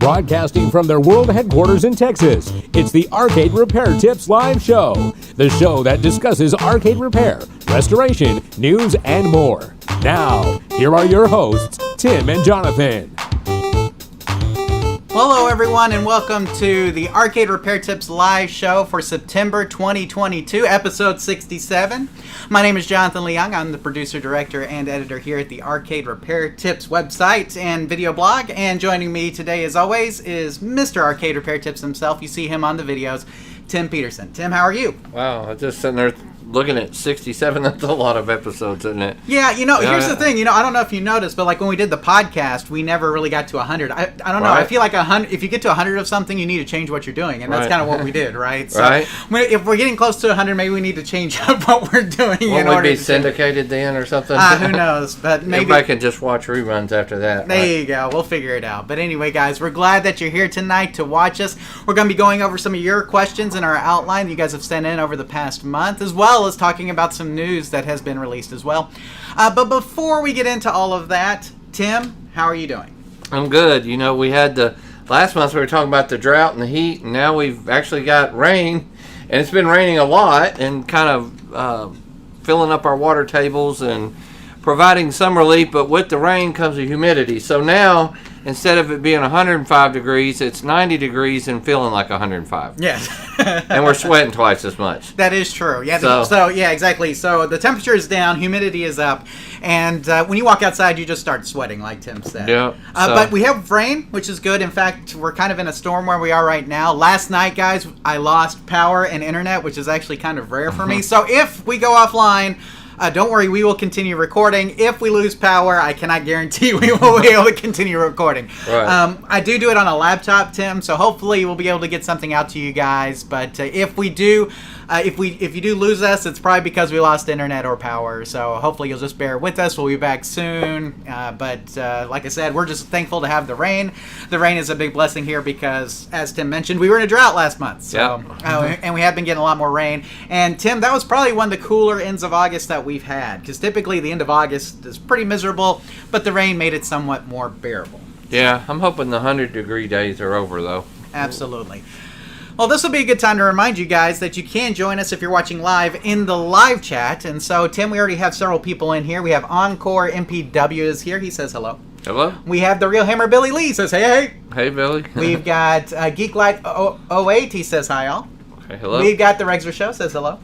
Broadcasting from their world headquarters in Texas, it's the Arcade Repair Tips Live Show. The show that discusses arcade repair, restoration, news, and more. Now, here are your hosts, Tim and Jonathan. Hello everyone and welcome to the Arcade Repair Tips Live Show for September 2022, episode 67. My name is Jonathan Leung. I'm the producer, director, and editor here at the Arcade Repair Tips website and video blog. And joining me today, as always, is Mr. Arcade Repair Tips himself. You see him on the videos, Tim Peterson. Tim, how are you? Wow, I'm just sitting there looking at 67. That's a lot of episodes, isn't it? Yeah, here's the thing. I don't know if you noticed, but like when we did the podcast, we never really got to 100. I don't know. I feel like 100. If you get to 100 of something, you need to change what you're doing, and that's kind of what we did, right? So if we're getting close to 100, maybe we need to change up what we're doing. Won't we be syndicated then or something? Who knows? But maybe everybody can just watch reruns after that. There you go. We'll figure it out. But anyway, guys, we're glad that you're here tonight to watch us. We're going to be going over some of your questions in our outline that you guys have sent in over the past month, as well as talking about some news that has been released as well. But before we get into all of that, Tim, how are you doing? I'm good. We had last month we were talking about the drought and the heat, and now we've actually got rain, and it's been raining a lot and kind of filling up our water tables and providing some relief, but with the rain comes the humidity. So now, instead of it being 105 degrees, it's 90 degrees and feeling like 105. Yes. And we're sweating twice as much. That is true. Yeah. So yeah, exactly. So the temperature is down, humidity is up, and when you walk outside, you just start sweating, like Tim said. Yeah. But we have rain, which is good. In fact, we're kind of in a storm where we are right now. Last night, guys, I lost power and internet, which is actually kind of rare for me. So if we go offline, don't worry, we will continue recording. If we lose power, I cannot guarantee we will be able to continue recording. Right. I do it on a laptop, Tim, so hopefully we'll be able to get something out to you guys. But if we do, if you do lose us, it's probably because we lost internet or power. So hopefully you'll just bear with us. We'll be back soon. But like I said, we're just thankful to have the rain. The rain is a big blessing here because, as Tim mentioned, we were in a drought last month. So, and we have been getting a lot more rain. And Tim, that was probably one of the cooler ends of August that we've had, because typically the end of August is pretty miserable, but the rain made it somewhat more bearable. Yeah, I'm hoping the 100-degree days are over, though. Absolutely. Well, this will be a good time to remind you guys that you can join us if you're watching live in the live chat. And so, Tim, we already have several people in here. We have Encore MPW is here. He says hello. Hello. We have the Real Hammer Billy Lee. Says hey, hey. Hey, Billy. We've got Geeklight 08. He says hi, all. Okay, hello. We've got the Regzer Show. Says hello.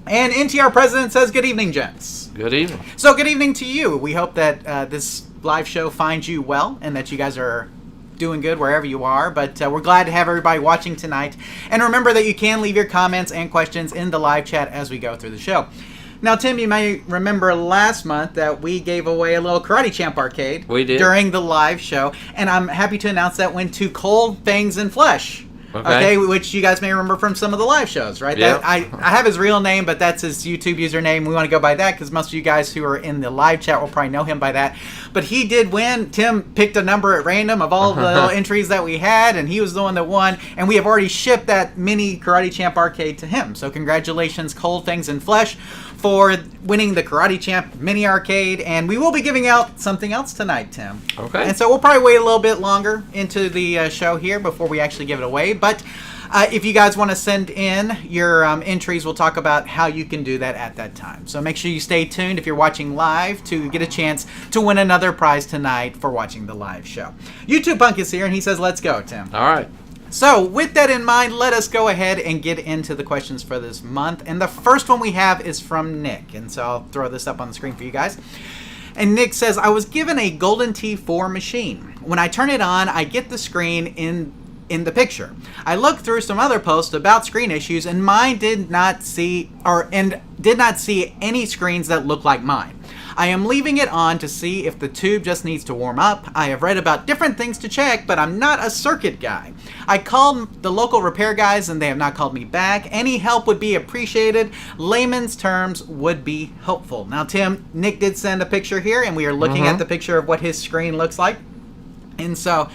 And NTR President says good evening, gents. Good evening. So good evening to you. We hope that this live show finds you well and that you guys are doing good wherever you are. But we're glad to have everybody watching tonight. And remember that you can leave your comments and questions in the live chat as we go through the show. Now, Tim, you may remember last month that we gave away a little Karate Champ arcade. We did. During the live show. And I'm happy to announce that went to Cold Fangs and Flesh. Okay, which you guys may remember from some of the live shows, right? Yep. I have his real name, but that's his YouTube username. We want to go by that because most of you guys who are in the live chat will probably know him by that. But he did win. Tim picked a number at random of all the little entries that we had, and he was the one that won. And we have already shipped that mini Karate Champ arcade to him. So congratulations, Cold Fangs and Flesh, for winning the Karate Champ mini arcade. And we will be giving out something else tonight, Tim. Okay. And so we'll probably wait a little bit longer into the show here before we actually give it away. But if you guys want to send in your entries, we'll talk about how you can do that at that time. So make sure you stay tuned if you're watching live to get a chance to win another prize tonight for watching the live show. YouTube Punk is here, and he says, let's go, Tim. All right. So with that in mind, let us go ahead and get into the questions for this month. And the first one we have is from Nick. And so I'll throw this up on the screen for you guys. And Nick says, I was given a Golden T4 machine. When I turn it on, I get the screen in the picture. I looked through some other posts about screen issues, and mine did not see any screens that look like mine. I am leaving it on to see if the tube just needs to warm up. I have read about different things to check, but I'm not a circuit guy. I called the local repair guys and they have not called me back. Any help would be appreciated. Layman's terms would be helpful. Now, Tim, Nick did send a picture here, and we are looking at the picture of what his screen looks like. And so,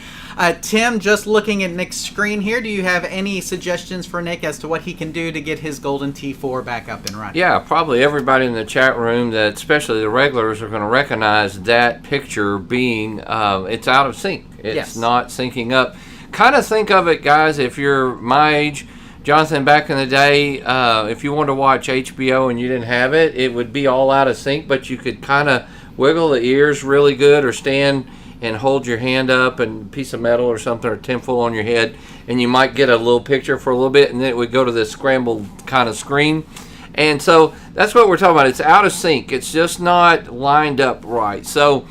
Tim, just looking at Nick's screen here, do you have any suggestions for Nick as to what he can do to get his Golden T4 back up and running? Yeah, probably everybody in the chat room, that especially the regulars, are going to recognize that picture being, it's out of sync. It's not syncing up. kind of think of it, guys, if you're my age, Jonathan, back in the day, if you wanted to watch HBO and you didn't have it, it would be all out of sync, but you could kind of wiggle the ears really good or stand and hold your hand up and a piece of metal or something or tinfoil on your head, and you might get a little picture for a little bit, and then it would go to this scrambled kind of screen. And so that's what we're talking about. It's out of sync. It's just not lined up right. So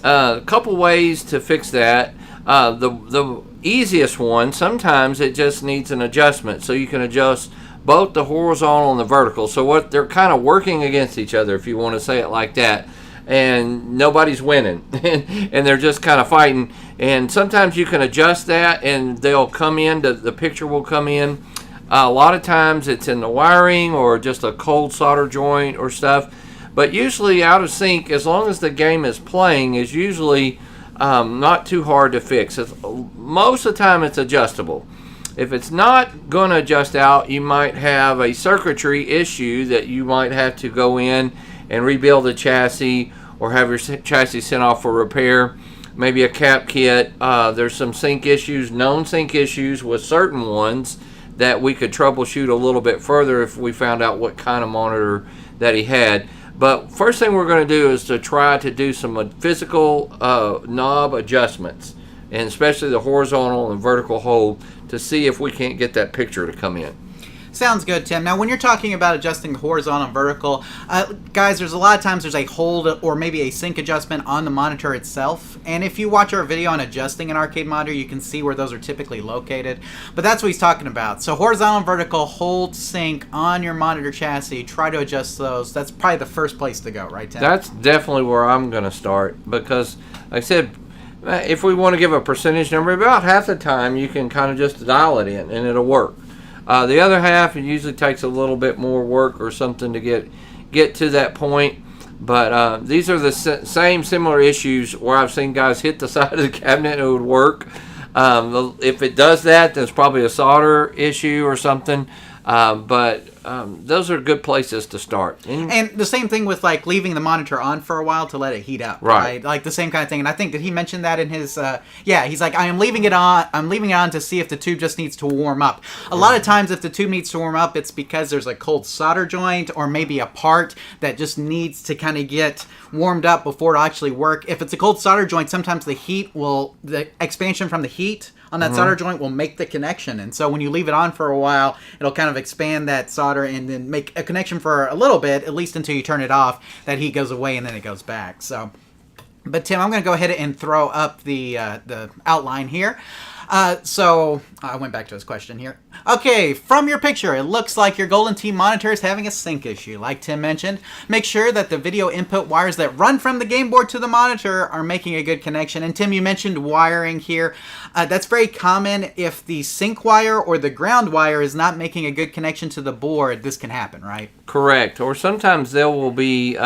a couple ways to fix that. The easiest one, sometimes it just needs an adjustment. So you can adjust both the horizontal and the vertical. So what they're kind of working against each other, if you want to say it like that. And nobody's winning. And they're just kind of fighting. And sometimes you can adjust that and they'll come in, the picture will come in. A lot of times it's in the wiring or just a cold solder joint or stuff. But usually out of sync, as long as the game is playing, is usually not too hard to fix. Most of the time it's adjustable. If it's not going to adjust out, you might have a circuitry issue that you might have to go in and rebuild the chassis or have your chassis sent off for repair. Maybe a cap kit. There's some sync issues, known sync issues with certain ones that we could troubleshoot a little bit further if we found out what kind of monitor that he had. But first thing we're going to do is to try to do some physical knob adjustments, and especially the horizontal and vertical hold, to see if we can't get that picture to come in. Sounds good, Tim. Now, when you're talking about adjusting the horizontal and vertical, guys, there's a lot of times there's a hold or maybe a sync adjustment on the monitor itself. And if you watch our video on adjusting an arcade monitor, you can see where those are typically located. But that's what he's talking about. So horizontal and vertical, hold, sync on your monitor chassis. Try to adjust those. That's probably the first place to go, right, Tim? That's definitely where I'm going to start because, like I said, if we want to give a percentage number, about half the time you can kind of just dial it in and it'll work. The other half, it usually takes a little bit more work or something to get to that point. But these are the same similar issues where I've seen guys hit the side of the cabinet and it would work. If it does that, there's probably a solder issue or something. But those are good places to start. And the same thing with like leaving the monitor on for a while to let it heat up, right? Like the same kind of thing. And I think that he mentioned that in his, he's like, I'm leaving it on to see if the tube just needs to warm up. A lot of times if the tube needs to warm up, it's because there's a cold solder joint or maybe a part that just needs to kind of get warmed up before it actually work. If it's a cold solder joint, sometimes the expansion from the heat on that solder joint will make the connection. And so when you leave it on for a while, it'll kind of expand that solder and then make a connection for a little bit, at least until you turn it off. That heat goes away and then it goes back. So, but Tim, I'm going to go ahead and throw up the outline here. So I went back to his question here. Okay, from your picture, it looks like your Golden Tee monitor is having a sync issue. Like Tim mentioned, make sure that the video input wires that run from the game board to the monitor are making a good connection. And Tim, you mentioned wiring here. That's very common. If the sync wire or the ground wire is not making a good connection to the board, this can happen, right? Correct. Or sometimes they will be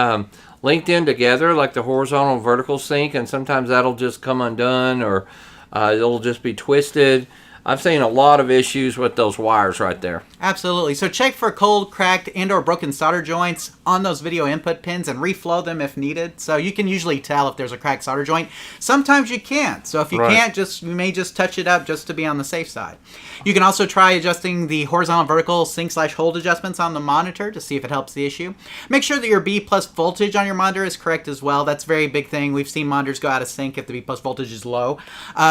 linked in together, like the horizontal and vertical sync, and sometimes that'll just come undone or it'll just be twisted. I've seen a lot of issues with those wires right there. Absolutely. So check for cold, cracked, and or broken solder joints on those video input pins and reflow them if needed. So you can usually tell if there's a cracked solder joint. Sometimes you can't. So if you can't, you may just touch it up just to be on the safe side. You can also try adjusting the horizontal and vertical sync/hold adjustments on the monitor to see if it helps the issue. Make sure that your B+ voltage on your monitor is correct as well. That's a very big thing. We've seen monitors go out of sync if the B+ voltage is low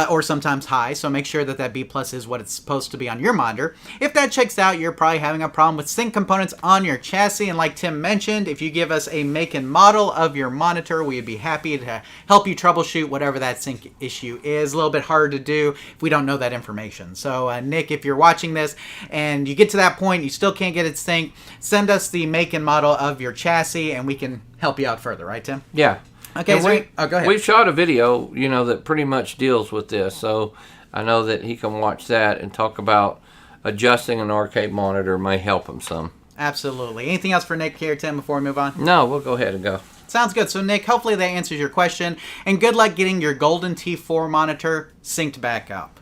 or sometimes high. So make sure that that B+ is what it's supposed to be on your monitor. If that checks out, you're probably having a problem with sync components on your chassis. And like Tim mentioned, if you give us a make and model of your monitor, we'd be happy to help you troubleshoot whatever that sync issue is. A little bit harder to do if we don't know that information. So Nick, if you're watching this and you get to that point, you still can't get it synced, send us the make and model of your chassis and we can help you out further. Right, Tim? Yeah. Okay, so go ahead. We've shot a video, that pretty much deals with this. So I know that he can watch that and talk about adjusting an arcade monitor may help him some. Absolutely. Anything else for Nick here, Tim, before we move on? No, we'll go ahead and go. Sounds good. So, Nick, hopefully that answers your question. And good luck getting your Golden Tee 4 monitor synced back up.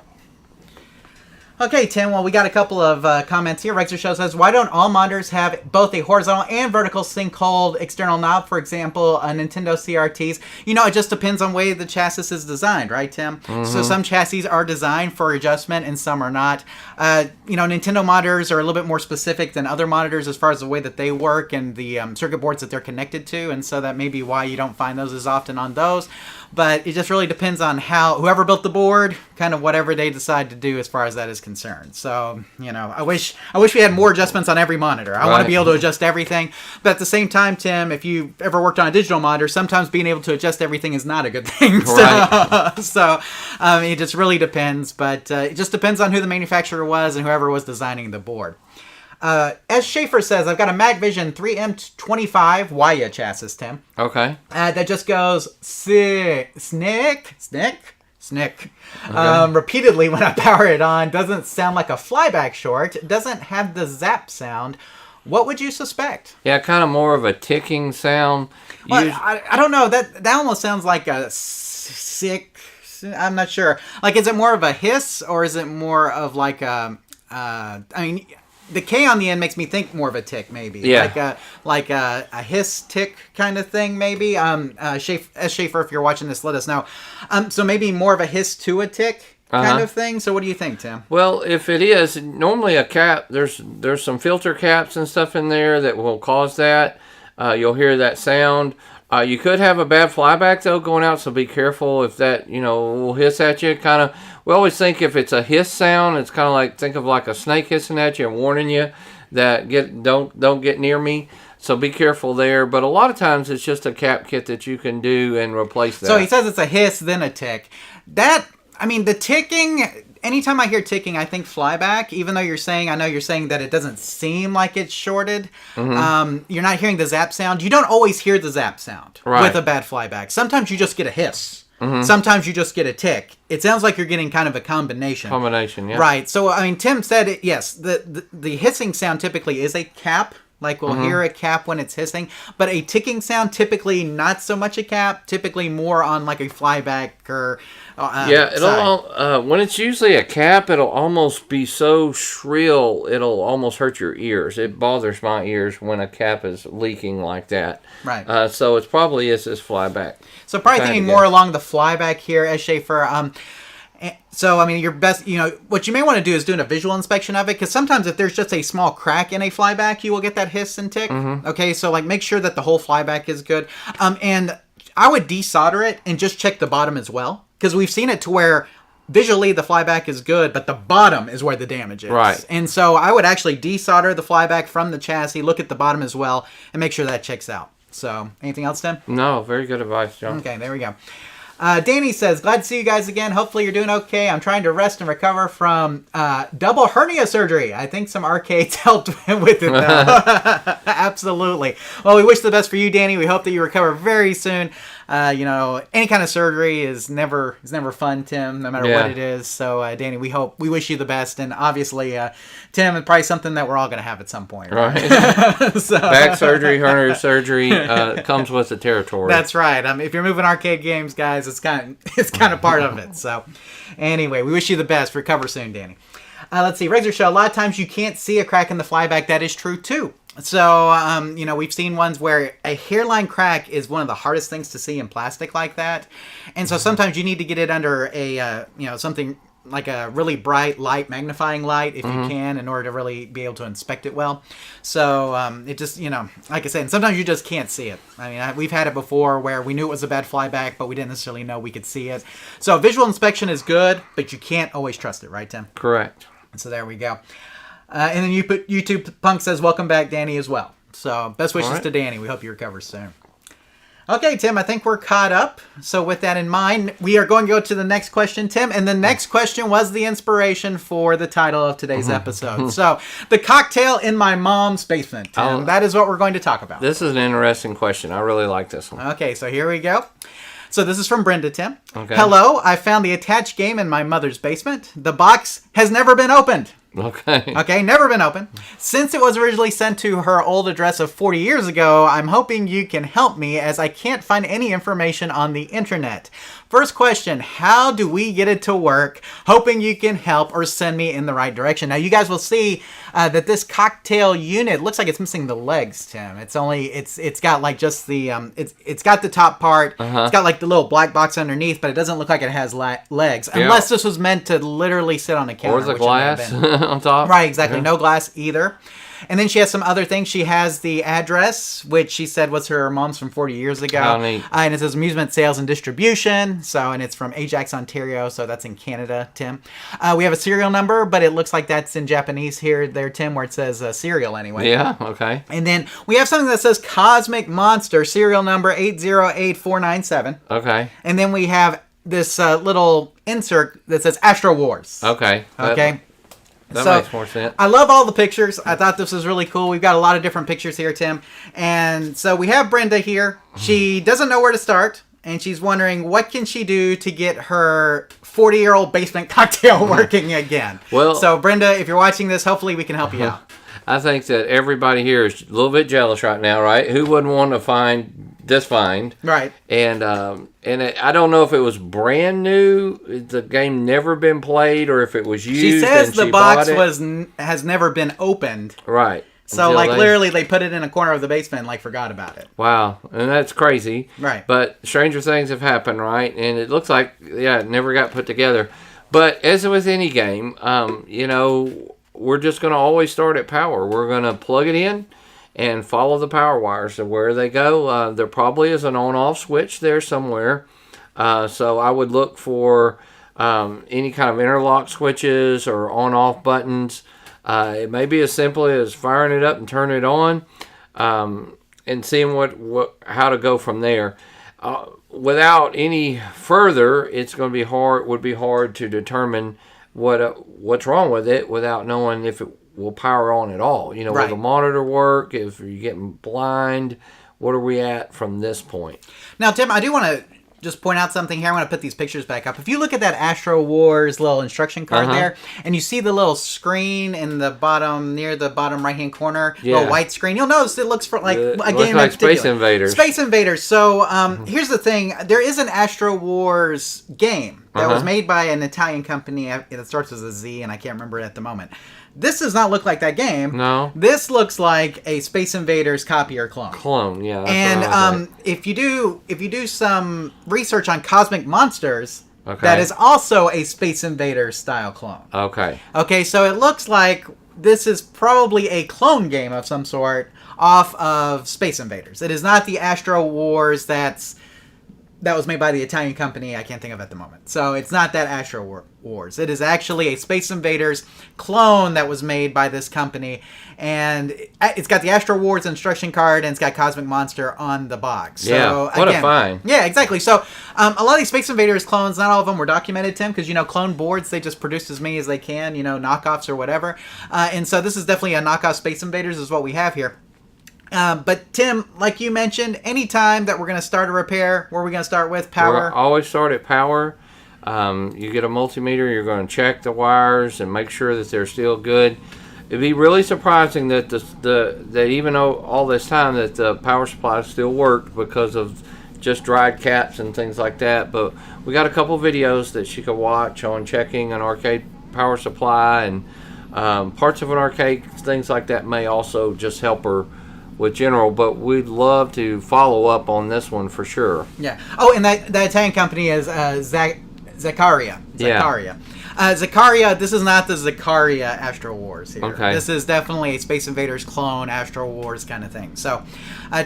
Okay, Tim, well, we got a couple of comments here. Rexer Show says, why don't all monitors have both a horizontal and vertical sync-hold external knob, for example, Nintendo CRTs? You know, it just depends on the way the chassis is designed, right, Tim? So some chassis are designed for adjustment and some are not. Nintendo monitors are a little bit more specific than other monitors as far as the way that they work and the circuit boards that they're connected to, and so that may be why you don't find those as often on those. But it just really depends on whoever built the board, kind of whatever they decide to do as far as that is concerned. So, I wish we had more adjustments on every monitor. I want to be able to adjust everything. But at the same time, Tim, if you ever worked on a digital monitor, sometimes being able to adjust everything is not a good thing. So it just really depends. But it just depends on who the manufacturer was and whoever was designing the board. As Schaefer says, I've got a MagVision 3M25 Waya chassis, Tim. Okay. That just goes snick repeatedly when I power it on. Doesn't sound like a Flyback short. Doesn't have the zap sound. What would you suspect? Yeah, kind of more of a ticking sound. Well, I don't know. That almost sounds like a sick. I'm not sure. Like, is it more of a hiss or is it more of like a? The K on the end makes me think more of a tick, maybe. Yeah. Like a hiss tick kind of thing, maybe. Schaefer, if you're watching this, let us know. So maybe more of a hiss to a tick kind of thing. So what do you think, Tim? Well, if it is, normally a cap, there's some filter caps and stuff in there that will cause that. You'll hear that sound. You could have a bad flyback, though, going out, so be careful if that, will hiss at you. We always think if it's a hiss sound, it's kind of like, think of like a snake hissing at you and warning you that don't get near me. So be careful there. But a lot of times it's just a cap kit that you can do and replace that. So he says it's a hiss, then a tick. The ticking, anytime I hear ticking, I think Flyback, even though I know you're saying that it doesn't seem like it's shorted. You're not hearing the zap sound. You don't always hear the zap sound with a bad Flyback. Sometimes you just get a hiss. Sometimes you just get a tick. It sounds like you're getting kind of a combination. Yeah. Right. So, Tim said, yes, the hissing sound typically is a cap. Like, we'll hear a cap when it's hissing. But a ticking sound, typically not so much a cap. Typically more on, like, a Flyback or when it's usually a cap, it'll almost be so shrill, it'll almost hurt your ears. It bothers my ears when a cap is leaking like that. Right. So it probably is this Flyback. So probably thinking more along the Flyback here, as Schaefer. So, your best, what you may want to do is doing a visual inspection of it, because sometimes if there's just a small crack in a Flyback, you will get that hiss and tick. Okay, so, make sure that the whole Flyback is good. And I would desolder it and just check the bottom as well, because we've seen it to where visually the Flyback is good, but the bottom is where the damage is. Right. And so I would actually desolder the Flyback from the chassis, look at the bottom as well, and make sure that checks out. So, anything else, Tim? No, very good advice, John. Okay, there we go. Danny says, glad to see you guys again. Hopefully you're doing okay. I'm trying to rest and recover from double hernia surgery. I think some arcades helped with it, though. Absolutely. Well, we wish the best for you, Danny. We hope that you recover very soon. Any kind of surgery is never fun, Tim, no matter what it is. So, Danny, we wish you the best. And obviously, Tim, it's probably something that we're all going to have at some point. Right. Back surgery, hernia surgery comes with the territory. That's right. If you're moving arcade games, guys, it's kind of part of it. So, anyway, we wish you the best. Recover soon, Danny. Let's see. Razor Show, a lot of times you can't see a crack in the Flyback. That is true, too. So, we've seen ones where a hairline crack is one of the hardest things to see in plastic like that. And so sometimes you need to get it under a, something like a really bright light, magnifying light, if you can, in order to really be able to inspect it well. So, it just, like I said, and sometimes you just can't see it. We've had it before where we knew it was a bad Flyback, but we didn't necessarily know we could see it. So, visual inspection is good, but you can't always trust it, right, Tim? Correct. So, there we go. And then YouTube Punk says, welcome back, Danny, as well. So, best wishes to Danny. We hope you recover soon. Okay, Tim, I think we're caught up. So, with that in mind, we are going to go to the next question, Tim. And the next question was the inspiration for the title of today's episode. So, the cocktail in my mom's basement, Tim. That is what we're going to talk about. This is an interesting question. I really like this one. Okay, so here we go. So this is from Brenda, Tim. Okay. Hello, I found the attached game in my mother's basement. The box has never been opened. Okay. Okay, never been opened. Since it was originally sent to her old address of 40 years ago, I'm hoping you can help me as I can't find any information on the internet. First question, how do we get it to work? Hoping you can help or send me in the right direction. Now, you guys will see that this cocktail unit looks like it's missing the legs, Tim. It's got like just the, it's got the top part. It's got like the little black box underneath, but it doesn't look like it has legs. Unless this was meant to literally sit on a counter. Or the glass on top. Right, exactly. No glass either. And then she has some other things. She has the address, which she said was her mom's from 40 years ago. How neat. And it says amusement sales and distribution. So, and it's from Ajax, Ontario. So that's in Canada, Tim. We have a serial number, but it looks like that's in Japanese there, Tim, where it says serial anyway. Yeah, okay. And then we have something that says Cosmic Monster, serial number 808497. Okay. And then we have this little insert that says Astro Wars. Okay. Okay. That So, makes more sense. I love all the pictures. I thought this was really cool. We've got a lot of different pictures here, Tim. And so we have Brenda here. She doesn't know where to start. And she's wondering what can she do to get her 40-year-old basement cocktail working again. Well, so Brenda, if you're watching this, hopefully we can help you out. I think that everybody here is a little bit jealous right now, right? Who wouldn't want to find this find? Right. And I don't know if it was brand new, the game never been played, or if it was used. She says and the she box bought it. has never been opened. Right. So literally they put it in a corner of the basement and forgot about it. Wow, and that's crazy. Right. But stranger things have happened, right? And it looks like it never got put together. But as with any game, we're just going to always start at power. We're going to plug it in and follow the power wires to where they go. There probably is an on-off switch there somewhere. So I would look for any kind of interlock switches or on-off buttons. It may be as simple as firing it up and turning it on, and seeing how to go from there. Without any further, it's going to be hard. Would be hard to determine what's wrong with it without knowing if it will power on at all. Will the monitor work? If you're getting blind, what are we at from this point? Now, Tim, I do want to just point out something here. I want to put these pictures back up. If you look at that Astro Wars little instruction card there, and you see the little screen in the bottom, near the bottom right-hand corner, little white screen, you'll notice it looks for like a game like Space Invaders. Space Invaders. So here's the thing. There is an Astro Wars game that was made by an Italian company. It starts with a Z, and I can't remember it at the moment. This does not look like that game. No. This looks like a Space Invaders copy or clone. Clone, yeah. And if you do some research on Cosmic Monsters, okay, that is also a Space Invaders style clone. Okay. Okay, so it looks like this is probably a clone game of some sort off of Space Invaders. It is not the Astro Wars that was made by the Italian company I can't think of at the moment. So it's not that Astro Wars. It is actually a Space Invaders clone that was made by this company. And it's got the Astro Wars instruction card, and it's got Cosmic Monster on the box. So, yeah, what a find. Yeah, exactly. So a lot of these Space Invaders clones, not all of them were documented, Tim, because, clone boards, they just produce as many as they can, knockoffs or whatever. And so this is definitely a knockoff Space Invaders is what we have here. But Tim, like you mentioned, any time that we're going to start a repair, where are we going to start with? Power? We'll always start at power. You get a multimeter, you're going to check the wires and make sure that they're still good. It'd be really surprising that that even though all this time that the power supply still worked because of just dried caps and things like that. But we got a couple videos that she could watch on checking an arcade power supply, and parts of an arcade, things like that may also just help her with general, but we'd love to follow up on this one for sure. Yeah. Oh, and that Italian company is Zaccaria. Yeah. Zaccaria, this is not the Zaccaria Astro Wars here. Okay. This is definitely a Space Invaders clone, Astro Wars kind of thing. So,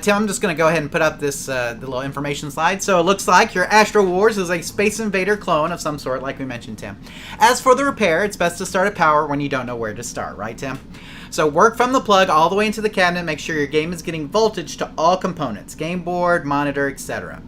Tim, I'm just going to go ahead and put up this the little information slide. So it looks like your Astro Wars is a Space Invader clone of some sort, like we mentioned, Tim. As for the repair, it's best to start at power when you don't know where to start, right, Tim? So work from the plug all the way into the cabinet. Make sure your game is getting voltage to all components, game board, monitor, etc.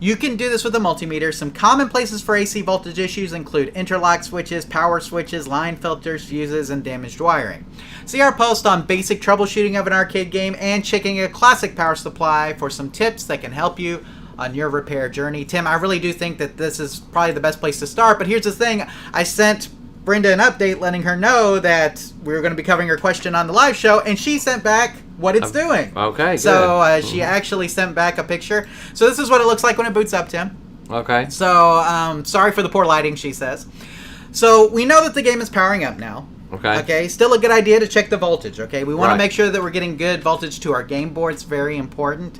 You can do this with a multimeter. Some common places for AC voltage issues include interlock switches, power switches, line filters, fuses, and damaged wiring. See our post on basic troubleshooting of an arcade game and checking a classic power supply for some tips that can help you on your repair journey. Tim, I really do think that this is probably the best place to start, but here's the thing. I sent Brenda an update letting her know that we were going to be covering her question on the live show, and she sent back what it's doing. Okay, good. So she actually sent back a picture. So this is what it looks like when it boots up, Tim. Okay. So sorry for the poor lighting, she says. So we know that the game is powering up now. Okay. Okay, still a good idea to check the voltage, okay? We want to Right. make sure that we're getting good voltage to our game board. It's very important.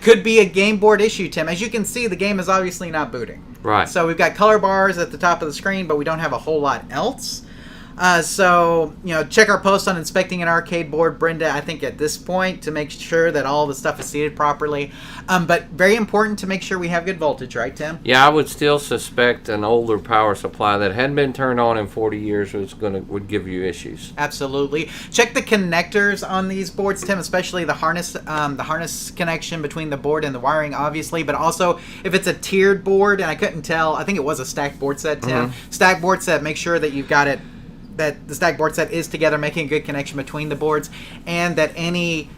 Could be a game board issue, Tim. As you can see, the game is obviously not booting. Right. So we've got color bars at the top of the screen, but we don't have a whole lot else. So, check our post on inspecting an arcade board, Brenda, I think at this point, to make sure that all the stuff is seated properly. But very important to make sure we have good voltage, right, Tim? Yeah, I would still suspect an older power supply that hadn't been turned on in 40 years would give you issues. Absolutely. Check the connectors on these boards, Tim, especially the harness connection between the board and the wiring, obviously, but also if it's a tiered board, and I couldn't tell, I think it was a stacked board set, Tim. Stacked board set, make sure that you've got it, that the stacked board set is together, making a good connection between the boards, and that any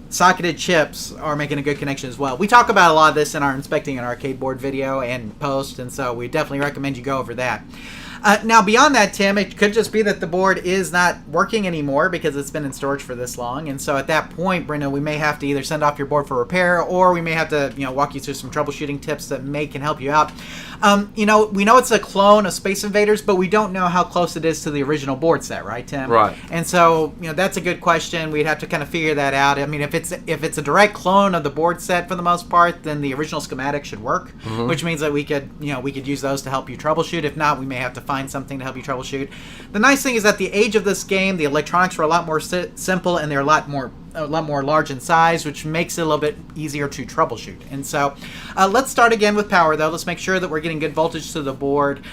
socketed chips are making a good connection as well. We talk about a lot of this in our inspecting an arcade board video and post, and so we definitely recommend you go over that. Now, beyond that, Tim, it could just be that the board is not working anymore because it's been in storage for this long. And so at that point, Brenda, we may have to either send off your board for repair, or we may have to, walk you through some troubleshooting tips that can help you out. We know it's a clone of Space Invaders, but we don't know how close it is to the original board set, right, Tim? Right. And so, that's a good question. We'd have to kind of figure that out. I mean, if it's a direct clone of the board set for the most part, then the original schematic should work, which means that we could use those to help you troubleshoot. If not, we may have to find something to help you troubleshoot. The nice thing is that the age of this game, the electronics were a lot more simple, and they're a lot more large in size, which makes it a little bit easier to troubleshoot. And so let's start again with power, though. Let's make sure that we're getting good voltage to the board.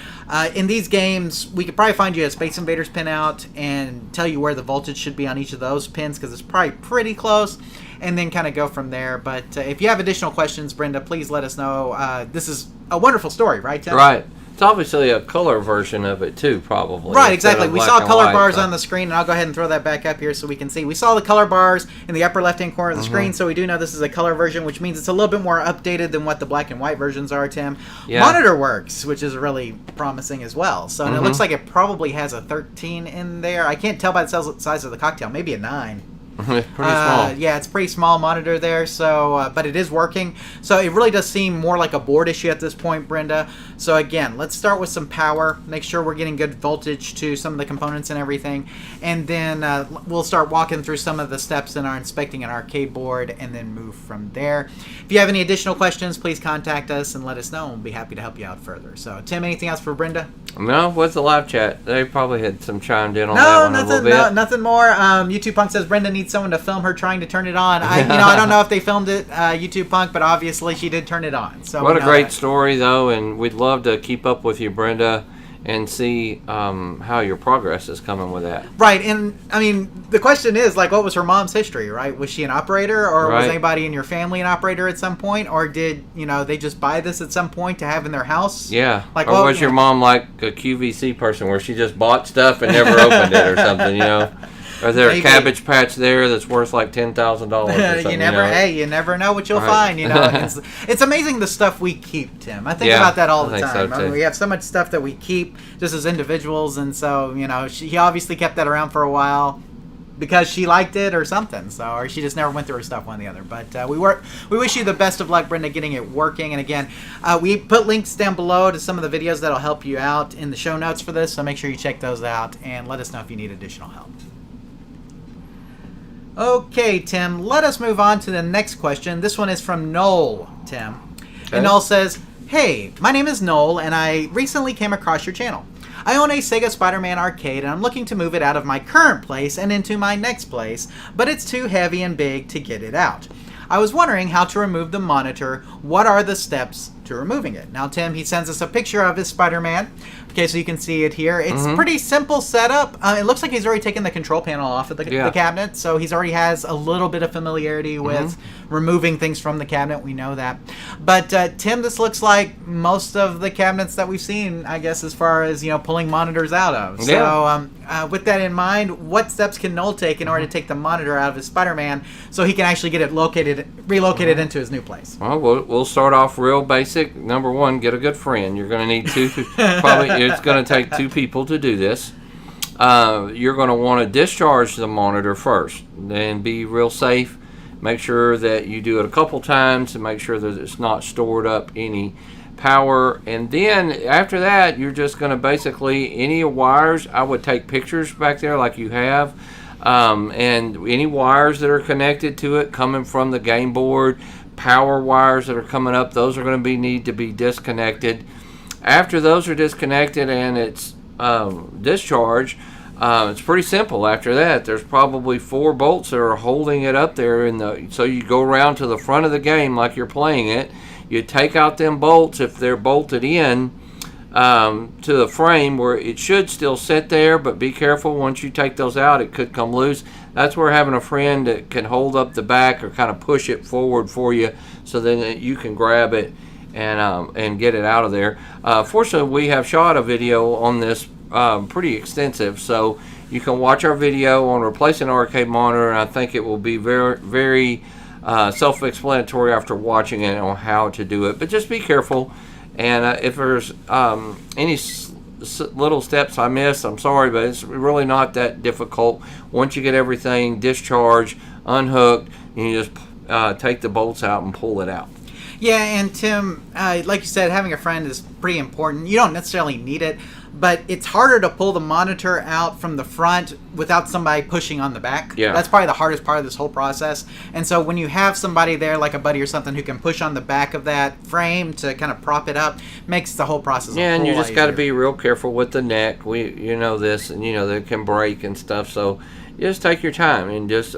In these games, we could probably find you a Space Invaders pin out and tell you where the voltage should be on each of those pins, because it's probably pretty close, and then kind of go from there. But if you have additional questions, Brenda, please let us know. This is a wonderful story, right, Tim? Right. It's obviously a color version of it too, probably. Right, exactly. We saw color bars so. on the screen, and I'll go ahead and throw that back up here so we can see. We saw the color bars in the upper left-hand corner of the screen, so we do know this is a color version, which means it's a little bit more updated than what the black and white versions are, Tim. Yeah. Monitor works, which is really promising as well. So and it looks like it probably has a 13 in there. I can't tell by the size of the cocktail. Maybe a 9. Pretty small. Yeah, it's a pretty small monitor there, so but it is working. So it really does seem more like a board issue at this point, Brenda. So again, let's start with some power. Make sure we're getting good voltage to some of the components and everything. And then we'll start walking through some of the steps in our inspecting an arcade board and then move from there. If you have any additional questions, please contact us and let us know, and we'll be happy to help you out further. So Tim, anything else for Brenda? No, what's the live chat? They probably had some chimed in on that one a little bit. No, nothing more. YouTube Punk says Brenda needs someone to film her trying to turn it on. I don't know if they filmed it, YouTube Punk, but obviously she did turn it on. So what a great story, though, and we'd love to keep up with you, Brenda, and see how your progress is coming with that. Right, and I mean, the question is, like, what was her mom's history, right? Was she an operator, or was anybody in your family an operator at some point, or did, they just buy this at some point to have in their house? Yeah, like, or was your mom like a QVC person where she just bought stuff and never opened it or something, Or there a Cabbage Patch there that's worth like $10,000 or something? You never know what you'll find. It's amazing the stuff we keep, Tim. I think about that all the time. So we have so much stuff that we keep just as individuals, and so he obviously kept that around for a while because she liked it or something. So, or she just never went through her stuff, one or the other. But we wish you the best of luck, Brenda, getting it working. And again, we put links down below to some of the videos that'll help you out in the show notes for this. So make sure you check those out and let us know if you need additional help. Okay, Tim, let us move on to the next question. This one is from Noel, Tim. Okay. And Noel says, "Hey, my name is Noel, and I recently came across your channel. I own a Sega Spider-Man arcade, and I'm looking to move it out of my current place and into my next place, but it's too heavy and big to get it out. I was wondering how to remove the monitor. What are the steps to removing it?" Now, Tim, he sends us a picture of his Spider-Man. Okay, so you can see it here. It's pretty simple setup. It looks like he's already taken the control panel off of the cabinet, so he's already has a little bit of familiarity with removing things from the cabinet. We know that. But, Tim, this looks like most of the cabinets that we've seen, I guess, as far as, pulling monitors out of. Yeah. So, with that in mind, what steps can Noel take in order to take the monitor out of his Spider-Man so he can actually get it relocated into his new place? Well, we'll start off real basic. basic. Number one, get a good friend. You're going to need two. Probably it's going to take two people to do this. You're going to want to discharge the monitor first, then be real safe. Make sure that you do it a couple times and make sure that it's not stored up any power. And then after that, you're just going to basically, any wires, I would take pictures back there like you have, and any wires that are connected to it coming from the game board, power wires that are coming up, those are going to need to be disconnected. After those are disconnected and it's discharged, it's pretty simple. After that, there's probably 4 bolts that are holding it up there. So you go around to the front of the game like you're playing it. You take out them bolts if they're bolted in to the frame where it should still sit there, but be careful. Once you take those out, it could come loose. That's where having a friend that can hold up the back or kind of push it forward for you so then you can grab it and get it out of there. Fortunately, we have shot a video on this pretty extensive, so you can watch our video on replacing an arcade monitor, and I think it will be very, very self-explanatory after watching it on how to do it. But just be careful, and if there's any little steps I missed, I'm sorry, but it's really not that difficult. Once you get everything discharged, unhooked, you just take the bolts out and pull it out. Yeah, and Tim, like you said, having a friend is pretty important. You don't necessarily need it, but it's harder to pull the monitor out from the front without somebody pushing on the back. Yeah. That's probably the hardest part of this whole process. And so when you have somebody there, like a buddy or something, who can push on the back of that frame to kind of prop it up, makes the whole process a whole lot and you just got to easier. be real careful with the neck. You know this, and you know they can break and stuff. So you just take your time and just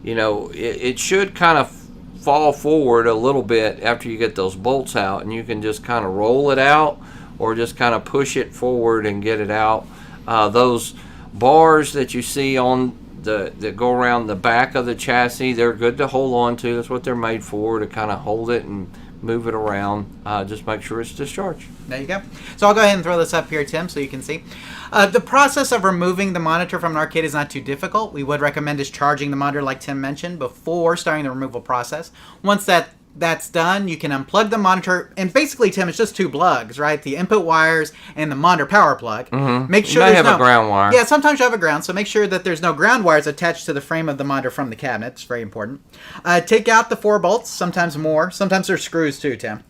it should kind of fall forward a little bit after you get those bolts out, and you can just kind of roll it out or just kind of push it forward and get it out. Those bars that you see on that go around the back of the chassis, they're good to hold on to. That's what they're made for, to kind of hold it and move it around. Just make sure it's discharged. There you go. So I'll go ahead and throw this up here, Tim, so you can see. The process of removing the monitor from an arcade is not too difficult. We would recommend discharging the monitor, like Tim mentioned, before starting the removal process. Once that's done, you can unplug the monitor, and basically, Tim, it's just 2 plugs, right? The input wires and the monitor power plug. Mm-hmm. Make sure you may have a ground wire. Yeah, sometimes you have a ground, so make sure that there's no ground wires attached to the frame of the monitor from the cabinet. It's very important. Take out the 4 bolts, sometimes more. Sometimes there's screws too, Tim.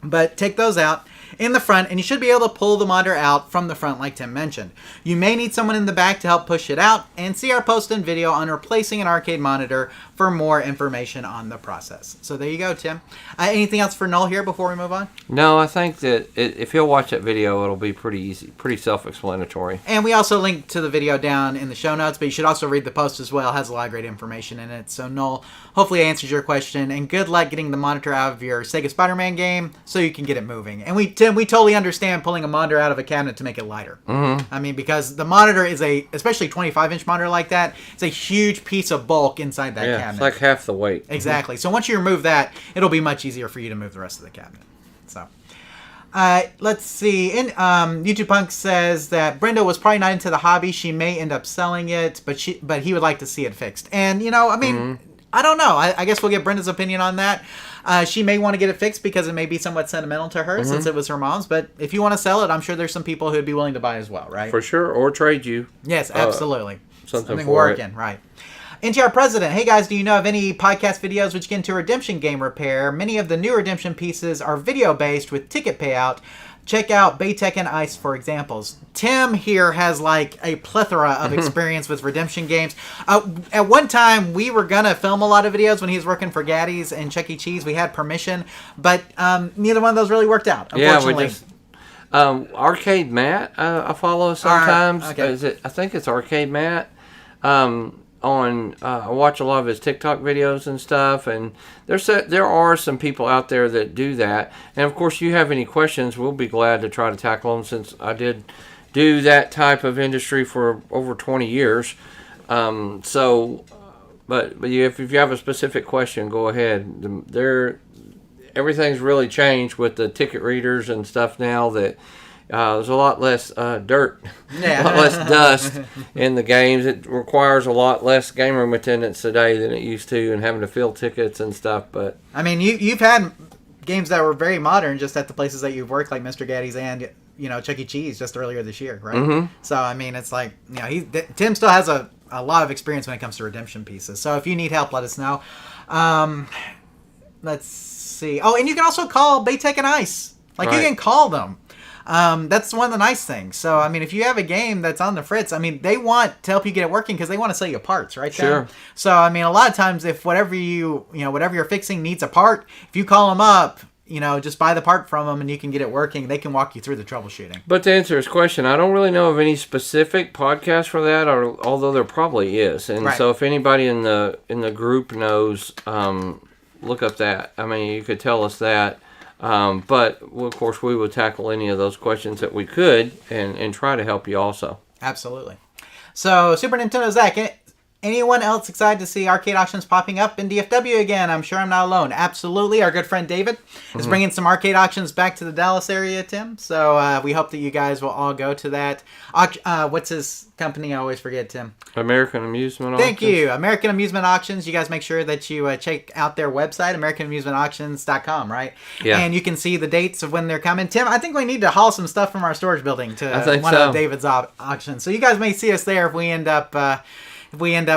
But take those out in the front, and you should be able to pull the monitor out from the front like Tim mentioned. You may need someone in the back to help push it out, and see our post and video on replacing an arcade monitor for more information on the process. So there you go, Tim. Anything else for Noel here before we move on? No, I think that if he'll watch that video, it'll be pretty easy, pretty self-explanatory. And we also link to the video down in the show notes, but you should also read the post as well. It has a lot of great information in it. So Noel, hopefully answers your question, and good luck getting the monitor out of your Sega Spider-Man game so you can get it moving. And Tim, we totally understand pulling a monitor out of a cabinet to make it lighter. Mm-hmm. I mean, because the monitor is especially 25-inch monitor like that, it's a huge piece of bulk inside that cabinet. It's like half the weight. Exactly. So once you remove that, it'll be much easier for you to move the rest of the cabinet. So, let's see. YouTube Punk says that Brenda was probably not into the hobby. She may end up selling it, but he would like to see it fixed. And I mean, I don't know. I guess we'll get Brenda's opinion on that. She may want to get it fixed because it may be somewhat sentimental to her since it was her mom's. But if you want to sell it, I'm sure there's some people who would be willing to buy as well, right? For sure, or trade you. Yes, absolutely. Something working, right. NTR President, hey guys, do you know of any podcast videos which get into redemption game repair? Many of the new redemption pieces are video-based with ticket payout. Check out Tekken Ice for examples. Tim here has like a plethora of experience with redemption games. At one time, we were going to film a lot of videos when he was working for Gaddy's and Chuck E. Cheese. We had permission, but neither one of those really worked out, unfortunately. Yeah, we just... Arcade Matt, I follow sometimes. Right. Okay. I think it's Arcade Matt. I watch a lot of his TikTok videos and stuff, and there are some people out there that do that. And of course, you have any questions, we'll be glad to try to tackle them, since I did do that type of industry for over 20 years. But if you have a specific question, go ahead. Everything's really changed with the ticket readers and stuff now that there's a lot less dirt, a lot less dust in the games. It requires a lot less game room attendance today than it used to, and having to fill tickets and stuff. But I mean, you've had games that were very modern just at the places that you've worked, like Mr. Gaddy's and Chuck E. Cheese just earlier this year, right? Mm-hmm. So I mean, it's like Tim still has a lot of experience when it comes to redemption pieces. So if you need help, let us know. Let's see. Oh, and you can also call Bay Tekken Ice. Like you can call them. That's one of the nice things. So, I mean, if you have a game that's on the fritz, I mean, they want to help you get it working because they want to sell you parts, right? Sure. So, I mean, a lot of times if whatever you're fixing needs a part, if you call them up, just buy the part from them and you can get it working. They can walk you through the troubleshooting. But to answer his question, I don't really know of any specific podcast for that, although there probably is. And so if anybody in the group knows, look up that. I mean, you could tell us that. But of course, we would tackle any of those questions that we could and try to help you also. Absolutely. So, Super Nintendo Zach, anyone else excited to see arcade auctions popping up in DFW again? I'm sure I'm not alone. Absolutely. Our good friend David is bringing some arcade auctions back to the Dallas area, Tim. So we hope that you guys will all go to that. What's his company? I always forget, Tim. American Amusement Auctions. Thank you. American Amusement Auctions. You guys make sure that you check out their website, AmericanAmusementAuctions.com, right? Yeah. And you can see the dates of when they're coming. Tim, I think we need to haul some stuff from our storage building to one of David's auctions. So you guys may see us there if we end up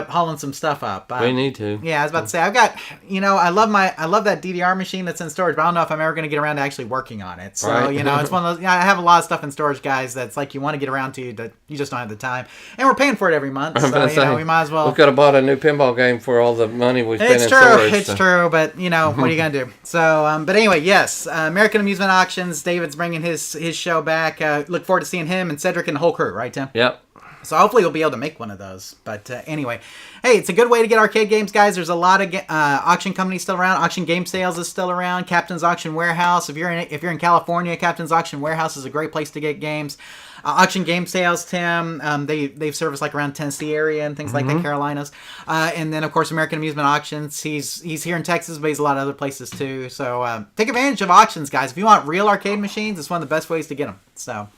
hauling some stuff up. We need to. Yeah, I was about to say, I've got, I love that DDR machine that's in storage, but I don't know if I'm ever going to get around to actually working on it. So, it's one of those, I have a lot of stuff in storage, guys, that's like you want to get around to, that you just don't have the time. And we're paying for it every month, so, we might as well. We could have bought a new pinball game for all the money we spent in storage. It's true, but, what are you going to do? So, but anyway, yes, American Amusement Auctions, David's bringing his show back. Look forward to seeing him and Cedric and the whole crew, right, Tim? Yep. So hopefully we'll be able to make one of those. But anyway, hey, it's a good way to get arcade games, guys. There's a lot of auction companies still around. Auction Game Sales is still around. Captain's Auction Warehouse. If you're in California, Captain's Auction Warehouse is a great place to get games. Auction Game Sales, Tim. They've serviced like around Tennessee area and things like that, Carolinas. And then of course American Amusement Auctions. He's here in Texas, but he's a lot of other places too. So take advantage of auctions, guys. If you want real arcade machines, it's one of the best ways to get them. So.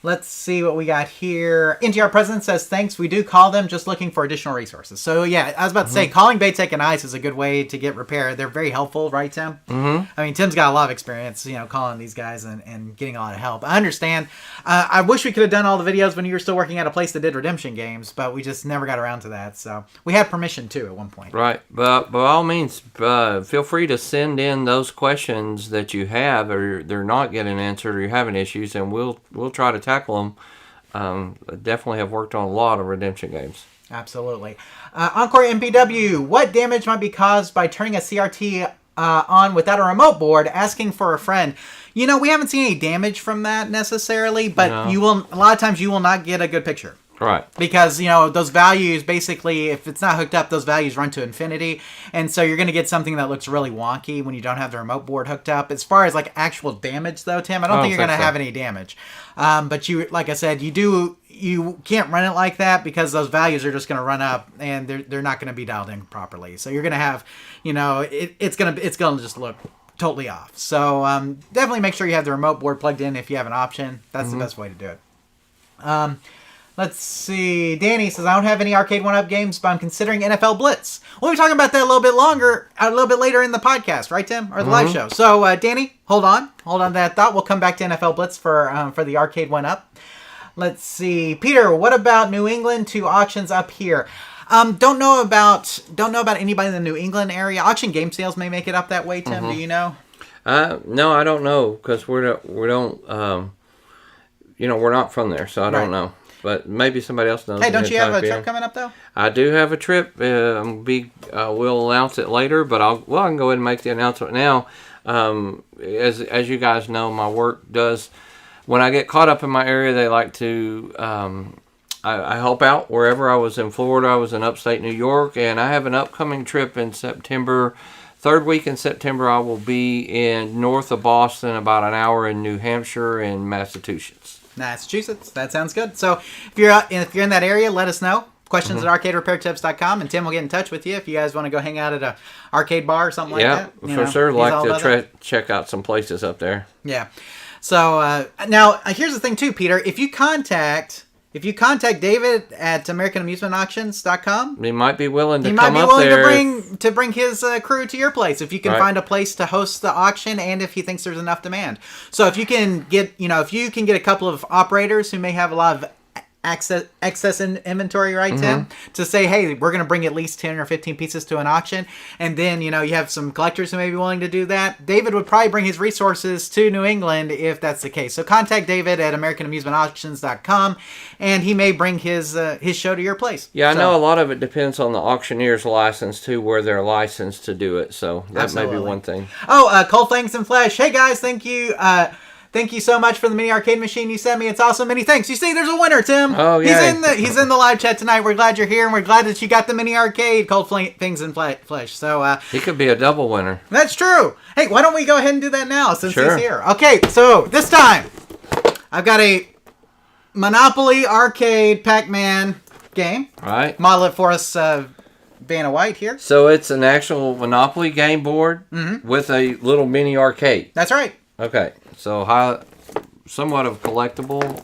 Let's see what we got here. NTR President says, thanks. We do call them, just looking for additional resources. So, yeah, I was about to say, calling Bay Tekken Ice is a good way to get repair. They're very helpful, right, Tim? Mm-hmm. I mean, Tim's got a lot of experience, calling these guys and getting a lot of help. I understand. I wish we could have done all the videos when you were still working at a place that did redemption games, but we just never got around to that. So, we had permission, too, at one point. Right. But by all means, feel free to send in those questions that you have or they're not getting answered or you're having issues, and we'll try to tackle them. Definitely have worked on a lot of redemption games. Absolutely. Encore MPW, what damage might be caused by turning a CRT on without a remote board, asking for a friend? We haven't seen any damage from that necessarily, but a lot of times you will not get a good picture. Right. Because, those values, basically, if it's not hooked up, those values run to infinity. And so you're going to get something that looks really wonky when you don't have the remote board hooked up. As far as, like, actual damage, though, Tim, I don't think you're going to have any damage. But like I said, you can't run it like that because those values are just going to run up and they're not going to be dialed in properly. So you're going to have, it's going to just look totally off. So definitely make sure you have the remote board plugged in if you have an option. That's the best way to do it. Let's see. Danny says, I don't have any Arcade 1-Up games, but I'm considering NFL Blitz. We'll be talking about that a little bit later in the podcast, right, Tim? Or the live show. So, Danny, hold on to that thought. We'll come back to NFL Blitz for the Arcade 1-Up. Let's see. Peter, what about New England to auctions up here? Don't know about anybody in the New England area. Auction Game Sales may make it up that way, Tim. Do you know? No, I don't know because we don't. We're not from there, so I don't know. But maybe somebody else knows. Hey, don't you have a trip coming up, though? I do have a trip. We'll announce it later, but I can go ahead and make the announcement now. As you guys know, my work does, when I get caught up in my area, they like to, I help out wherever. I was in Florida, I was in upstate New York, and I have an upcoming trip in September. Third week in September, I will be in north of Boston, about an hour in New Hampshire and Massachusetts. That sounds good. So if you're in that area, let us know. Questions at arcaderepairtips.com, and Tim will get in touch with you if you guys want to go hang out at a arcade bar or something like that. Yeah, for sure. Like to check out some places up there. Yeah. So now here's the thing too, Peter. If you contact if you contact David at AmericanAmusementAuctions.com, He might be willing to he come might be up willing there. to bring his crew to your place if you can find a place to host the auction and if he thinks there's enough demand. So if you can get a couple of operators who may have a lot of excess in inventory, right, Tim, to say, hey, we're going to bring at least 10 or 15 pieces to an auction, and then you have some collectors who may be willing to do that. David would probably bring his resources to New England if that's the case. So contact David at AmericanAmusementAuctions.com, and he may bring his show to your place. Yeah, I know a lot of it depends on the auctioneer's license too, where they're licensed to do it. So that may be one thing. Oh, Cold Fangs and Flesh. Hey guys, thank you. Thank you so much for the mini arcade machine you sent me. It's awesome. Many thanks. You see, there's a winner, Tim. Oh, yeah. He's in the live chat tonight. We're glad you're here, and we're glad that you got the mini arcade Cold Fangs and Flesh. So he could be a double winner. That's true. Hey, why don't we go ahead and do that now since Sure. he's here? Okay, so this time I've got a Monopoly arcade Pac-Man game. Right. Model it for us, Vanna White here. So it's an actual Monopoly game board with a little mini arcade. That's right. Okay. So somewhat of collectible.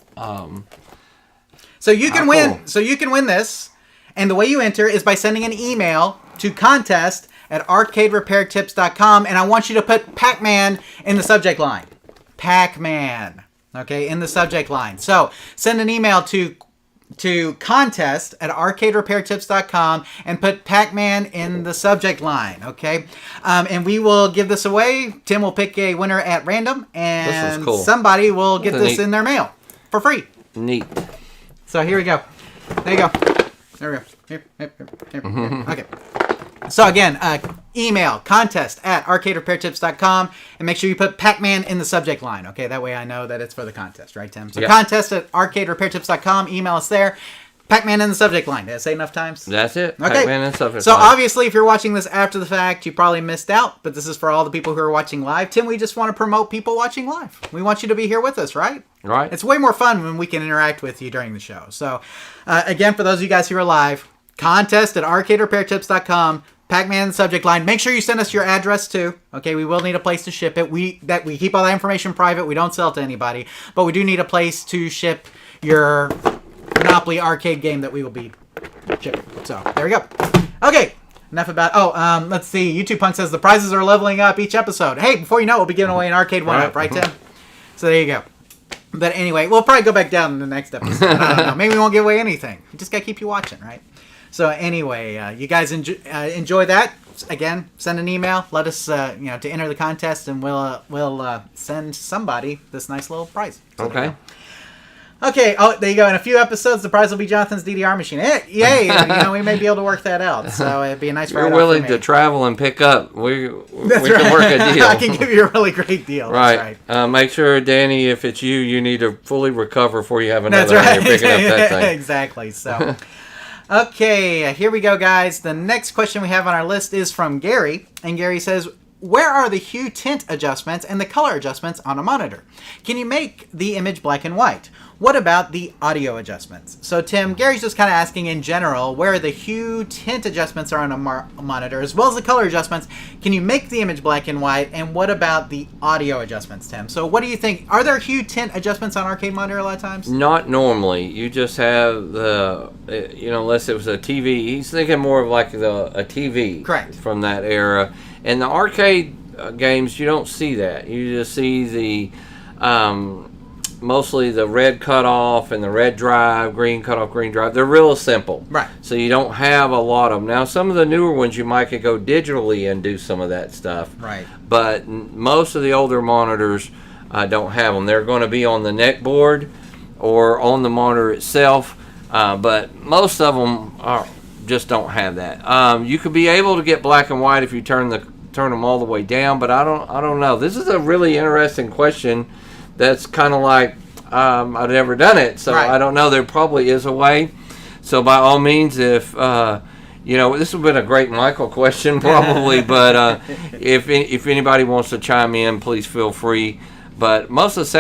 So you can win. Cool. So you can win this, and the way you enter is by sending an email to contest@arcaderepairtips.com, and I want you to put Pac-Man in the subject line. Pac-Man, okay, in the subject line. So send an email to contest@arcaderepairtips.com and put Pac-Man in the subject line, okay? And we will give this away. Tim will pick a winner at random, and cool. somebody will get this in their mail for free. Neat. So here we go. There you go. There we go. Here. Okay. So again, email contest@arcaderepairtips.com and make sure you put Pac-Man in the subject line. Okay, that way I know that it's for the contest, right, Tim? So contest@arcaderepairtips.com. Email us there. Pac-Man in the subject line. Did I say enough times? That's it. Okay. Pac-Man in the subject So line. obviously, if you're watching this after the fact, you probably missed out. But this is for all the people who are watching live. Tim, we just want to promote people watching live. We want you to be here with us, right? Right. It's way more fun when we can interact with you during the show. So again, for those of you guys who are live, contest@arcaderepairtips.com. Pac-Man in the subject line. Make sure you send us your address too. Okay, we will need a place to ship it. We keep all that information private. We don't sell it to anybody, but we do need a place to ship your Monopoly arcade game that we will be shipping. So there we go. Okay, enough about. Let's see. YouTube Punk says the prizes are leveling up each episode. Hey, before you know it, we'll be giving away an arcade one-up, right, Tim? So there you go. But anyway, we'll probably go back down in the next episode. I don't know. Maybe we won't give away anything. We just gotta keep you watching, right? So anyway, you guys enjoy that. Again, send an email. Let us, to enter the contest, and we'll send somebody this nice little prize. So Okay. Okay. Oh, there you go. In a few episodes, the prize will be Jonathan's DDR machine. Yay! We may be able to work that out. So it'd be a nice. We're willing to travel and pick up. We can work a deal. I can give you a really great deal. Right. That's right. Make sure, Danny, if it's you need to fully recover before you have another. That's right. And you're picking up that thing. Exactly. So. Okay, here we go, guys. The next question we have on our list is from Gary, and Gary says, where are the hue tint adjustments and the color adjustments on a monitor? Can you make the image black and white? What about the audio adjustments? So, Tim, Gary's just kind of asking in general, where the hue tint adjustments are on a monitor, as well as the color adjustments. Can you make the image black and white? And what about the audio adjustments, Tim? So what do you think? Are there hue tint adjustments on arcade monitor a lot of times? Not normally. You just have the, unless it was a TV. He's thinking more of like a TV. Correct. From that era. And the arcade games, you don't see that. You just see the mostly the red cutoff and the red drive, green cutoff, green drive. They're real simple. Right. So you don't have a lot of them. Now, some of the newer ones, you might could go digitally and do some of that stuff. Right. But most of the older monitors don't have them. They're going to be on the neck board or on the monitor itself. But most of them just don't have that. You could be able to get black and white if you turn them all the way down, but I don't know. This is a really interesting question. That's kind of like I've never done it, so right. I don't know. There probably is a way. So by all means, if this would have been a great Michael question probably, but if anybody wants to chime in, please feel free. But most of the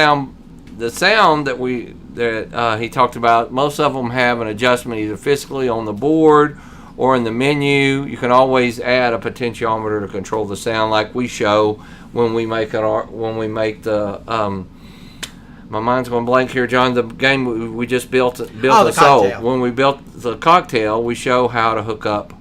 sound that he talked about, most of them have an adjustment either physically on the board or in the menu. You can always add a potentiometer to control the sound, like we show when we make the My mind's going blank here, John. The game we just built the a soul. cocktail. When we built the cocktail, we show how to hook up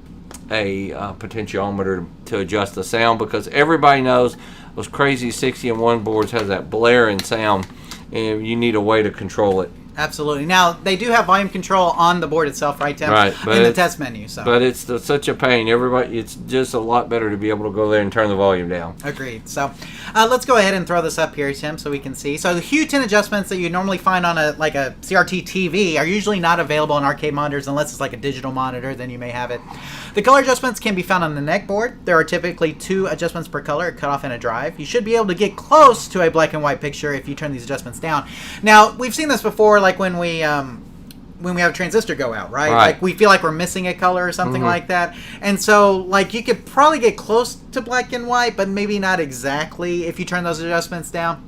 a potentiometer to adjust the sound, because everybody knows those crazy 60-in-1 boards has that blaring sound, and you need a way to control it. Absolutely. Now, they do have volume control on the board itself, right, Tim? Right, but in the test menu. So. But it's such a pain. It's just a lot better to be able to go there and turn the volume down. Agreed. So let's go ahead and throw this up here, Tim, so we can see. So the Hue Tint adjustments that you normally find on a CRT TV are usually not available on arcade monitors unless it's like a digital monitor, then you may have it. The color adjustments can be found on the neck board. There are typically 2 adjustments per color, a cutoff and a drive. You should be able to get close to a black and white picture if you turn these adjustments down. Now, we've seen this before, like when we have a transistor go out, right? Like we feel like we're missing a color or something like that. And so like you could probably get close to black and white, but maybe not exactly if you turn those adjustments down.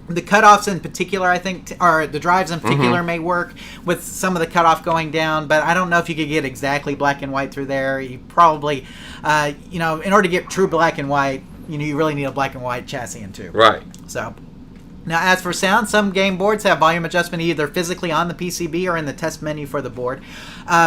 The cutoffs in particular, I think, or the drives in particular may work with some of the cutoff going down, but I don't know if you could get exactly black and white through there. You probably, in order to get true black and white, you really need a black and white chassis in too. Right. So... Now, as for sound, some game boards have volume adjustment either physically on the PCB or in the test menu for the board.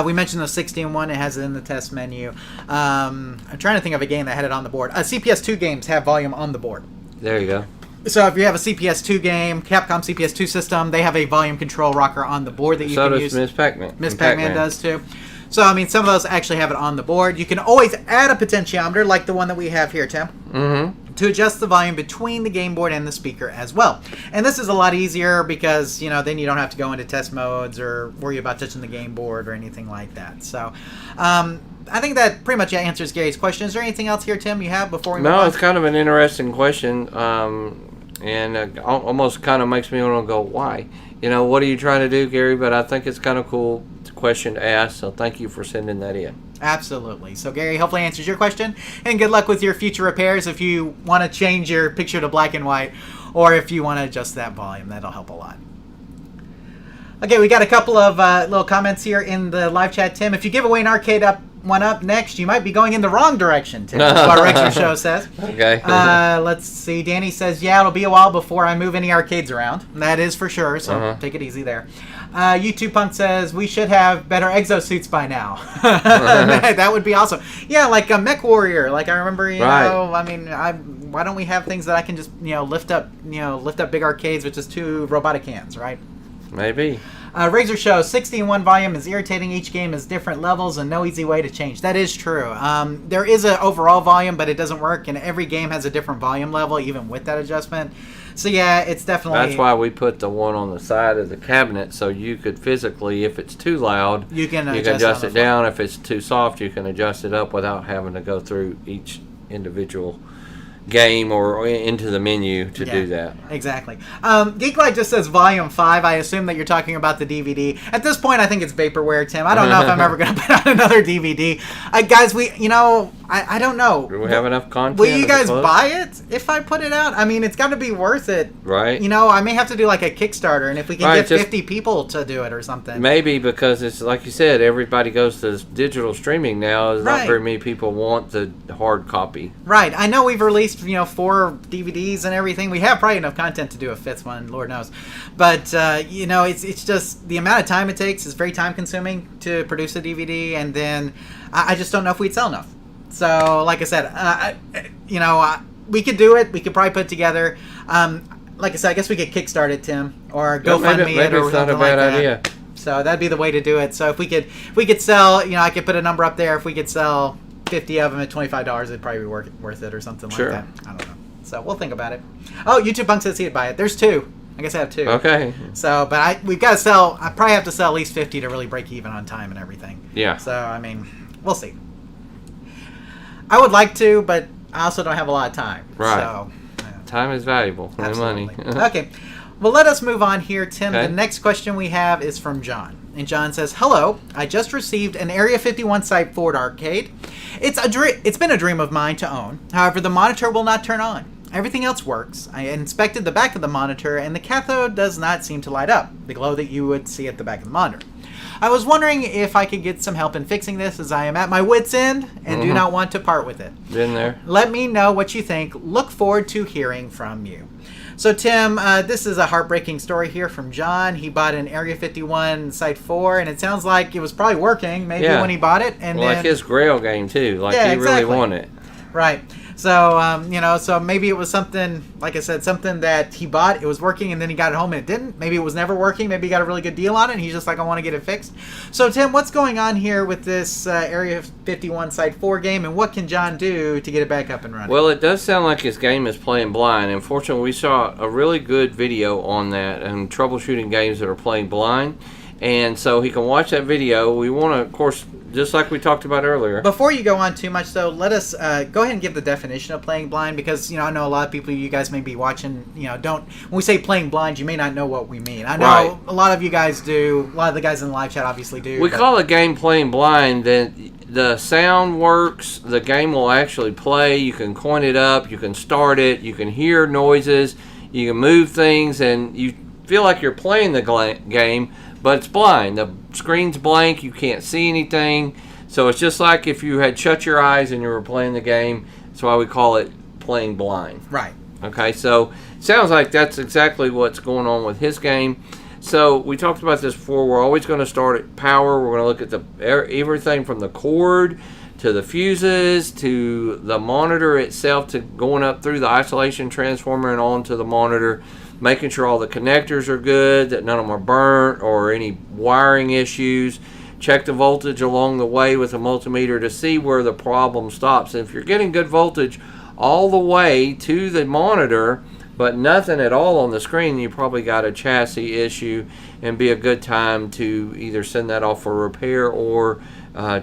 We mentioned the 60-in-1, it has it in the test menu. I'm trying to think of a game that had it on the board. CPS2 games have volume on the board. There you go. So if you have a CPS2 game, Capcom CPS2 system, they have a volume control rocker on the board that you can use. So does Miss Pac-Man. Miss Pac-Man does too. So, I mean, some of those actually have it on the board. You can always add a potentiometer like the one that we have here, Tim. To adjust the volume between the game board and the speaker as well. And this is a lot easier because, then you don't have to go into test modes or worry about touching the game board or anything like that. So, I think that pretty much answers Gary's question. Is there anything else here, Tim, you have before we move on? No, it's kind of an interesting question. And almost kind of makes me want to go, why? What are you trying to do, Gary? But I think it's kind of cool question to ask, so thank you for sending that in. Absolutely. So Gary, hopefully answers your question, and good luck with your future repairs if you want to change your picture to black and white, or if you want to adjust that volume. That'll help a lot. Okay, we got a couple of little comments here in the live chat, Tim. If you give away an arcade one up next, you might be going in the wrong direction, Tim. That's what Rexer Show says. Okay. Let's see. Danny says, yeah, it'll be a while before I move any arcades around. That is for sure, so take it easy there. YouTube Punk says, we should have better exosuits by now. That would be awesome. Yeah, like a Mech Warrior. Like I remember, why don't we have things that I can just, lift up big arcades with just 2 robotic hands, right? Maybe. Razor Show, 60-in-1 volume is irritating. Each game has different levels and no easy way to change. That is true. There is an overall volume, but it doesn't work, and every game has a different volume level, even with that adjustment. So yeah, it's definitely... That's why we put the one on the side of the cabinet, so you could physically, if it's too loud, you can adjust it down. If it's too soft, you can adjust it up without having to go through each individual game or into the menu to do that. Exactly. Geeklight just says volume 5. I assume that you're talking about the DVD. At this point, I think it's vaporware, Tim. I don't know if I'm ever going to put out another DVD. Guys, I don't know. Do we have enough content? Will you guys buy it if I put it out? I mean, it's got to be worth it. Right. I may have to do like a Kickstarter, and if we can get 50 people to do it or something. Maybe, because it's like you said, everybody goes to digital streaming now. Not very many people want the hard copy. Right. I know we've released 4 DVDs and everything. We have probably enough content to do a 5th one, Lord knows. But it's just the amount of time it takes is very time consuming to produce a DVD, and then I just don't know if we'd sell enough. So like I said, we could do it. We could probably put it together. Like I said, I guess we could kickstart it, Tim, or GoFundMe it, or it's not something a bad like idea. that. So that'd be the way to do it. So if we could sell, I could put a number up there. If we could sell 50 of them at $25, it'd probably be worth it or something like that. I don't know. So we'll think about it. Oh, YouTube Punk says he'd buy it. There's 2. I guess I have 2. Okay. So, but we've got to sell. I probably have to sell at least 50 to really break even on time and everything. Yeah. So I mean, we'll see. I would like to, but I also don't have a lot of time. Right. So, time is valuable. And money. Okay. Well, let us move on here, Tim. Okay. The next question we have is from John. And John says, hello, I just received an Area 51 Site Ford arcade. It's been a dream of mine to own. However, the monitor will not turn on. Everything else works. I inspected the back of the monitor, and the cathode does not seem to light up, the glow that you would see at the back of the monitor. I was wondering if I could get some help in fixing this, as I am at my wit's end and do not want to part with it. Been there. Let me know what you think. Look forward to hearing from you. So, Tim, this is a heartbreaking story here from John. He bought an Area 51 Site 4, and it sounds like it was probably working maybe when he bought it. And like his Grail game, too. Like, he really wanted it. Right. So, so maybe it was something, like I said, something that he bought, it was working, and then he got it home and it didn't. Maybe it was never working. Maybe he got a really good deal on it, and he's just like, I want to get it fixed. So, Tim, what's going on here with this Area 51 Site 4 game, and what can John do to get it back up and running? Well, it does sound like his game is playing blind. Unfortunately, we saw a really good video on that and troubleshooting games that are playing blind. And so he can watch that video. We want to, of course, just like we talked about earlier. Before you go on too much, though, let us go ahead and give the definition of playing blind, because, I know a lot of people, you guys may be watching, don't, when we say playing blind, you may not know what we mean. I know a lot of you guys do. A lot of the guys in the live chat obviously do. We call a game playing blind that the sound works, the game will actually play, you can coin it up, you can start it, you can hear noises, you can move things, and you feel like you're playing the game, but it's blind. The screen's blank. You can't see anything. So it's just like if you had shut your eyes and you were playing the game. That's why we call it playing blind. Right. Okay, so it sounds like that's exactly what's going on with his game. So we talked about this before. We're always going to start at power. We're going to look at everything from the cord to the fuses to the monitor itself to going up through the isolation transformer and on to the monitor. Making sure all the connectors are good, that none of them are burnt or any wiring issues. Check the voltage along the way with a multimeter to see where the problem stops. And if you're getting good voltage all the way to the monitor, but nothing at all on the screen, you probably got a chassis issue, and be a good time to either send that off for repair or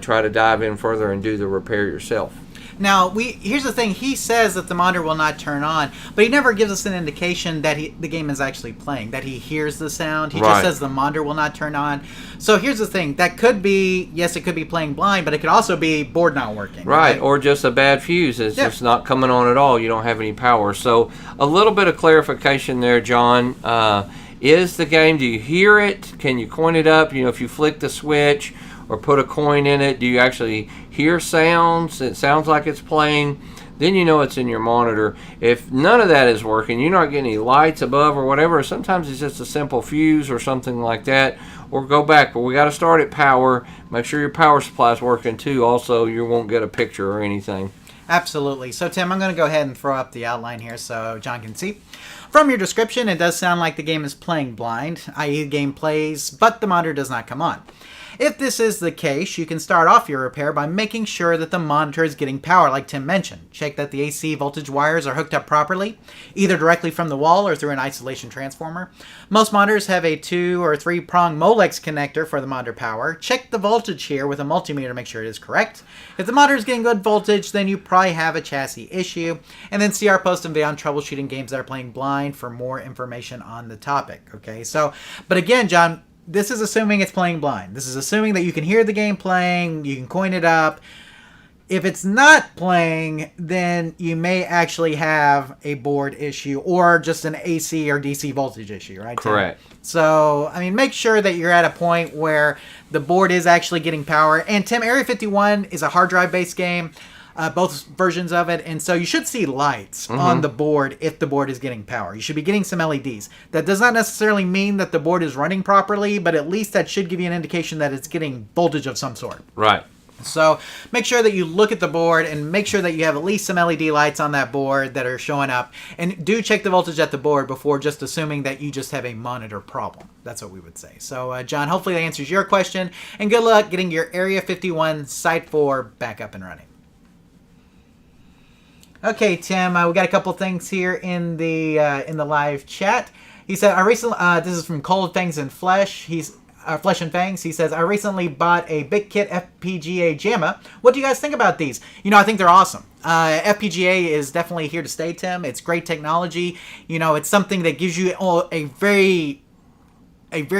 try to dive in further and do the repair yourself. Now, here's the thing. He says that the monitor will not turn on, but he never gives us an indication that the game is actually playing, that he hears the sound. He just says the monitor will not turn on. So here's the thing. That could be, yes, it could be playing blind, but it could also be board not working. Right, or just a bad fuse. It's just not coming on at all. You don't have any power. So a little bit of clarification there, John. Is the game, do you hear it? Can you coin it up? If you flick the switch or put a coin in it, do you actually hear sounds? It sounds like it's playing. Then you know it's in your monitor. If none of that is working, you're not getting any lights above or whatever, sometimes it's just a simple fuse or something like that, or go back. But we got to start at power. Make sure your power supply is working too. Also, you won't get a picture or anything. Absolutely. So, Tim, I'm going to go ahead and throw up the outline here so John can see. From your description, it does sound like the game is playing blind, i.e. the game plays, but the monitor does not come on. If this is the case, you can start off your repair by making sure that the monitor is getting power, like Tim mentioned. Check that the AC voltage wires are hooked up properly, either directly from the wall or through an isolation transformer. Most monitors have a 2 or 3 prong Molex connector for the monitor power. Check the voltage here with a multimeter to make sure it is correct. If the monitor is getting good voltage, then you probably have a chassis issue. And then see our post and video on troubleshooting games that are playing blind for more information on the topic. Okay, so, but again, John, this is assuming it's playing blind. This is assuming that you can hear the game playing, you can coin it up. If it's not playing, then you may actually have a board issue or just an AC or DC voltage issue, right, Tim? Correct. So, make sure that you're at a point where the board is actually getting power. And Tim, Area 51 is a hard drive based game. Both versions of it, and so you should see lights on the board if the board is getting power. You should be getting some LEDs. That does not necessarily mean that the board is running properly, but at least that should give you an indication that it's getting voltage of some sort. Right. So make sure that you look at the board and make sure that you have at least some LED lights on that board that are showing up. And do check the voltage at the board before just assuming that you just have a monitor problem. That's what we would say. So, John, hopefully that answers your question. And good luck getting your Area 51 Site 4 back up and running. Okay, Tim, we got a couple things here in the live chat. He said, "I recently." This is from Cold Fangs and Flesh. Flesh and Fangs. He says, "I recently bought a BitKit Fpga Jamma. What do you guys think about these?" I think they're awesome. FPGA is definitely here to stay, Tim. It's great technology. It's something that gives you a very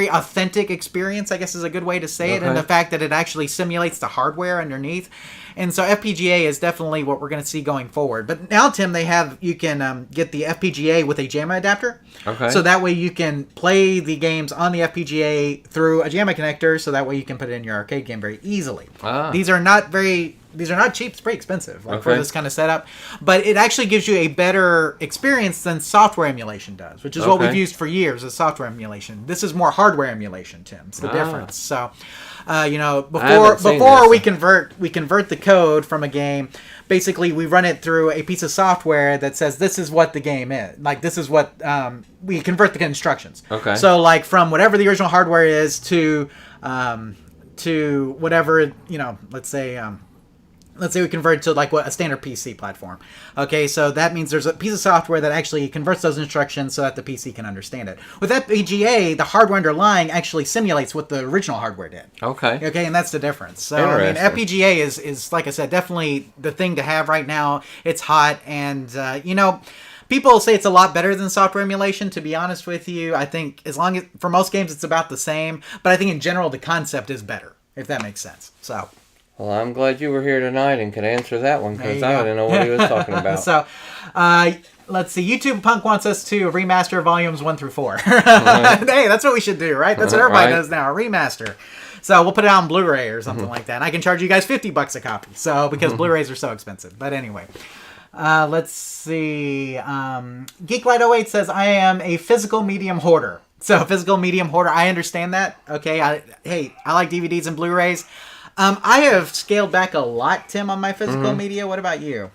authentic experience, I guess is a good way to say it, and the fact that it actually simulates the hardware underneath. And so FPGA is definitely what we're going to see going forward. But now, Tim, you can get the FPGA with a Jamma adapter. Okay. So that way you can play the games on the FPGA through a Jamma connector. So that way you can put it in your arcade game very easily. These are not cheap. It's pretty expensive for this kind of setup. But it actually gives you a better experience than software emulation does, which is what we've used for years as software emulation. This is more hardware emulation, Tim. It's the difference. So, before we convert the code from a game, basically we run it through a piece of software that says this is what the game is. Like, this is what we convert the instructions. Okay. So, like, from whatever the original hardware is to whatever, let's say we convert to like a standard PC platform. Okay, so that means there's a piece of software that actually converts those instructions so that the PC can understand it. With FPGA, the hardware underlying actually simulates what the original hardware did. Okay, and that's the difference. So I mean, FPGA is like I said, definitely the thing to have right now. It's hot, and people say it's a lot better than software emulation. To be honest with you, I think for most games it's about the same, but I think in general the concept is better, if that makes sense. So. Well, I'm glad you were here tonight and could answer that one, because I didn't know what he was talking about. So, let's see. YouTube Punk wants us to remaster volumes 1 through 4. Hey, that's what we should do, right? That's what everybody does now, a remaster. So we'll put it out on Blu-ray or something like that. And I can charge you guys $50 a copy. So because Blu-rays are so expensive. But anyway. Let's see. Geeklight08 says, I am a physical medium hoarder. So physical medium hoarder, I understand that. Okay. I like DVDs and Blu-rays. I have scaled back a lot, Tim, on my physical media. What about you?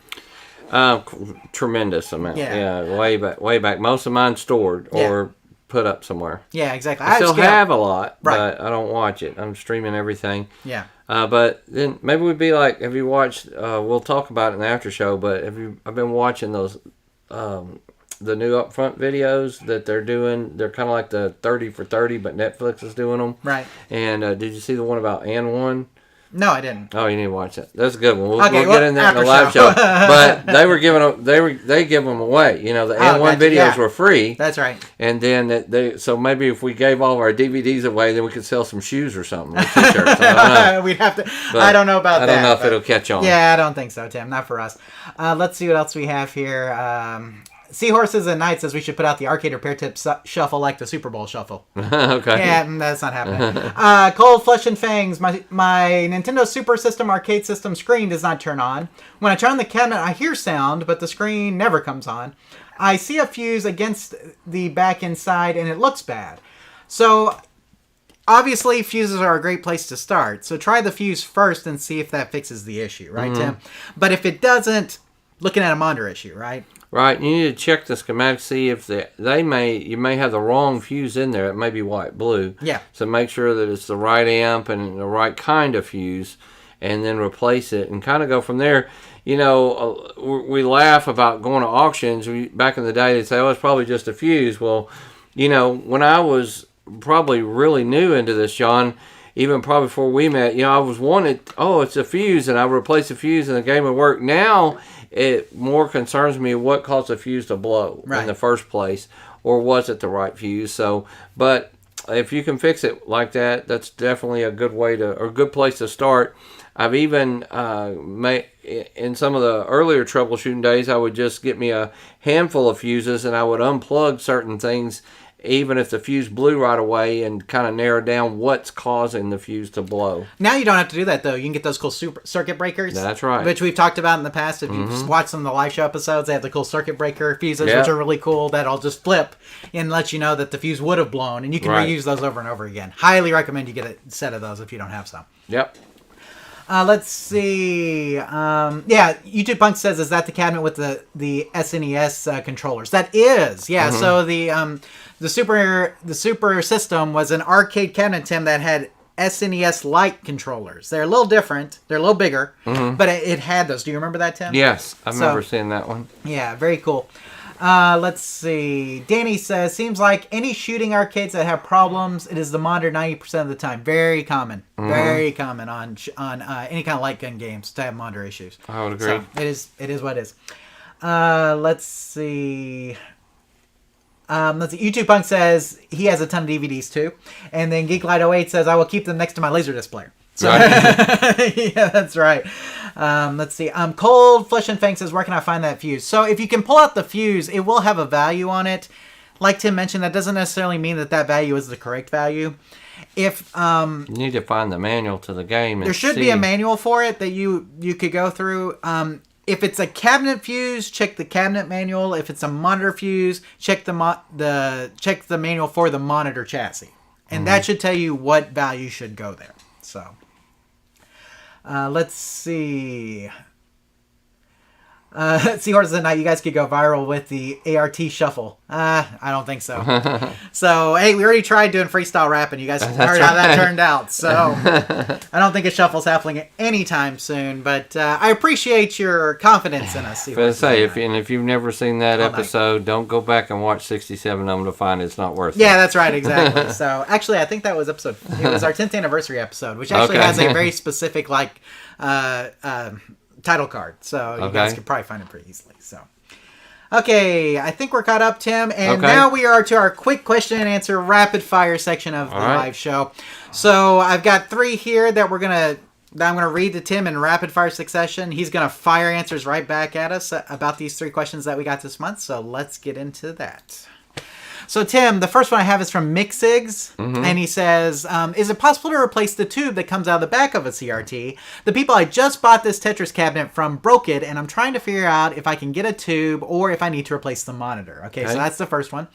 Tremendous amount. Yeah, way back. Most of mine stored or put up somewhere. Yeah, exactly. I still have a lot, but I don't watch it. I'm streaming everything. Yeah. But then maybe we'd be like, have you watched? We'll talk about it in the after show. But I've been watching those the new upfront videos that they're doing. They're kind of like the 30 for 30, but Netflix is doing them. Right. And did you see the one about And One? No, I didn't. Oh, you need to watch it. That's a good one. We'll get in there in the live show. But they were they give them away. The And1 videos were free. That's right. And then so maybe if we gave all of our DVDs away, then we could sell some shoes or something, or T-shirts. I don't know. We'd have to. I don't know about that. I don't know if it'll catch on. Yeah, I don't think so, Tim. Not for us. Let's see what else we have here. Seahorses and Knight says we should put out the arcade repair tip shuffle like the Super Bowl shuffle. Okay. Yeah, that's not happening. Cold Flesh and Fangs. My Nintendo Super System arcade system screen does not turn on. When I turn on the cabinet, I hear sound, but the screen never comes on. I see a fuse against the back inside, and it looks bad. So, obviously, fuses are a great place to start. So try the fuse first and see if that fixes the issue, right, Tim? But if it doesn't, looking at a monitor issue, right? Right, you need to check the schematic, see if you may have the wrong fuse in there. It may be white blue. Yeah. So make sure that it's the right amp and the right kind of fuse, and then replace it and kind of go from there. We laugh about going to auctions. Back in the day, they'd say, "Oh, it's probably just a fuse." Well, when I was probably really new into this, John, even probably before we met, I was wanted, it's a fuse, and I replaced the fuse and the game would work. Now, it more concerns me what caused the fuse to blow in the first place, or was it the right fuse? So, but if you can fix it like that, that's definitely a good way or a good place to start. I've even in some of the earlier troubleshooting days, I would just get me a handful of fuses and I would unplug certain things, even if the fuse blew right away, and kind of narrow down what's causing the fuse to blow. Now you don't have to do that, though. You can get those cool circuit breakers. That's right. Which we've talked about in the past. If you just watch some of the live show episodes, they have the cool circuit breaker fuses, which are really cool. That'll just flip and let you know that the fuse would have blown, and you can reuse those over and over again. Highly recommend you get a set of those if you don't have some. Yep. Let's see. YouTube Punk says, is that the cabinet with the SNES controllers? That is. Yeah, so the Super System was an arcade cabinet, Tim, that had SNES-like controllers. They're a little different. They're a little bigger, but it had those. Do you remember that, Tim? Yes, I remember seeing that one. Yeah, very cool. Let's see. Danny says, seems like any shooting arcades that have problems, it is the monitor 90% of the time. Very common. Very common on any kind of light gun games to have monitor issues. I would agree. So it is what it is. Let's see. YouTube Punk says he has a ton of DVDs too. And then Geeklight08 says, I will keep them next to my Laserdisc player. So, yeah, that's right. Let's see. Cold Flesh and Fang says, where can I find that fuse? So if you can pull out the fuse, it will have a value on it. Like Tim mentioned, that doesn't necessarily mean that value is the correct value. If you need to find the manual to the game. There should be a manual for it that you could go through. If it's a cabinet fuse, check the cabinet manual. If it's a monitor fuse, check the manual for the monitor chassis, and that should tell you what value should go there. So, let's see. Seahorse of the Night, you guys could go viral with the ART shuffle. I don't think so. So, hey, we already tried doing freestyle rapping. You guys heard how that turned out. So, I don't think a shuffle's happening anytime soon. But I appreciate your confidence in us. I was say, if you've never seen that episode, don't go back and watch 67 of them to find it's not worth it. Yeah, that's right, exactly. So, actually, I think that was it was our 10th anniversary episode, which actually has a very specific, title card, so you guys could probably find it pretty easily. So, okay, I think we're caught up, Tim, and now we are to our quick question and answer rapid fire section of the live show. So I've got 3 here that I'm gonna read to Tim in rapid fire succession. He's gonna fire answers right back at us about these 3 questions that we got this month. So let's get into that. So, Tim, the first one I have is from Mixigs, and he says, is it possible to replace the tube that comes out of the back of a CRT? The people I just bought this Tetris cabinet from broke it, and I'm trying to figure out if I can get a tube or if I need to replace the monitor. Okay, so that's the first one.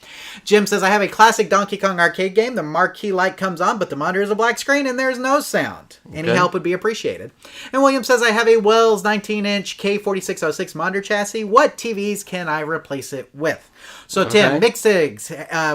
Jim says, I have a classic Donkey Kong arcade game. The marquee light comes on, but the monitor is a black screen, and there's no sound. Any help would be appreciated. And William says, I have a Wells 19-inch K4606 monitor chassis. What TVs can I replace it with? So, Tim, Mixigs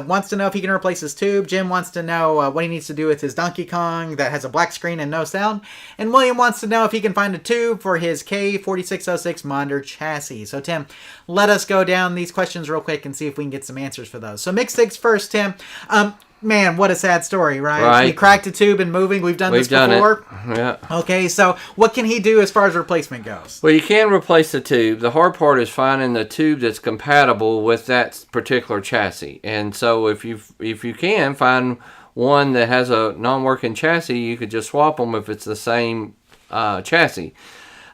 wants to know if he can replace his tube. Jim wants to know what he needs to do with his Donkey Kong that has a black screen and no sound. And William wants to know if he can find a tube for his K4606 monitor chassis. So, Tim, let us go down these questions real quick and see if we can get some answers for those. So, Mixigs first, Tim. Man, what a sad story, right? He cracked a tube and moving. We've done this before. Yeah. Okay, so what can he do as far as replacement goes? Well, you can replace the tube. The hard part is finding the tube that's compatible with that particular chassis. And so if you can find one that has a non-working chassis, you could just swap them if it's the same chassis.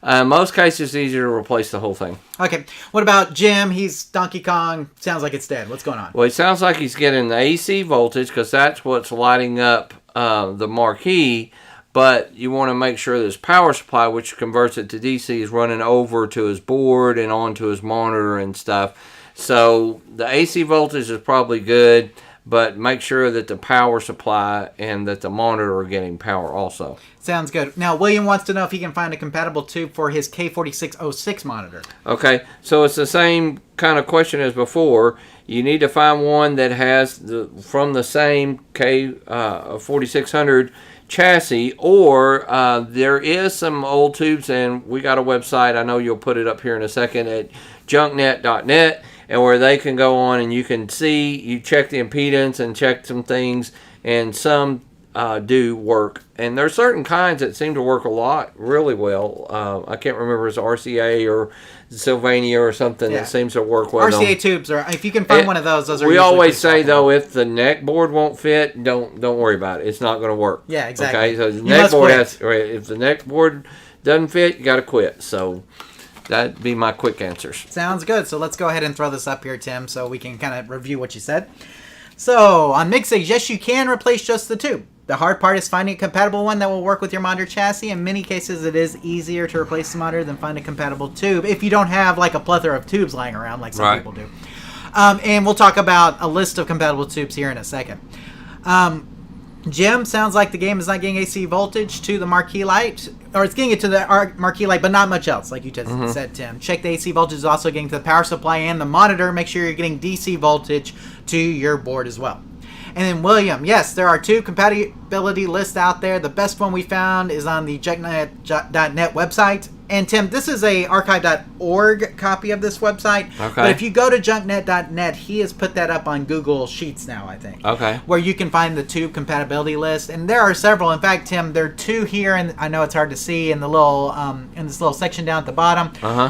Most cases, it's easier to replace the whole thing. Okay. What about Jim? He's Donkey Kong. Sounds like it's dead. What's going on? Well, it sounds like he's getting the AC voltage because that's what's lighting up the marquee. But you want to make sure this power supply, which converts it to DC, is running over to his board and onto his monitor and stuff. So the AC voltage is probably good, but make sure that the power supply and that the monitor are getting power also. Sounds good. Now, William wants to know if he can find a compatible tube for his K4606 monitor. Okay, so it's the same kind of question as before. You need to find one that has from the same K4600 chassis, or there is some old tubes, and we got a website. I know you'll put it up here in a second at junknet.net. And where they can go on and you can see, you check the impedance and check some things, and some do work. And there are certain kinds that seem to work really well. I can't remember if it's RCA or Sylvania or something that seems to work well. RCA tubes are, if you can find one of those are. We always say though, if the neck board won't fit, don't worry about it. It's not going to work. Yeah, exactly. Okay, so the neck board if the neck board doesn't fit, you got to quit. So that'd be my quick answers. Sounds good. So let's go ahead and throw this up here, Tim, so we can kind of review what you said. So on Mixigs, yes, you can replace just the tube. The hard part is finding a compatible one that will work with your monitor chassis. In many cases, it is easier to replace the monitor than find a compatible tube if you don't have like a plethora of tubes lying around like some people do. And we'll talk about a list of compatible tubes here in a second. Jim, sounds like the game is not getting AC voltage to the marquee light, or it's getting it to the marquee light, but not much else, like you just said, Tim. Check the AC voltage is also getting to the power supply and the monitor. Make sure you're getting DC voltage to your board as well. And then William, yes, there are 2 compatibility lists out there. The best one we found is on the junknet.net website. And Tim, this is a archive.org copy of this website. Okay. But if you go to junknet.net, he has put that up on Google Sheets now, I think. Okay. Where you can find the 2 compatibility lists. And there are several. In fact, Tim, there are 2 here, and I know it's hard to see in the little in this little section down at the bottom,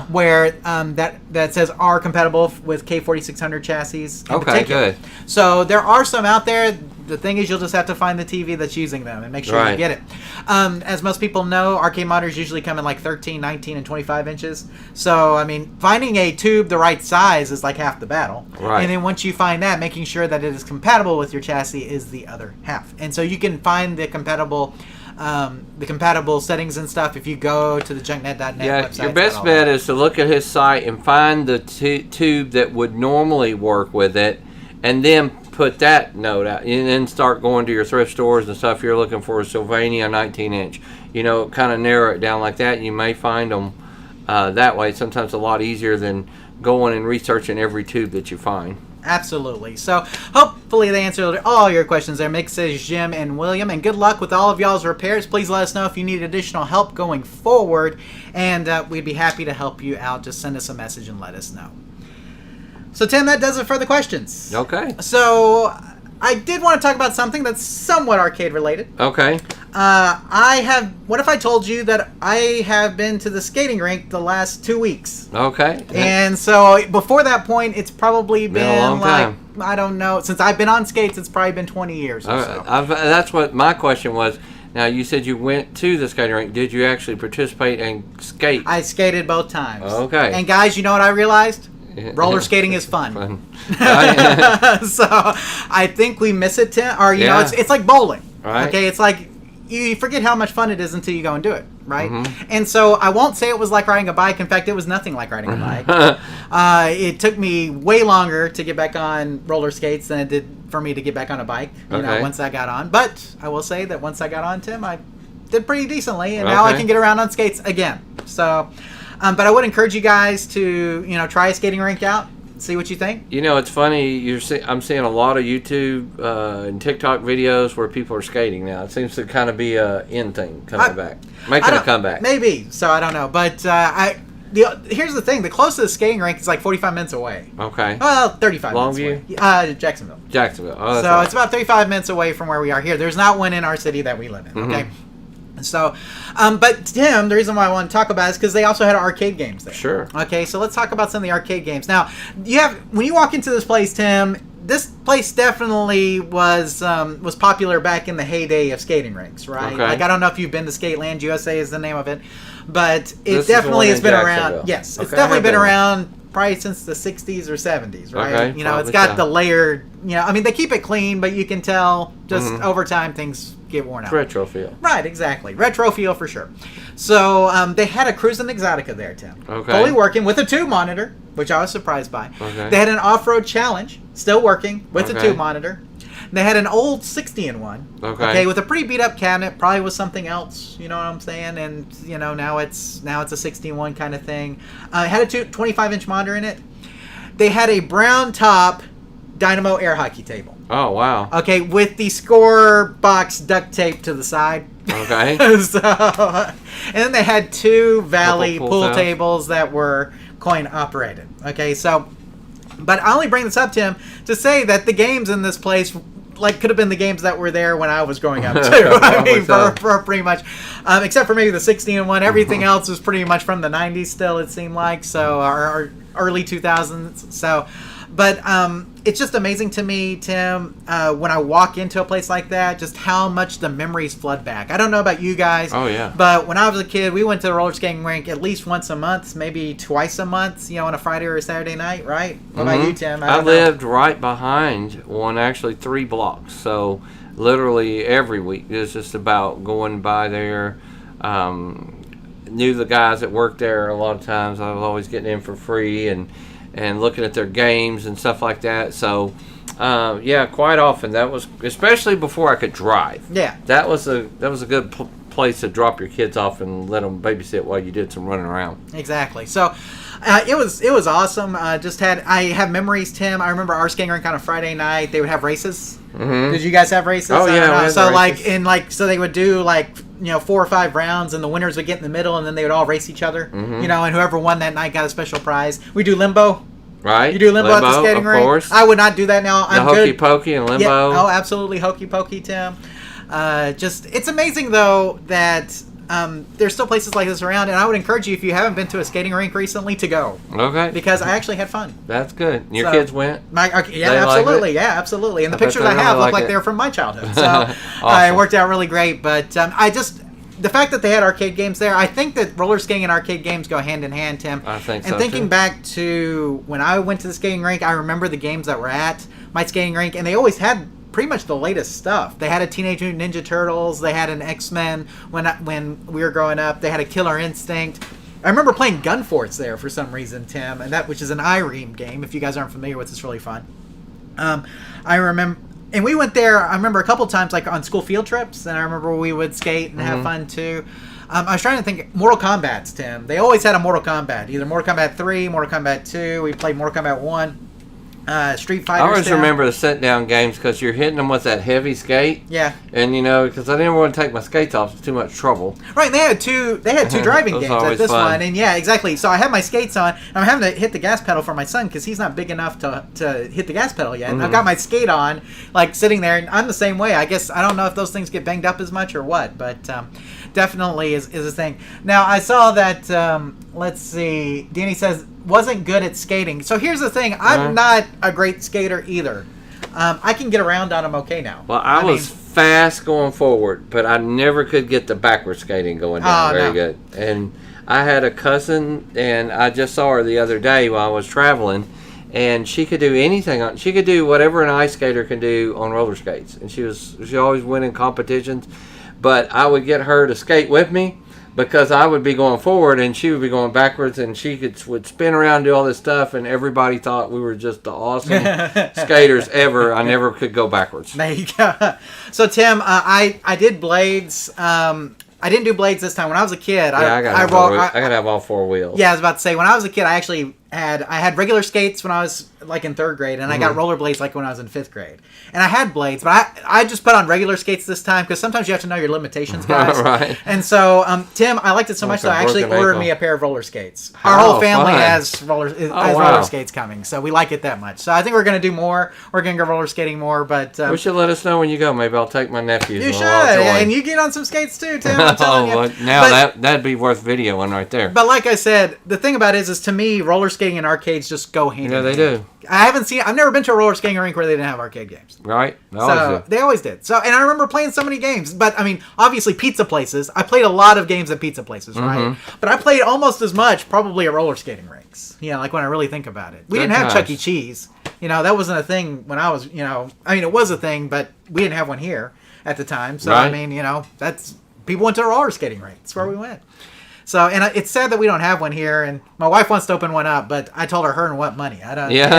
where that says are compatible with K4600 chassis. Okay, good. So there are some out there. the thing is, you'll just have to find the TV that's using them and make sure you get it. As most people know, arcade monitors usually come in like 13, 19, and 25 inches. So, I mean, finding a tube the right size is like half the battle. Right. And then once you find that, making sure that it is compatible with your chassis is the other half. And so you can find the compatible settings and stuff if you go to the junknet.net website. Your best bet is to look at his site and find the tube that would normally work with it, and then put that note out, and then start going to your thrift stores and stuff. You're looking for a Sylvania 19-inch. Kind of narrow it down like that, and you may find them that way. It's sometimes a lot easier than going and researching every tube that you find. Absolutely. So hopefully they answered all your questions there. Mick says Jim and William, and good luck with all of y'all's repairs. Please let us know if you need additional help going forward, and we'd be happy to help you out. Just send us a message and let us know. So Tim, that does it for the questions. Okay. So I did want to talk about something that's somewhat arcade related. Okay. What if I told you that I have been to the skating rink the last 2 weeks? Okay. And so before that point, it's probably been a long time. I don't know. Since I've been on skates, it's probably been 20 years or so. That's what my question was. Now, you said you went to the skating rink. Did you actually participate and skate? I skated both times. Okay. And guys, you know what I realized? Roller skating is fun. So I think we miss it, Tim. Or, you know, it's like bowling. Right. Okay, it's like you forget how much fun it is until you go and do it, right? Mm-hmm. And so I won't say it was like riding a bike. In fact, it was nothing like riding a bike. It took me way longer to get back on roller skates than it did for me to get back on a bike, you know, once I got on. But I will say that once I got on, Tim, I did pretty decently, and now I can get around on skates again. So, but I would encourage you guys to, you know, try a skating rink out. See what you think. You know, it's funny. I'm seeing a lot of YouTube and TikTok videos where people are skating now. It seems to kind of be a in thing coming back, making a comeback. Maybe. So I don't know, but here's the thing: the closest skating rink is like 45 minutes away. Okay. Well, 35 Longview? minutes away. Jacksonville. Oh, that's so it's about 35 minutes away from where we are here. There's not one in our city that we live in. Okay. So, but Tim, the reason why I want to talk about it is because they also had arcade games there. Sure. Okay, so let's talk about some of the arcade games. Now, when you walk into this place, Tim, this place definitely was popular back in the heyday of skating rinks, right? Okay. Like, I don't know if you've been to Skateland USA is the name of it, but it definitely has been around. Yes, it's definitely been around probably since the 60s or 70s, right? Okay, you know, it's got the layered, you know, I mean, they keep it clean, but you can tell just over time things get worn out. Retro feel. Right, exactly. Retro feel for sure. So they had a Cruisin' Exotica there, Tim. Okay. Fully working with a tube monitor, which I was surprised by. Okay. They had an off-road challenge, still working with a tube monitor. They had an old 60-in-1. Okay. With a pretty beat-up cabinet, probably was something else. You know what I'm saying? And you know now it's a 60-in-1 kind of thing. It had a 25-inch monitor in it. They had a brown top Dynamo air hockey table. Oh wow. Okay, with the score box duct tape to the side. Okay. And then they had two Valley pool tables that were coin operated. Okay, so, but I only bring this up, Tim, to say that the games in this place could have been the games that were there when I was growing up too. I mean, for pretty much, except for maybe the 60-in-1. Everything else was pretty much from the 90s still, it seemed like, so, or early 2000s. So, but it's just amazing to me, Tim, when I walk into a place like that, just how much the memories flood back. I don't know about you guys. Oh, yeah. But when I was a kid, we went to the roller skating rink at least once a month, maybe twice a month, you know, on a Friday or a Saturday night, right? What about you, Tim? I lived right behind one, actually 3 blocks. So literally every week it was just about going by there. Knew the guys that worked there a lot of times. I was always getting in for free and looking at their games and stuff like that. So, yeah, quite often that was, especially before I could drive. Yeah, that was a good place to drop your kids off and let them babysit while you did some running around. Exactly. So, it was awesome. I have memories, Tim. I remember our skating rink on a Friday night. They would have races. Mm-hmm. Did you guys have races? Oh yeah. So they would do 4 or 5 rounds, and the winners would get in the middle, and then they would all race each other. Mm-hmm. You know, and whoever won that night got a special prize. We do limbo. Right. You do limbo at the skating rink? Of course. I would not do that now. I'm good. Hokey pokey and limbo. Yeah. Oh, absolutely hokey pokey, Tim. It's amazing though that there's still places like this around, and I would encourage you, if you haven't been to a skating rink recently, to go. Okay. Because I actually had fun. That's good. Your kids went? Absolutely. Yeah, absolutely. And the pictures I have look like they're from my childhood. So Awesome. It worked out really great. But the fact that they had arcade games there, I think that roller skating and arcade games go hand in hand, Tim. I think so, And thinking too. back to when I went to the skating rink, I remember the games that were at my skating rink, and they always had pretty much the latest stuff. They had a Teenage Mutant Ninja Turtles. They had an X-Men when we were growing up. They had a Killer Instinct. I remember playing Gun Force there for some reason, Tim, and which is an IREAM game. If you guys aren't familiar with it, it's really fun. I remember, and we went there, I remember a couple times, like on school field trips, and I remember we would skate and have fun too. I was trying to think, Mortal Kombat's, Tim. They always had a Mortal Kombat, either Mortal Kombat 3, Mortal Kombat 2. We played Mortal Kombat 1. Street Fighter. I always remember the sit-down games because you're hitting them with that heavy skate. Yeah. And because I didn't want to take my skates off; it's too much trouble. Right. And they had two driving games at this fun. one, and yeah, exactly. So I have my skates on, and I'm having to hit the gas pedal for my son because he's not big enough to hit the gas pedal yet. And I've got my skate on, like sitting there, and I'm the same way. I guess I don't know if those things get banged up as much or what, but definitely is a thing. Now I saw that. Let's see. Danny says wasn't good at skating. So here's the thing. I'm not a great skater either. I can get around on them okay now. Well, I was fast going forward, but I never could get the backward skating going down very good. And I had a cousin, and I just saw her the other day while I was traveling, and she could do anything. She could do whatever an ice skater can do on roller skates, and she always win in competitions. But I would get her to skate with me, because I would be going forward and she would be going backwards, and she would spin around and do all this stuff, and everybody thought we were just the awesome skaters ever. I never could go backwards. There you go. So Tim, I did blades. I didn't do blades this time. When I was a kid, I gotta have all four wheels. Yeah, I was about to say, when I was a kid, I actually had regular skates when I was like in 3rd grade, and I got rollerblades like when I was in 5th grade. And I had blades, but I just put on regular skates this time because sometimes you have to know your limitations, guys. Right. And so, Tim, I liked it so much that I actually ordered me a pair of roller skates. Our whole family has roller skates coming, so we like it that much. So I think we're going to do more. We're going to go roller skating more, but you should let us know when you go. Maybe I'll take my nephews. You should, and you get on some skates too, Tim. I'm telling you. Well, now that'd be worth videoing right there. But like I said, the thing about it is to me, roller skating and arcades just go hand in hand. Yeah, they do. I've never been to a roller skating rink where they didn't have arcade games. Right. They always did. So, and I remember playing so many games. But I mean, obviously, pizza places. I played a lot of games at pizza places, right? But I played almost as much probably at roller skating rinks. Like when I really think about it, we didn't have Chuck E. Cheese. That wasn't a thing when I was. I mean, it was a thing, but we didn't have one here at the time. So I mean, that's people went to a roller skating rink. That's where we went. So, and it's sad that we don't have one here, and my wife wants to open one up, but I told her and what money. I don't. Yeah.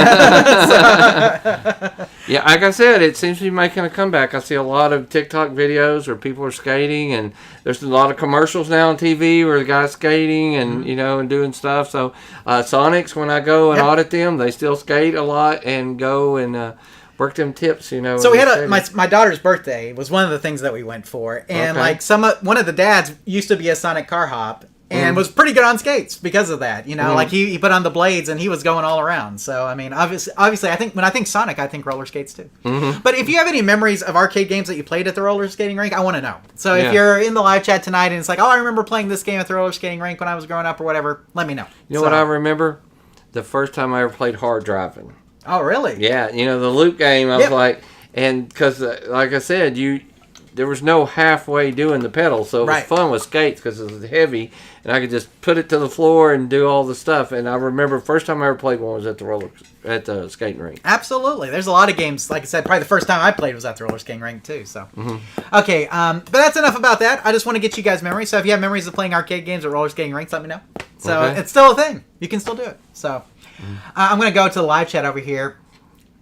Yeah, like I said, it seems to be making a comeback. I see a lot of TikTok videos where people are skating, and there's a lot of commercials now on TV where the guy's skating and and doing stuff. So, Sonics, when I go and audit them, they still skate a lot and go and work them tips, So we had my daughter's birthday was one of the things that we went for, and one of the dads used to be a Sonic car hop. And was pretty good on skates because of that, like he put on the blades and he was going all around. So I mean, obviously, I think when I think Sonic, I think roller skates too. But if you have any memories of arcade games that you played at the roller skating rink, I want to know. So if you're in the live chat tonight and it's like, oh, I remember playing this game at the roller skating rink when I was growing up or whatever, let me know. You know what I remember? The first time I ever played hard driving. Oh, really? Yeah, the loop game. I was like, and because like I said, there was no halfway doing the pedal, so it was fun with skates because it was heavy, and I could just put it to the floor and do all the stuff. And I remember the first time I ever played one was at the skating rink. Absolutely, there's a lot of games. Like I said, probably the first time I played was at the roller skating rink too. So, okay, but that's enough about that. I just want to get you guys memories. So if you have memories of playing arcade games or roller skating rinks, let me know. So it's still a thing. You can still do it. So I'm going to go to the live chat over here.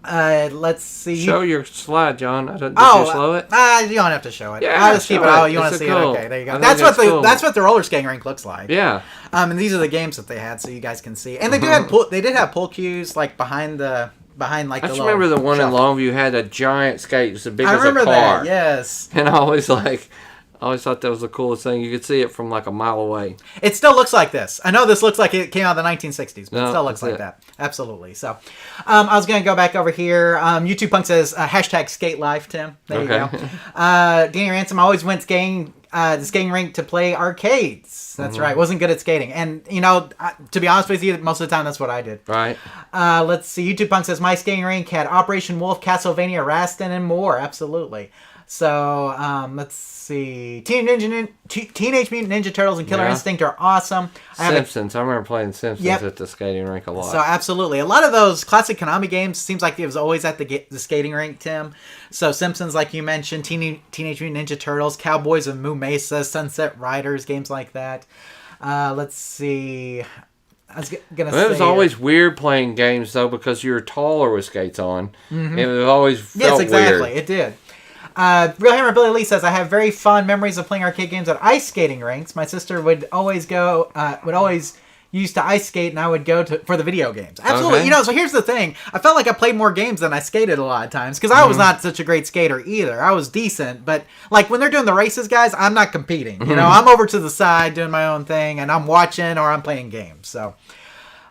Let's see. Show your slide, John. Did you slow it? You don't have to show it. Yeah, I'll just keep it. Oh, you want to see it? Okay, there you go. That's what the roller skating rink looks like. Yeah. And these are the games that they had, so you guys can see. And they did have pull cues like behind like I the. just remember the one in Longview had a giant skate. It was as big as a car. I remember that. Yes. And I always thought that was the coolest thing. You could see it from like a mile away. It still looks like this. I know this looks like it came out of the 1960s, but it still looks like that. Absolutely. So, I was going to go back over here. YouTube Punk says, hashtag skate life, Tim. There you go. Danny Ransom always went skating the skating rink to play arcades. That's right. Wasn't good at skating. And, to be honest with you, most of the time that's what I did. Right. Let's see. YouTube Punk says, my skating rink had Operation Wolf, Castlevania, Rastin, and more. Absolutely. So, let's see. Teenage Mutant Ninja Turtles and Killer Instinct are awesome. Simpsons. I remember playing Simpsons at the skating rink a lot. So, absolutely. A lot of those classic Konami games seems like it was always at the skating rink, Tim. So, Simpsons, like you mentioned, Teenage Mutant Ninja Turtles, Cowboys of Moo Mesa, Sunset Riders, games like that. Let's see. I was gonna say, it was always weird playing games though because you were taller with skates on. It was always felt exactly. weird. It did. Real Hammer Billy Lee says, I have very fond memories of playing arcade games at ice skating rinks. My sister would always used to ice skate, and I would go for the video games. Absolutely. Okay. So here's the thing. I felt like I played more games than I skated a lot of times because I was not such a great skater either. I was decent, but like when they're doing the races, guys, I'm not competing. I'm over to the side doing my own thing, and I'm watching or I'm playing games. So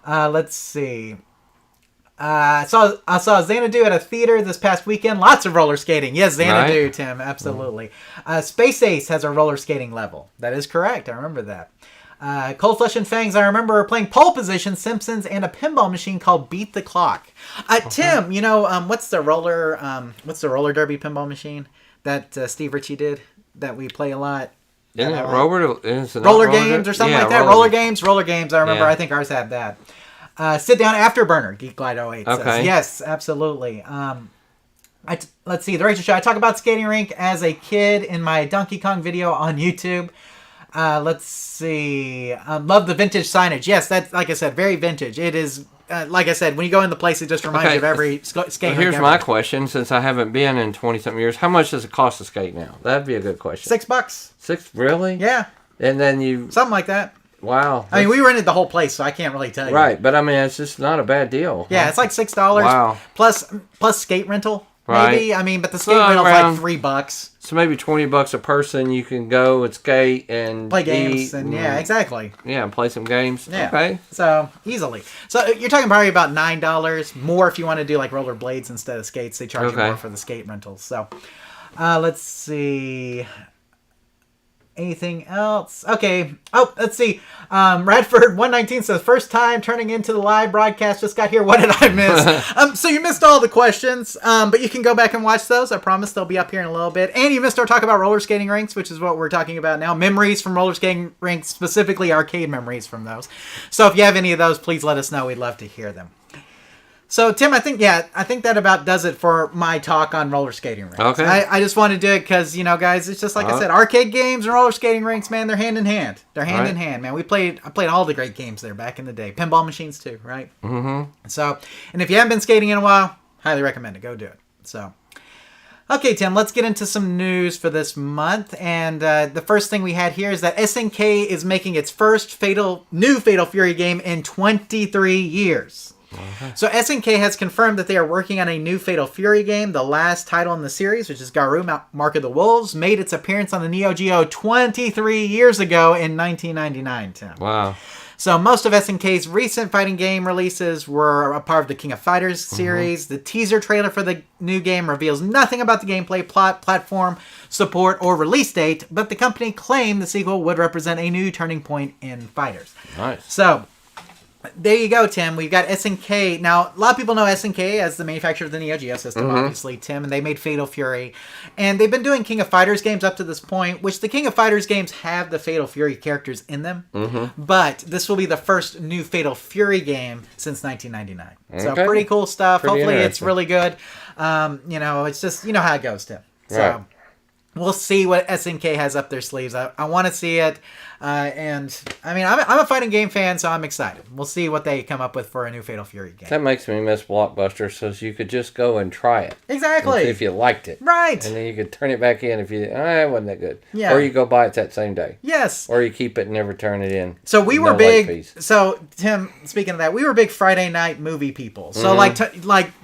let's see. I saw Xanadu at a theater this past weekend. Lots of roller skating. Yes, Xanadu, right. Tim. Absolutely. Space Ace has a roller skating level. That is correct. I remember that. Cold Flesh and Fangs, I remember playing Pole Position, Simpsons, and a pinball machine called Beat the Clock. Tim, what's the roller derby pinball machine that Steve Ritchie did that we play a lot? Isn't it roller games or something like that? Roller games. I remember. I think ours had that. Sit Down Afterburner, Geek Glide 08 says. Yes, absolutely. Let's see, The Rachel Show. I talk about skating rink as a kid in my Donkey Kong video on YouTube. Let's see. Love the vintage signage. Yes, that's, like I said, very vintage. It is, like I said, when you go in the place, it just reminds you of every skating rink. Here's my question, since I haven't been in 20-something years. How much does it cost to skate now? That'd be a good question. $6. $6? Really? Yeah. And then you... Something like that. Wow. I mean, we rented the whole place, so I can't really tell you. Right, but I mean, it's just not a bad deal. Yeah, it's like $6. Wow. Plus skate rental. Right. Maybe. I mean, but the skate rental's like $3. So maybe $20 a person. You can go and skate and play games eat and yeah, exactly. Yeah, play some games. Yeah. Okay. So easily. So you're talking probably about $9 more if you want to do like roller blades instead of skates. They charge you more for the skate rentals. So let's see. Anything else? Okay. Oh, let's see. Radford119 says, first time turning into the live broadcast. Just got here. What did I miss? So you missed all the questions, but you can go back and watch those. I promise they'll be up here in a little bit. And you missed our talk about roller skating rinks, which is what we're talking about now. Memories from roller skating rinks, specifically arcade memories from those. So if you have any of those, please let us know. We'd love to hear them. So, Tim, I think that about does it for my talk on roller skating rinks. Okay. I just want to do it because, guys, it's just like I said, arcade games and roller skating rinks, man, they're hand in hand. They're hand in hand, man. I played all the great games there back in the day. Pinball machines, too, right? Mm-hmm. So, and if you haven't been skating in a while, highly recommend it. Go do it. So, okay, Tim, let's get into some news for this month. And the first thing we had here is that SNK is making its first new Fatal Fury game in 23 years. Uh-huh. So SNK has confirmed that they are working on a new Fatal Fury game. The last title in the series, which is Garou Mark of the Wolves, made its appearance on the Neo Geo 23 years ago in 1999, Tim. Wow. So most of SNK's recent fighting game releases were a part of the King of Fighters series. The teaser trailer for the new game reveals nothing about the gameplay, plot, platform, support, or release date, but the company claimed the sequel would represent a new turning point in fighters. Nice. So there you go, Tim. We've got SNK. Now, a lot of people know SNK as the manufacturer of the Neo Geo system, obviously, Tim, and they made Fatal Fury. And they've been doing King of Fighters games up to this point, which the King of Fighters games have the Fatal Fury characters in them. But this will be the first new Fatal Fury game since 1999. Okay. So pretty cool stuff. Hopefully it's really good. It's just, how it goes, Tim. So we'll see what SNK has up their sleeves. I want to see it. And I mean, I'm a fighting game fan, so I'm excited. We'll see what they come up with for a new Fatal Fury game. That makes me miss Blockbuster, so you could just go and try it. Exactly. If you liked it. Right. And then you could turn it back in if it wasn't that good. Yeah. Or you go buy it that same day. Yes. Or you keep it and never turn it in. So we were big. So Tim, speaking of that, we were big Friday night movie people. So like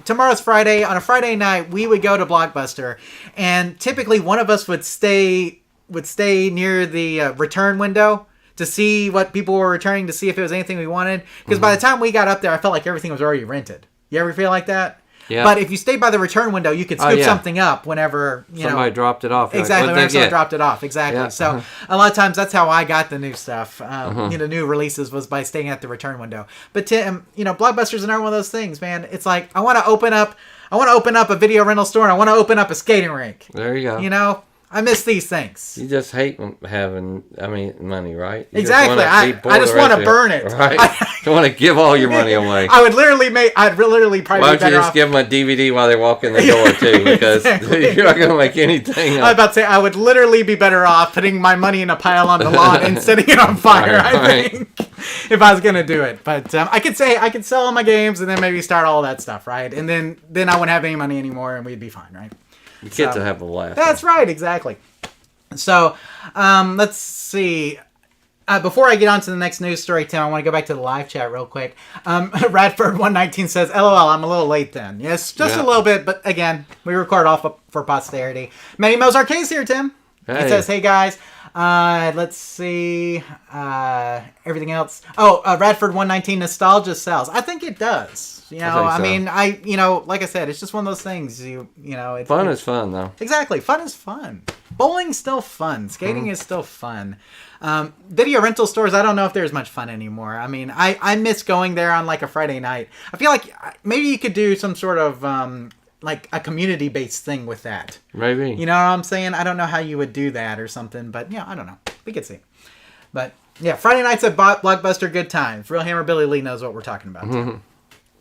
tomorrow's Friday. On a Friday night, we would go to Blockbuster, and typically one of us would stay near the return window to see what people were returning, to see if it was anything we wanted. Because by the time we got up there, I felt like everything was already rented. You ever feel like that? Yeah. But if you stayed by the return window, you could scoop something up whenever somebody dropped it off. Exactly, whenever someone dropped it off. Exactly. Yeah. So a lot of times that's how I got the new stuff. New releases was by staying at the return window. But Tim, Blockbuster's another one of those things, man. It's like I want to open up a video rental store and I want to open up a skating rink. There you go. I miss these things. You just hate having, money, right? You exactly. I just want to burn it. Right. You want to give all your money away. I'd literally probably Why don't you just give them a DVD while they walk in the door, too? Because you're not going to make anything I was about to say, I would literally be better off putting my money in a pile on the lawn and setting it on fire, I think, if I was going to do it. But I could sell all my games and then maybe start all that stuff, right? And then I wouldn't have any money anymore and we'd be fine, right? You get to have a laugh. That's right, exactly. So, let's see. Before I get on to the next news story, Tim, I want to go back to the live chat real quick. Radford119 says, LOL, I'm a little late then. Yes, just a little bit, but again, we record off for posterity. Manny Mo's Arcade's here, Tim. Hey. It says, hey guys. Let's see. Everything else. Radford119 nostalgia sells. I think it does. I mean, like I said, it's just one of those things. Fun is fun, though. Exactly, fun is fun. Bowling's still fun. Skating is still fun. Video rental stores, I don't know if there's much fun anymore. I mean, I miss going there on like a Friday night. I feel like maybe you could do some sort of like a community-based thing with that. Maybe. You know what I'm saying? I don't know how you would do that or something, but I don't know. We could see. But yeah, Friday nights at Blockbuster, good times. Real Hammer Billy Lee knows what we're talking about.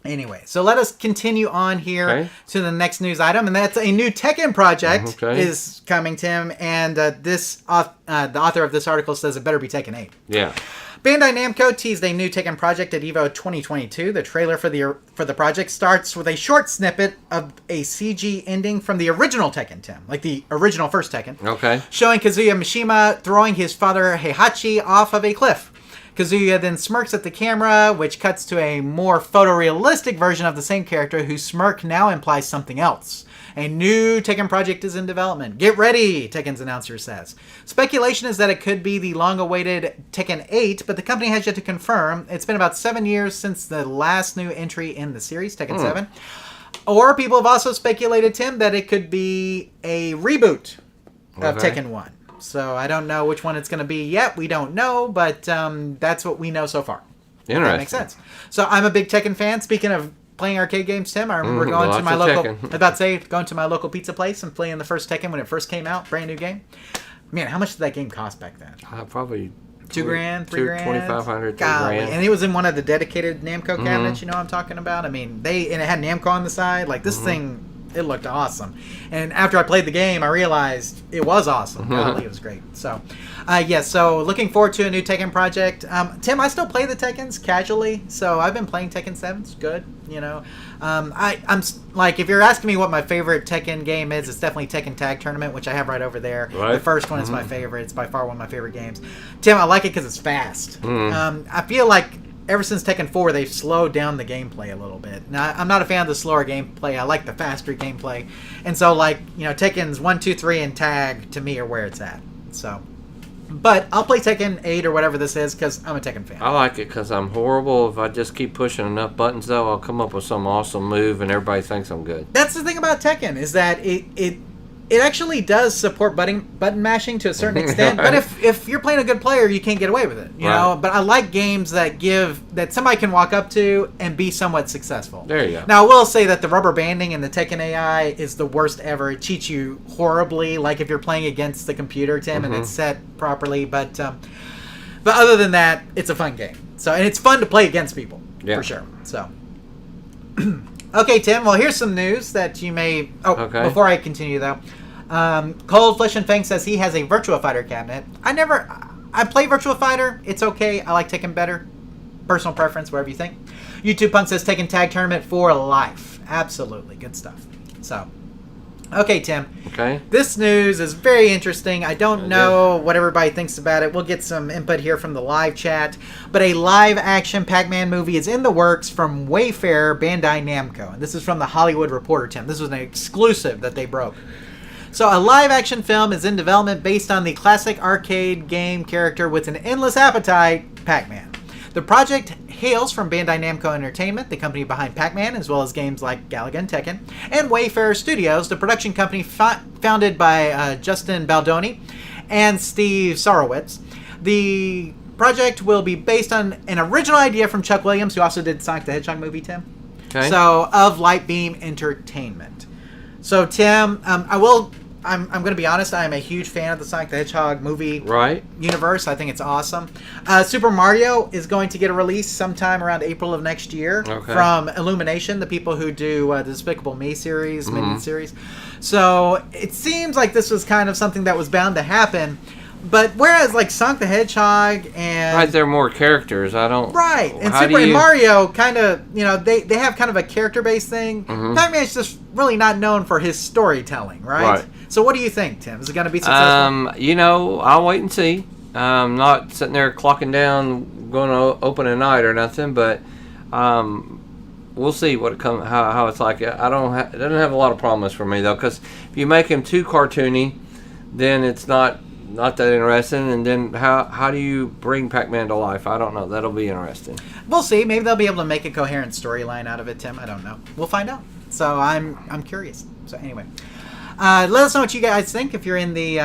Anyway, so let us continue on here to the next news item, and that's a new Tekken project is coming, Tim, and the author of this article says it better be Tekken 8. Yeah. Bandai Namco teased a new Tekken project at EVO 2022. The trailer for the project starts with a short snippet of a CG ending from the original Tekken, Tim, like the original first Tekken. Okay. Showing Kazuya Mishima throwing his father Heihachi off of a cliff. Kazuya then smirks at the camera, which cuts to a more photorealistic version of the same character whose smirk now implies something else. A new Tekken project is in development. Get ready, Tekken's announcer says. Speculation is that it could be the long-awaited Tekken 8, but the company has yet to confirm. It's been about 7 years since the last new entry in the series, Tekken 7. Or people have also speculated, Tim, that it could be a reboot of Tekken 1. So I don't know which one it's going to be yet. We don't know, but that's what we know so far. Interesting. That makes sense. So I'm a big Tekken fan. Speaking of playing arcade games, Tim, I remember going to my local pizza place and playing the first Tekken when it first came out, brand new game. Man, how much did that game cost back then? Probably $2,000, $3,000, $2,500, $3,000, $3,000. and it was in one of the dedicated Namco cabinets. You know what I'm talking about? I mean, and it had Namco on the side. Like this thing. It looked awesome. And after I played the game, I realized it was awesome. Golly, it was great. So, so looking forward to a new Tekken project. Tim, I still play the Tekkens casually. So I've been playing Tekken 7. It's good, I'm like, if you're asking me what my favorite Tekken game is, it's definitely Tekken Tag Tournament, which I have right over there. Right. The first one is my favorite. It's by far one of my favorite games. Tim, I like it because it's fast. I feel like ever since Tekken 4, they've slowed down the gameplay a little bit. Now, I'm not a fan of the slower gameplay. I like the faster gameplay. And so, Tekken's 1, 2, 3, and Tag, to me, are where it's at. So, but I'll play Tekken 8 or whatever this is because I'm a Tekken fan. I like it because I'm horrible. If I just keep pushing enough buttons, though, I'll come up with some awesome move and everybody thinks I'm good. That's the thing about Tekken, is that it actually does support button mashing to a certain extent, but if you're playing a good player, you can't get away with it, you know? But I like games that somebody can walk up to and be somewhat successful. There you go. Now, I will say that the rubber banding in the Tekken AI is the worst ever. It cheats you horribly, like if you're playing against the computer, Tim, and it's set properly, but other than that, it's a fun game. So, and it's fun to play against people, for sure. So... Okay, Tim. Well, here's some news that you may... Before I continue, though. Cold Flesh and Fang says he has a Virtua Fighter cabinet. I play Virtua Fighter. It's okay. I like Tekken better. Personal preference, whatever you think. YouTube Punk says Tekken Tag Tournament for life. Absolutely. Good stuff. So... Okay, Tim. Okay. This news is very interesting. I don't know what everybody thinks about it. We'll get some input here from the live chat. But a live-action Pac-Man movie is in the works from Wayfarer, Bandai Namco. And this is from the Hollywood Reporter, Tim. This was an exclusive that they broke. So a live-action film is in development based on the classic arcade game character with an endless appetite, Pac-Man. The project hails from Bandai Namco Entertainment, the company behind Pac-Man, as well as games like Galaga and Tekken, and Wayfarer Studios, the production company founded by Justin Baldoni and Steve Sarowitz. The project will be based on an original idea from Chuck Williams, who also did Sonic the Hedgehog movie, Tim. Okay. So, of Lightbeam Entertainment. So, Tim, I'm going to be honest, I am a huge fan of the Sonic the Hedgehog movie universe. I think it's awesome. Super Mario is going to get a release sometime around April of next year from Illumination, the people who do the Despicable Me series, Minion series. So it seems like this was kind of something that was bound to happen. But whereas like Sonic the Hedgehog and they're more characters. I don't and Super and Mario kind of they have kind of a character based thing. Pac-Man's just really not known for his storytelling, right? So what do you think, Tim? Is it going to be successful? I'll wait and see. I'm not sitting there clocking down, going to open a night or nothing, but we'll see what it how it's like. It doesn't have a lot of promise for me though, because if you make him too cartoony, then it's not that interesting. And then how do you bring Pac-Man to life? I don't know. That'll be interesting. We'll see. Maybe they'll be able to make a coherent storyline out of it, Tim. I don't know. We'll find out. So I'm curious. So anyway, let us know what you guys think if you're in the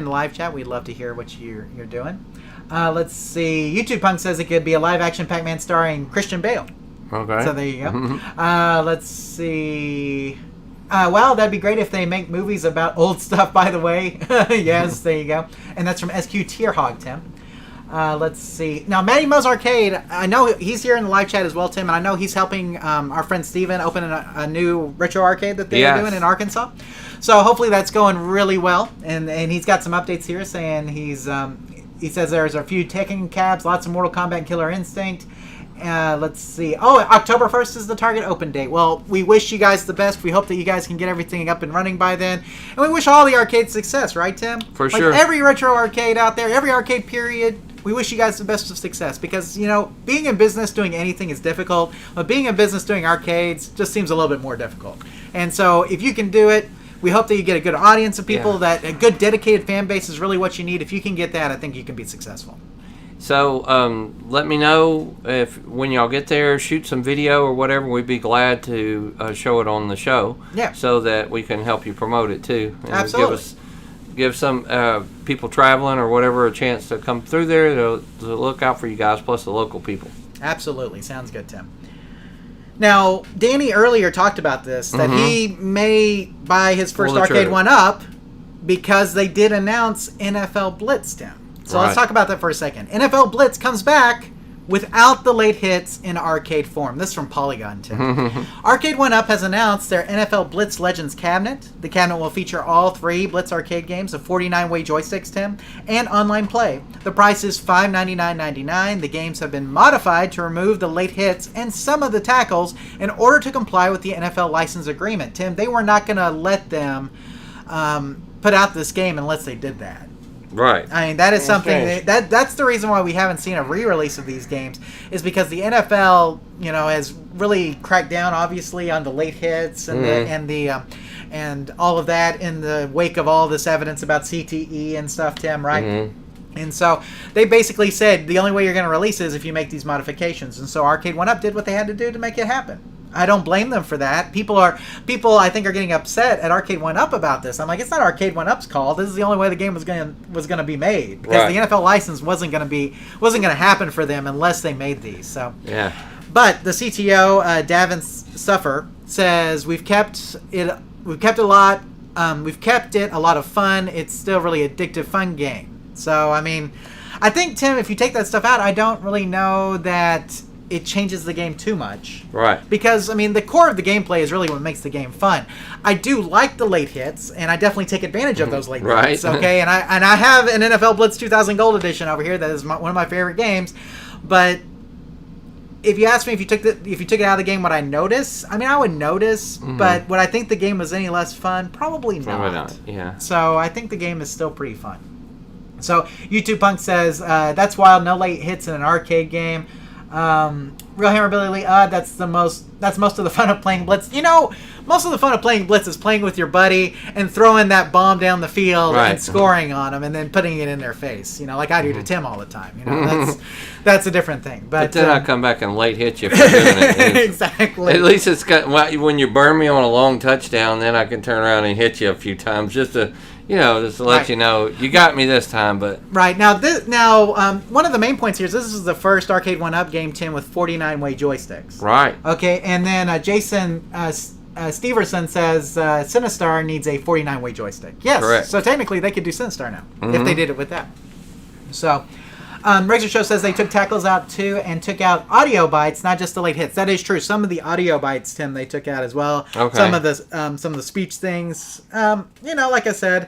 live chat. We'd love to hear what you're doing. Let's see. YouTube Punk says it could be a live action Pac-Man starring Christian Bale. Okay. So there you go. Let's see. Well, that'd be great if they make movies about old stuff, by the way. Yes, there you go. And that's from SQ Tierhog, Tim. Let's see. Now, Matty Mo's Arcade, I know he's here in the live chat as well, Tim, and I know he's helping our friend Steven open a new retro arcade that they're doing in Arkansas. So hopefully that's going really well. And he's got some updates here saying he says there's a few Tekken cabs, lots of Mortal Kombat and Killer Instinct. Let's see. Oh, October 1st is the target open date. Well, we wish you guys the best. We hope that you guys can get everything up and running by then. And we wish all the arcades success, right, Tim? For sure. Every retro arcade out there, every arcade period, we wish you guys the best of success. Because, being in business doing anything is difficult. But being in business doing arcades just seems a little bit more difficult. And so if you can do it, we hope that you get a good audience of people, that a good dedicated fan base is really what you need. If you can get that, I think you can be successful. So let me know when y'all get there, shoot some video or whatever. We'd be glad to show it on the show, so that we can help you promote it too. And absolutely. Give some people traveling or whatever a chance to come through there to look out for you guys, plus the local people. Absolutely, sounds good, Tim. Now, Danny earlier talked about this, that he may buy his first arcade one-up because they did announce NFL Blitz, Tim. So let's talk about that for a second. NFL Blitz comes back without the late hits in arcade form. This is from Polygon, Tim. Arcade 1-Up has announced their NFL Blitz Legends cabinet. The cabinet will feature all 3 Blitz arcade games, of 49-way joysticks, Tim, and online play. The price is $599.99. The games have been modified to remove the late hits and some of the tackles in order to comply with the NFL license agreement. Tim, they were not going to let them put out this game unless they did that. Right. I mean, that is something that's the reason why we haven't seen a re-release of these games, is because the NFL, has really cracked down, obviously, on the late hits and and all of that in the wake of all this evidence about CTE and stuff, Tim, right? And so they basically said the only way you're going to release it is if you make these modifications. And so Arcade 1-Up did what they had to do to make it happen. I don't blame them for that. People I think are getting upset at Arcade 1-Up about this. I'm like, it's not Arcade 1-Up's call. This is the only way the game was going to be made, because the NFL license wasn't going to happen for them unless they made these. So but the CTO Davin Suffer says we've kept it a lot of fun. It's still really addictive, fun game. So I mean, I think, Tim, if you take that stuff out, I don't really know that it changes the game too much. Right. Because, I mean, the core of the gameplay is really what makes the game fun. I do like the late hits, and I definitely take advantage of those late hits. Okay, and I have an NFL Blitz 2000 Gold Edition over here that is one of my favorite games. But if you ask me if you took it out of the game, would I notice? I mean, I would notice, but would I think the game was any less fun? Probably not. Yeah. So I think the game is still pretty fun. So YouTube Punk says, that's wild, no late hits in an arcade game. Real Hammer Billy Lee, that's most of the fun of playing Blitz. Most of the fun of playing Blitz is playing with your buddy and throwing that bomb down the field and scoring on them and then putting it in their face. Like I do to Tim all the time. That's a different thing. But then I come back and late hit you for doing it. Exactly. At least it's got when you burn me on a long touchdown, then I can turn around and hit you a few times just to let you know you got me this time. But right now, one of the main points here is this is the first Arcade 1-Up game, Tim, with 49-way joysticks. Right. Okay, and then Jason Steverson says Sinistar needs a 49-way joystick. Yes. Correct. So technically, they could do Sinistar now if they did it with that. So. Razor Show says they took tackles out too and took out audio bytes, not just the late hits. That is true. Some of the audio bytes, Tim, they took out as well. Okay. Some of the speech things. Like I said,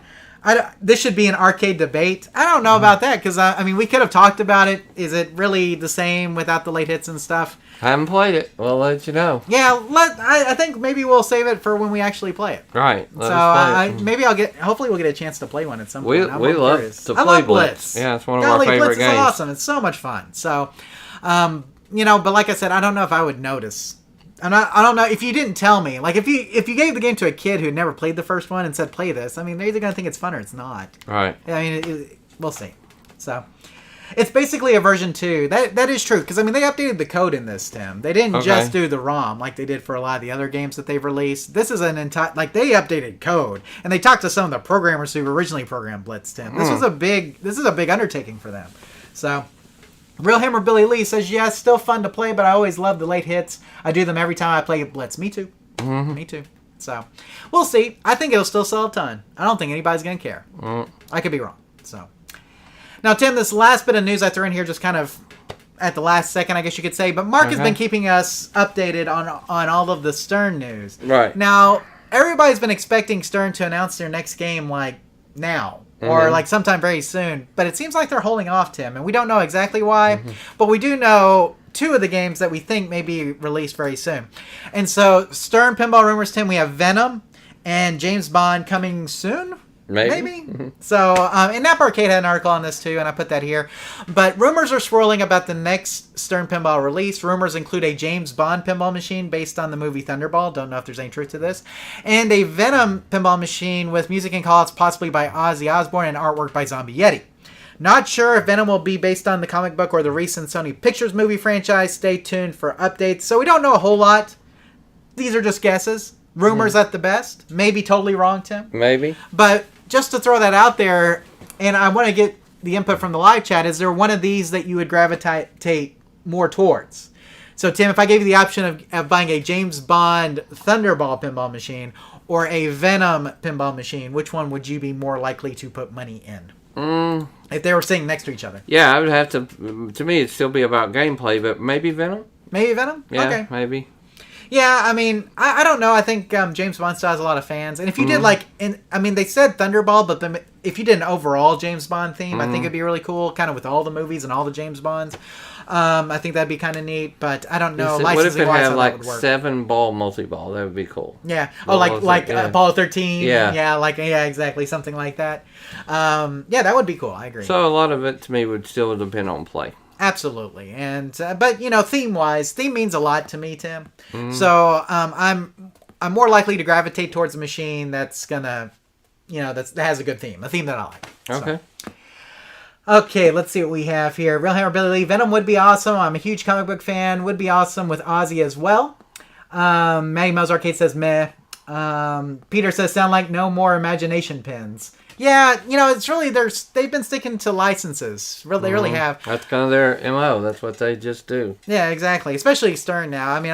this should be an arcade debate. I don't know about that because we could have talked about it. Is it really the same without the late hits and stuff? I haven't played it. We'll let you know. Yeah, I think maybe we'll save it for when we actually play it. Right. Hopefully we'll get a chance to play one at some point. We love to play Blitz. Yeah, it's one of our favorite Blitz games. Blitz is awesome. It's so much fun. So, but like I said, I don't know if I would notice. I don't know if you didn't tell me. Like if you gave the game to a kid who had never played the first one and said play this, they're either gonna think it's fun or it's not. Right. We'll see. So. It's basically a version 2. That is true because they updated the code in this, Tim. They didn't just do the ROM like they did for a lot of the other games that they've released. This is they updated code and they talked to some of the programmers who originally programmed Blitz, Tim. This is a big undertaking for them. So, Real Hammer Billy Lee says yes, still fun to play, but I always love the late hits. I do them every time I play Blitz. Me too. Me too. So, we'll see. I think it'll still sell a ton. I don't think anybody's gonna care. I could be wrong. So. Now, Tim, this last bit of news I threw in here just kind of at the last second, I guess you could say, but Mark has been keeping us updated on all of the Stern news. Right. Now, everybody's been expecting Stern to announce their next game like now or like sometime very soon, but it seems like they're holding off, Tim, and we don't know exactly why, but we do know 2 of the games that we think may be released very soon. And so, Stern Pinball Rumors, Tim, we have Venom and James Bond coming soon. Maybe. So, and Nap Arcade had an article on this too, and I put that here. But rumors are swirling about the next Stern Pinball release. Rumors include a James Bond pinball machine based on the movie Thunderball. Don't know if there's any truth to this. And a Venom pinball machine with music and callouts possibly by Ozzy Osbourne and artwork by Zombie Yeti. Not sure if Venom will be based on the comic book or the recent Sony Pictures movie franchise. Stay tuned for updates. So we don't know a whole lot. These are just guesses. Rumors at the best. Maybe totally wrong, Tim. Maybe. But just to throw that out there, and I want to get the input from the live chat, is there one of these that you would gravitate more towards? So, Tim, if I gave you the option of buying a James Bond Thunderball pinball machine or a Venom pinball machine, which one would you be more likely to put money in? If they were sitting next to each other. Yeah, I would have to me, it'd still be about gameplay, but maybe Venom? Maybe Venom? Yeah, okay. Maybe. Yeah, I don't know. I think James Bond still has a lot of fans. And if you did they said Thunderball, but if you did an overall James Bond theme, I think it'd be really cool, kind of with all the movies and all the James Bonds. I think that'd be kind of neat, but I don't know. What if it had like 7-ball multi-ball? That would be cool. Yeah. Oh, like Apollo 13. Yeah. Yeah, exactly. Something like that. That would be cool. I agree. So a lot of it to me would still depend on play. Absolutely, and but theme means a lot to me, Tim. So I'm more likely to gravitate towards a machine that's gonna, that has a good theme, a theme that I like. Okay. So. Okay, let's see what we have here. Real Hammer Billy Lee, Venom would be awesome. I'm a huge comic book fan. Would be awesome with Ozzy as well. Maddie Mouse Arcade says meh. Peter says sound like no more imagination pins. Yeah, it's really they've been sticking to licenses. They really have. That's kind of their MO. That's what they just do. Yeah, exactly. Especially Stern now. I mean,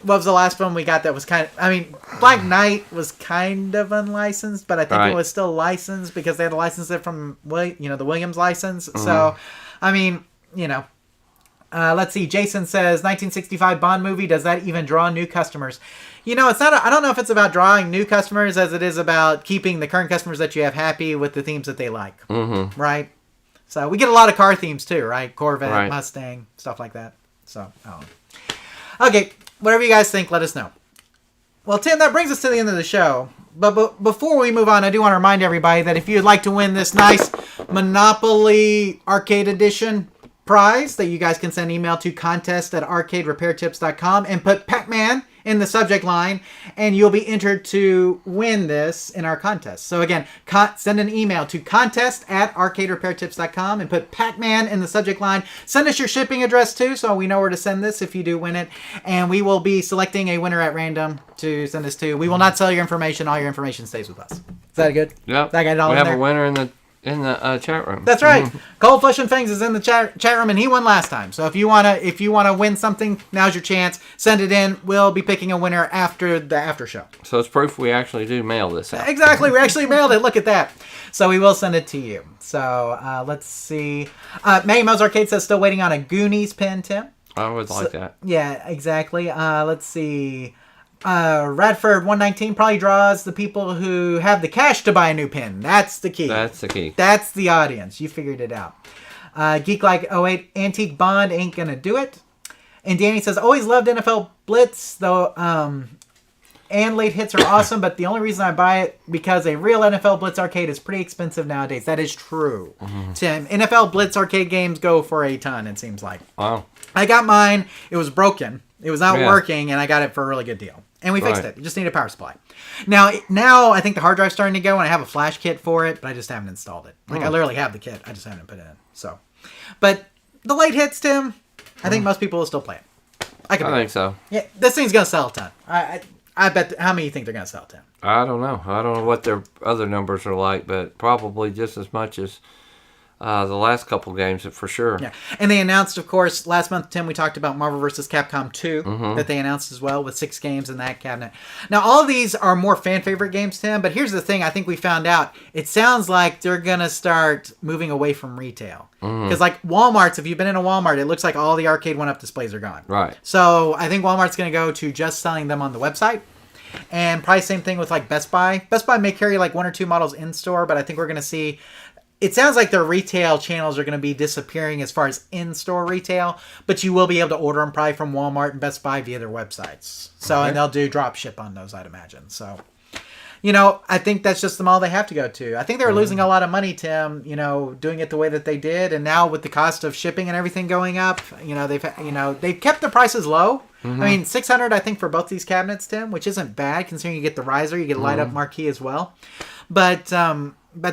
what was the last one we got that was Black Knight was kind of unlicensed, but I think it was still licensed because they had to license it from the Williams license. So, let's see. Jason says 1965 Bond movie. Does that even draw new customers? It's not. I don't know if it's about drawing new customers as it is about keeping the current customers that you have happy with the themes that they like. Mm-hmm. Right. So we get a lot of car themes too, right? Corvette, Mustang, stuff like that. So, okay. Whatever you guys think, let us know. Well, Tim, that brings us to the end of the show. But before we move on, I do want to remind everybody that if you'd like to win this nice Monopoly Arcade Edition prize that you guys can send email to contest@arcaderepairtips.com and put Pac-Man in the subject line, and you'll be entered to win this in our contest. So again, send an email to contest@arcaderepairtips.com and put Pac-Man in the subject line. Send us your shipping address too, so we know where to send this if you do win it. And we will be selecting a winner at random to send this to. We will not sell your information. All your information stays with us. Is that good? Yep. That got it all we in have there? a winner in the chat room. That's right. Cold Flesh and Fangs is in the chat room, and he won last time. So if you wanna win something, now's your chance. Send it in. We'll be picking a winner after the after show. So it's proof we actually do mail this out. Exactly. We actually mailed it. Look at that. So we will send it to you. So let's see. Maggie Mo's Arcade says still waiting on a Goonies pin, Tim. I would like that. Yeah, exactly. Let's see. Radford 119 probably draws the people who have the cash to buy a new pin. That's the key. That's the key. That's the audience. You figured it out. Geek Like 08 Antique Bond ain't gonna do it. And Danny says always loved NFL Blitz though. And late hits are awesome, but the only reason I buy it because a real NFL Blitz arcade is pretty expensive nowadays. That is true. Tim, NFL Blitz arcade games go for a ton. It seems like. Wow. I got mine. It was broken. It was not working, and I got it for a really good deal. And we fixed it. You just need a power supply. Now I think the hard drive's starting to go, and I have a flash kit for it, but I just haven't installed it. Like, I literally have the kit. I just haven't put it in. So, but the late hits, Tim, I think most people will still play it. I think so. Yeah, this thing's going to sell a ton. I bet. How many you think they're going to sell, Tim? I don't know. I don't know what their other numbers are like, but probably just as much as the last couple games, for sure. Yeah, and they announced, of course, last month, Tim, we talked about Marvel vs. Capcom 2 that they announced as well with 6 games in that cabinet. Now, all of these are more fan-favorite games, Tim, but here's the thing I think we found out. It sounds like they're going to start moving away from retail. Because, like, Walmart's, if you've been in a Walmart, it looks like all the Arcade 1-Up displays are gone. Right. So, I think Walmart's going to go to just selling them on the website. And probably same thing with, like, Best Buy. Best Buy may carry, like, 1 or 2 models in-store, but I think we're going to see... It sounds like their retail channels are going to be disappearing as far as in-store retail, but you will be able to order them probably from Walmart and Best Buy via their websites. So, and they'll do drop ship on those, I'd imagine. So, I think that's just the mall they have to go to. I think they're losing a lot of money, Tim, doing it the way that they did. And now with the cost of shipping and everything going up, they've kept the prices low. I mean, $600, I think, for both these cabinets, Tim, which isn't bad considering you get the riser, you get a light-up marquee as well. But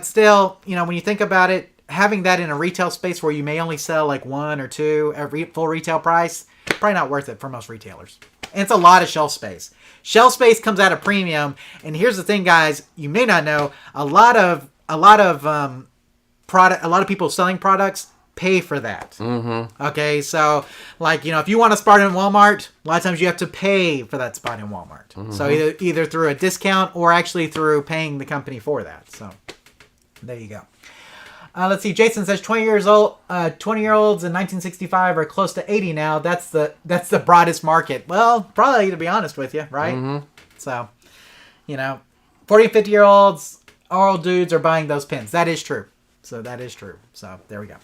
still, when you think about it, having that in a retail space where you may only sell like 1 or 2 at full retail price, probably not worth it for most retailers. And it's a lot of shelf space. Shelf space comes at a premium. And here's the thing, guys, you may not know, a lot of people selling products pay for that. Okay, so like, if you want a spot in Walmart, a lot of times you have to pay for that spot in Walmart. So either through a discount or actually through paying the company for that. So there you go. Let's see. Jason says 20-year-olds in 1965 are close to 80 now. That's the broadest market. Well, probably, to be honest with you, right? So, 40 and 50-year-olds, old dudes are buying those pins. That is true. So that is true. So there we go.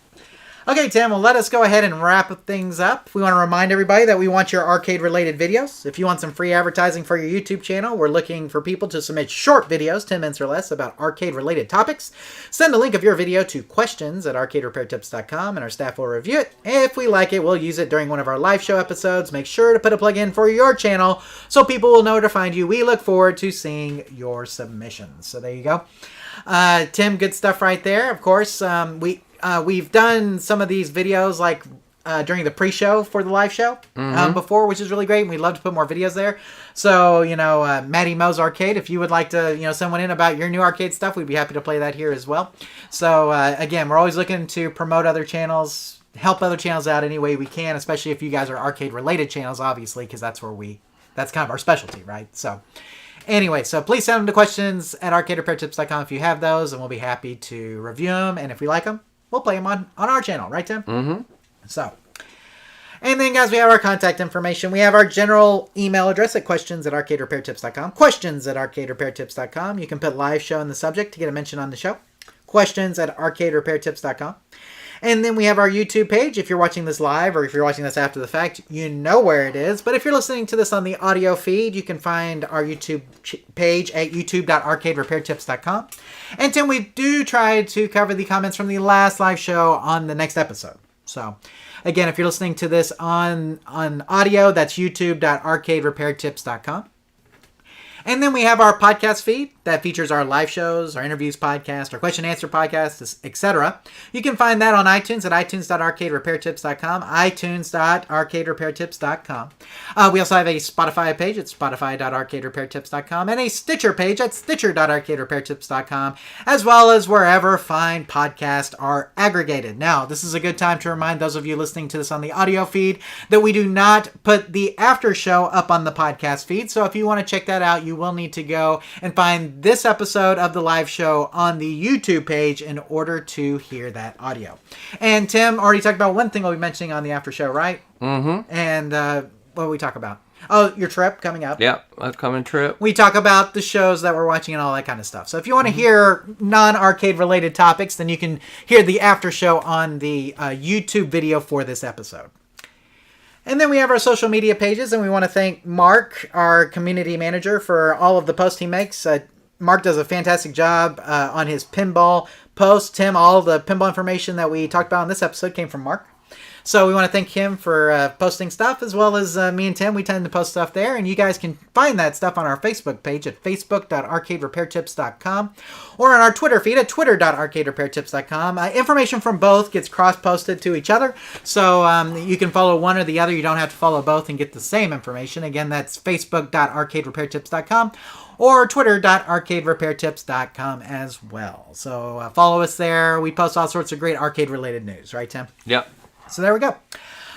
Okay, Tim, well, let us go ahead and wrap things up. We want to remind everybody that we want your arcade-related videos. If you want some free advertising for your YouTube channel, we're looking for people to submit short videos, 10 minutes or less, about arcade-related topics. Send a link of your video to questions@arcaderepairtips.com, and our staff will review it. If we like it, we'll use it during one of our live show episodes. Make sure to put a plug in for your channel so people will know where to find you. We look forward to seeing your submissions. So there you go. Tim, good stuff right there. Of course, we've done some of these videos like during the pre-show for the live show before, which is really great, and we'd love to put more videos there. So, Maddie Mo's Arcade, if you would like to, send one in about your new arcade stuff, we'd be happy to play that here as well. So, again, we're always looking to promote other channels, help other channels out any way we can, especially if you guys are arcade-related channels, obviously, because that's kind of our specialty, right? So, anyway, so please send them to questions@arcaderepairtips.com if you have those, and we'll be happy to review them, and if we like them, we'll play them on our channel, right, Tim? So, and then, guys, we have our contact information. We have our general email address at questions@arcaderepairtips.com. Questions@arcaderepairtips.com. You can put live show in the subject to get a mention on the show. Questions@arcaderepairtips.com. And then we have our YouTube page. If you're watching this live or if you're watching this after the fact, you know where it is. But if you're listening to this on the audio feed, you can find our YouTube page at youtube.arcaderepairtips.com. And Tim, we do try to cover the comments from the last live show on the next episode. So, again, if you're listening to this on audio, that's youtube.arcaderepairtips.com. And then we have our podcast feed that features our live shows, our interviews podcast, our question and answer podcast, etc. You can find that on iTunes at itunes.arcaderepairtips.com, itunes.arcaderepairtips.com. We also have a Spotify page at spotify.arcaderepairtips.com and a Stitcher page at stitcher.arcaderepairtips.com, as well as wherever fine podcasts are aggregated. Now, this is a good time to remind those of you listening to this on the audio feed that we do not put the after show up on the podcast feed. So if you want to check that out, you will need to go and find this episode of the live show on the YouTube page in order to hear that audio. And Tim already talked about one thing we'll be mentioning on the after show, right? Mm-hmm. And what will we talk about? Oh, your trip coming up. Yep, upcoming trip. We talk about the shows that we're watching and all that kind of stuff. So if you want to hear non-arcade related topics, then you can hear the after show on the YouTube video for this episode. And then we have our social media pages, and we want to thank Mark, our community manager, for all of the posts he makes. Mark does a fantastic job on his pinball posts. Tim, all of the pinball information that we talked about in this episode came from Mark. So we want to thank him for posting stuff, as well as me and Tim. We tend to post stuff there, and you guys can find that stuff on our Facebook page at facebook.arcaderepairtips.com or on our Twitter feed at twitter.arcaderepairtips.com. Information from both gets cross-posted to each other, so you can follow one or the other. You don't have to follow both and get the same information. Again, that's facebook.arcaderepairtips.com or twitter.arcaderepairtips.com as well. So follow us there. We post all sorts of great arcade-related news. Right, Tim? Yep. So there we go.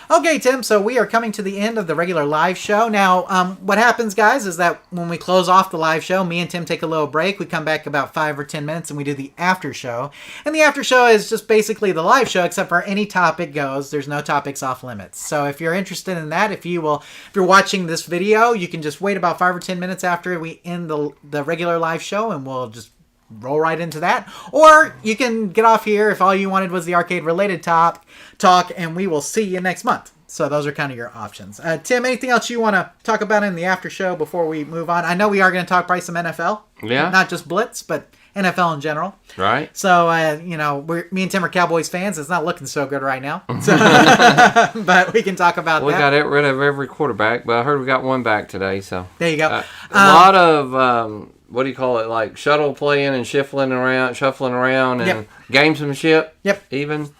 Okay, Tim, so we are coming to the end of the regular live show. Now, what happens, guys, is that when we close off the live show, me and Tim take a little break. We come back about 5 or 10 minutes, and we do the after show. And the after show is just basically the live show, except for any topic goes. There's no topics off limits. So if you're interested in that, if you're watching this video, you can just wait about 5 or 10 minutes after we end the regular live show, and we'll just roll right into that. Or you can get off here if all you wanted was the arcade-related talk, and we will see you next month. So those are kind of your options. Tim, anything else you want to talk about in the after show before we move on? I know we are going to talk probably some NFL. Yeah. Not just Blitz, but NFL in general. Right. So, me and Tim are Cowboys fans. It's not looking so good right now. So, but we can talk about that. We got rid of every quarterback, but I heard we got one back today. So there you go. A lot of... what do you call it? Like shuttle playing and shuffling around, and gamesmanship. Yep. Even.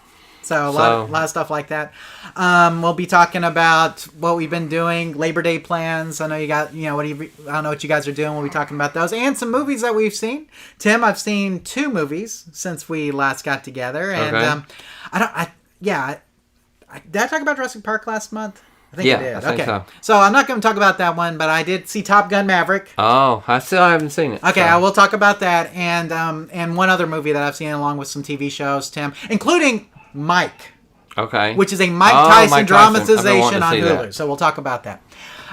So a lot of stuff like that. We'll be talking about what we've been doing, Labor Day plans. I know you got, I don't know what you guys are doing. We'll be talking about those and some movies that we've seen. Tim, I've seen 2 movies since we last got together, and okay. Did I talk about Jurassic Park last month? I think yeah, I did. I think so. So I'm not going to talk about that one, but I did see Top Gun Maverick. Oh, I still haven't seen it. Okay, so. I will talk about that and one other movie that I've seen along with some TV shows, Tim, including Mike. Okay. Which is a Mike Tyson dramatization on Hulu. That. So we'll talk about that.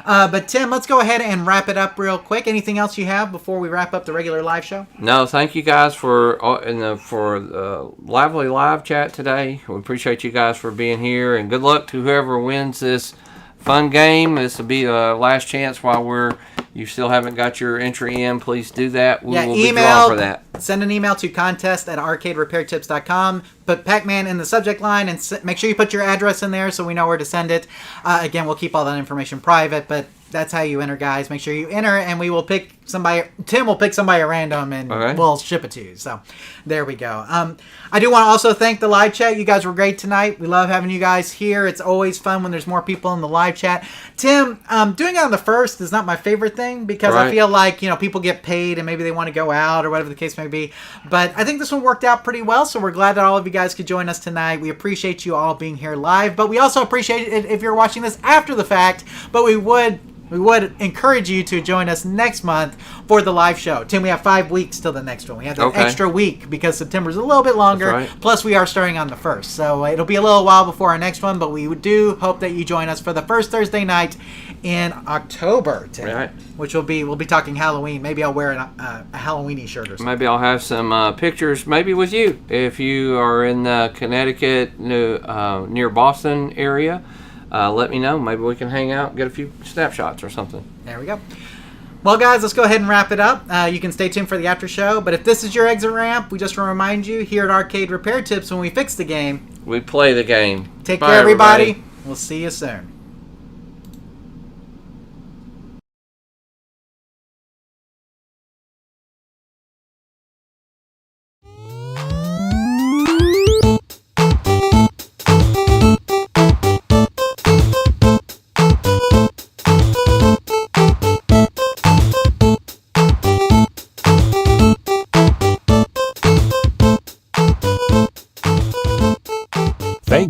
But Tim, let's go ahead and wrap it up real quick. Anything else you have before we wrap up the regular live show? No, thank you guys for the lively live chat today. We appreciate you guys for being here, and good luck to whoever wins this fun game. This will be the last chance while you still haven't got your entry in. Please do that. We will be drawing for that. Send an email to contest@arcaderepairtips.com. Put Pac-Man in the subject line and make sure you put your address in there so we know where to send it. Again, we'll keep all that information private, but that's how you enter, guys. Make sure you enter, and we will pick somebody. Tim will pick somebody at random, and we'll ship it to you. So there we go. I do want to also thank the live chat. You guys were great tonight. We love having you guys here. It's always fun when there's more people in the live chat. Tim, doing it on the first is not my favorite thing because I feel like people get paid and maybe they want to go out or whatever the case may be. But I think this one worked out pretty well, so we're glad that all of you guys could join us tonight. We appreciate you all being here live, but we also appreciate it if you're watching this after the fact. But we would encourage you to join us next month for the live show. Tim, we have 5 weeks till the next one. We have an extra week because September's a little bit longer. Right. Plus, we are starting on the 1st. So it'll be a little while before our next one, but we do hope that you join us for the first Thursday night in October, Tim, which we'll be talking Halloween. Maybe I'll wear a Halloween-y shirt or something. Maybe I'll have some pictures, maybe with you, if you are in the Connecticut, near Boston area. Let me know. Maybe we can hang out and get a few snapshots or something. There we go. Well, guys, let's go ahead and wrap it up. You can stay tuned for the after show. But if this is your exit ramp, we just want to remind you, here at Arcade Repair Tips, when we fix the game, we play the game. Take Bye, care, everybody. We'll see you soon.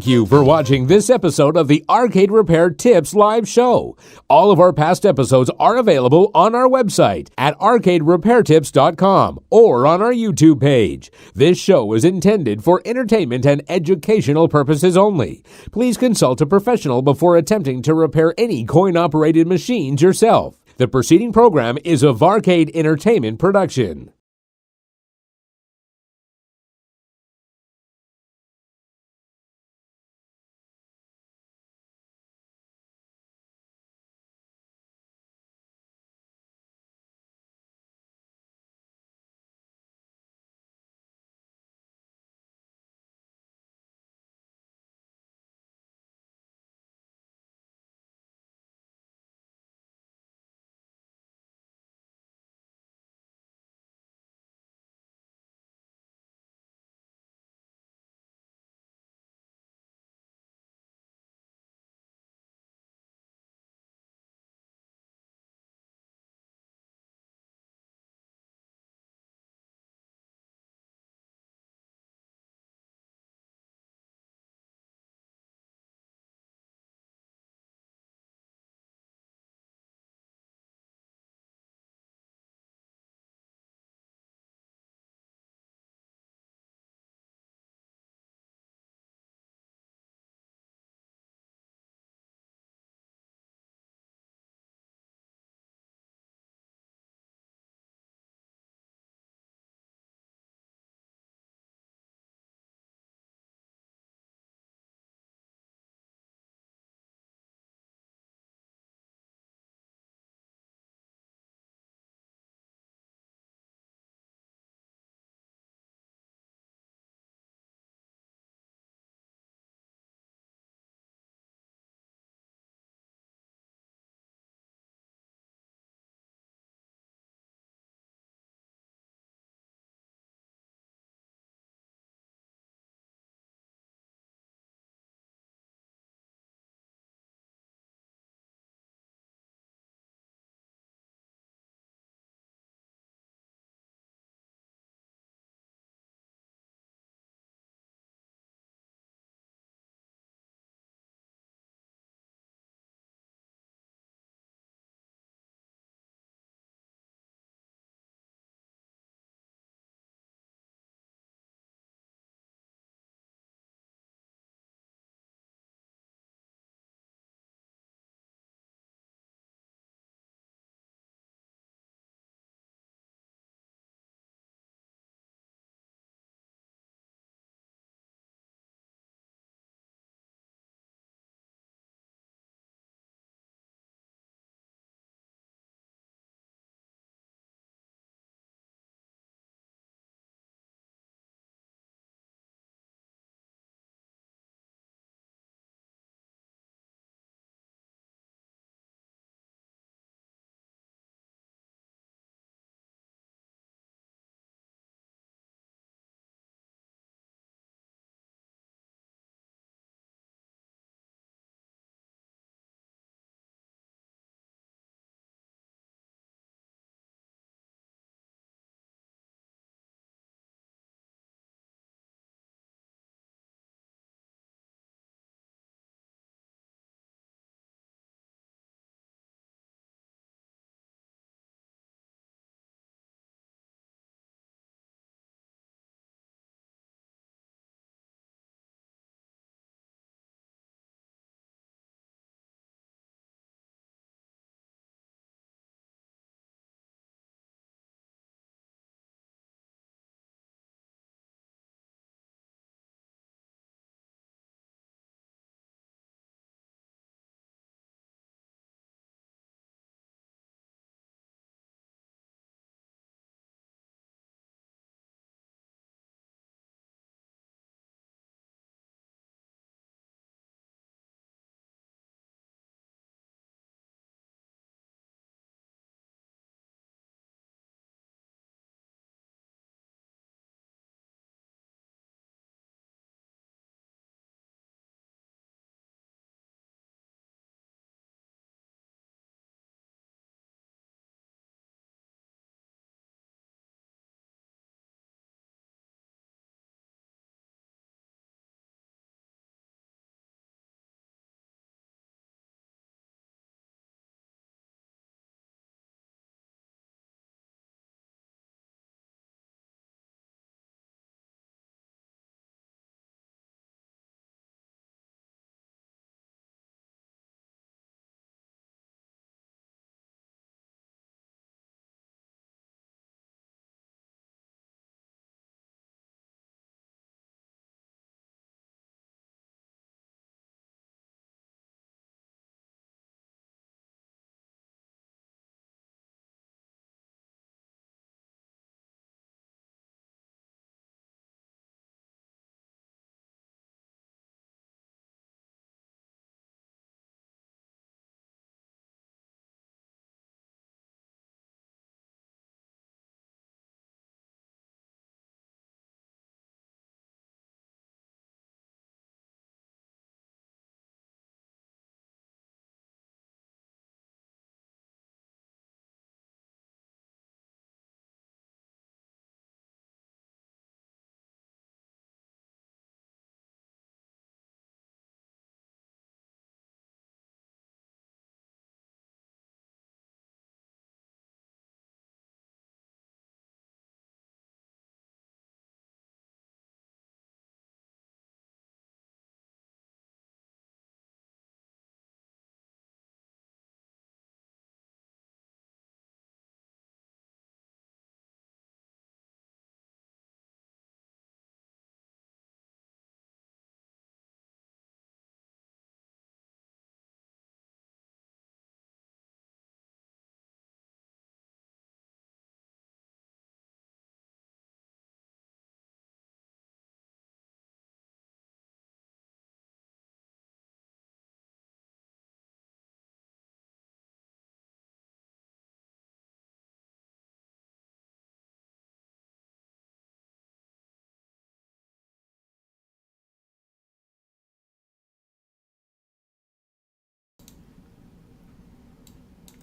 Thank you for watching this episode of the Arcade Repair Tips live show. All of our past episodes are available on our website at arcaderepairtips.com or on our YouTube page. This show is intended for entertainment and educational purposes only. Please consult a professional before attempting to repair any coin-operated machines yourself. The preceding program is a Varcade Entertainment production.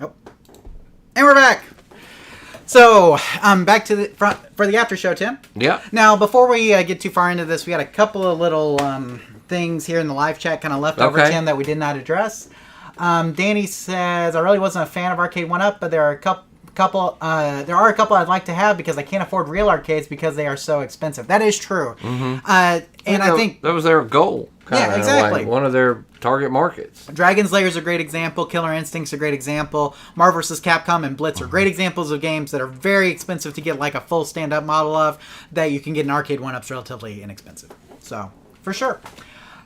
Oh. And we're back. So, back to the front for the after show, Tim. Yeah. Now, before we get too far into this, we had a couple of little things here in the live chat kind of left over, Tim, that we did not address. Danny says, I really wasn't a fan of Arcade 1-Up, but there are a couple I'd like to have because I can't afford real arcades because they are so expensive. That is true. Mm-hmm. And I think that was their goal. Yeah, exactly. One of their target markets. Dragon's Lair is a great example. Killer Instinct's a great example. Marvel vs. Capcom and Blitz are great examples of games that are very expensive to get like a full stand-up model of that you can get in Arcade 1-Ups relatively inexpensive. So, for sure.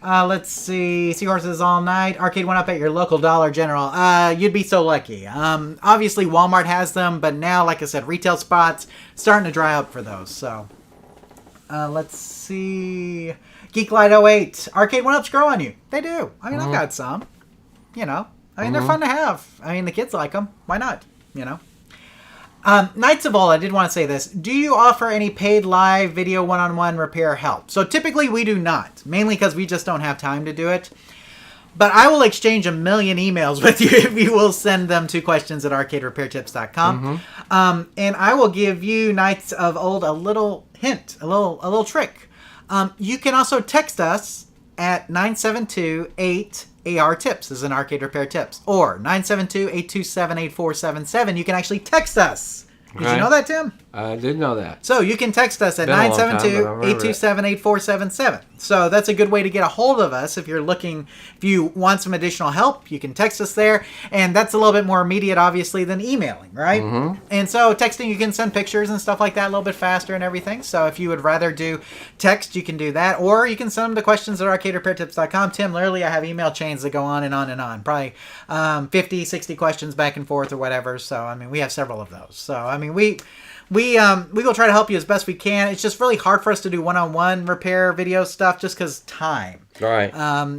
Let's see. Seahorses all night. Arcade 1-Up at your local Dollar General. You'd be so lucky. Obviously, Walmart has them, but now, like I said, retail spots starting to dry up for those. So, let's see. Geeklight08. Arcade 1-Ups grow on you. They do. I mean, I've got some. You know. I mean, they're fun to have. I mean, the kids like them. Why not? You know. Knights of Old, I did want to say this. Do you offer any paid live video one-on-one repair help? So typically we do not. Mainly because we just don't have time to do it. But I will exchange a million emails with you if you will send them to questions@arcaderepairtips.com. And I will give you, Knights of Old, a little hint, a little trick. You can also text us at 972-8AR-TIPS. This is an Arcade Repair Tips. Or 972-827-8477. You can actually text us. Did you know that, Tim? I did know that. So you can text us at 972-827-8477. So that's a good way to get a hold of us if you want some additional help. You can text us there, and that's a little bit more immediate, obviously, than emailing, right? Mm-hmm. And so texting, you can send pictures and stuff like that a little bit faster and everything. So if you would rather do text, you can do that, or you can send them to questions@arcaderepairtips.com. Tim, literally, I have email chains that go on and on and on, probably 50, 60 questions back and forth or whatever. So I mean, we have several of those. So I mean, we will try to help you as best we can. It's just really hard for us to do one-on-one repair video stuff just because time. Right.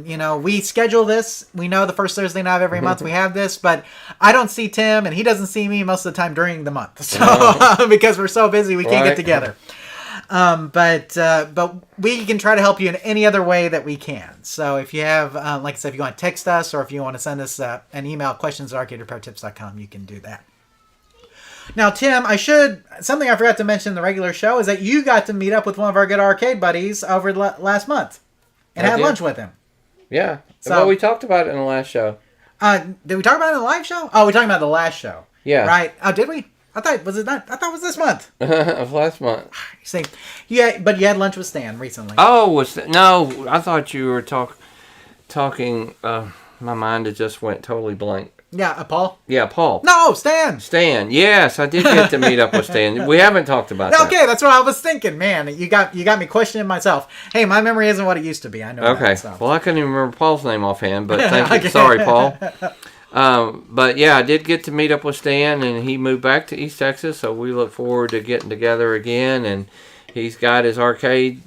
You know, we schedule this. We know the first Thursday night of every month we have this, but I don't see Tim and he doesn't see me most of the time during the month. So because we're so busy, we can't get together. But we can try to help you in any other way that we can. So if you have, like I said, if you want to text us or if you want to send us an email, questions@arcaderepairtips.com, you can do that. Now, Tim, something I forgot to mention in the regular show is that you got to meet up with one of our good arcade buddies over last month and had lunch with him. Yeah. So, well, we talked about it in the last show. Did we talk about it in the live show? Oh, we're talking about the last show. Yeah. Right. Oh, did we? I thought it was this month. It was last month. See, yeah, but you had lunch with Stan recently. Oh, no, I thought you were talking. My mind just went totally blank. Yeah, Paul? Yeah, Paul. No, Stan. Stan, yes, I did get to meet up with Stan. We haven't talked about that. Okay, that's what I was thinking. Man, you got me questioning myself. Hey, my memory isn't what it used to be. I know okay. that. So. Well, I couldn't even remember Paul's name offhand, but thank you. Sorry, Paul. But yeah, I did get to meet up with Stan, and he moved back to East Texas, so we look forward to getting together again. And he's got his arcade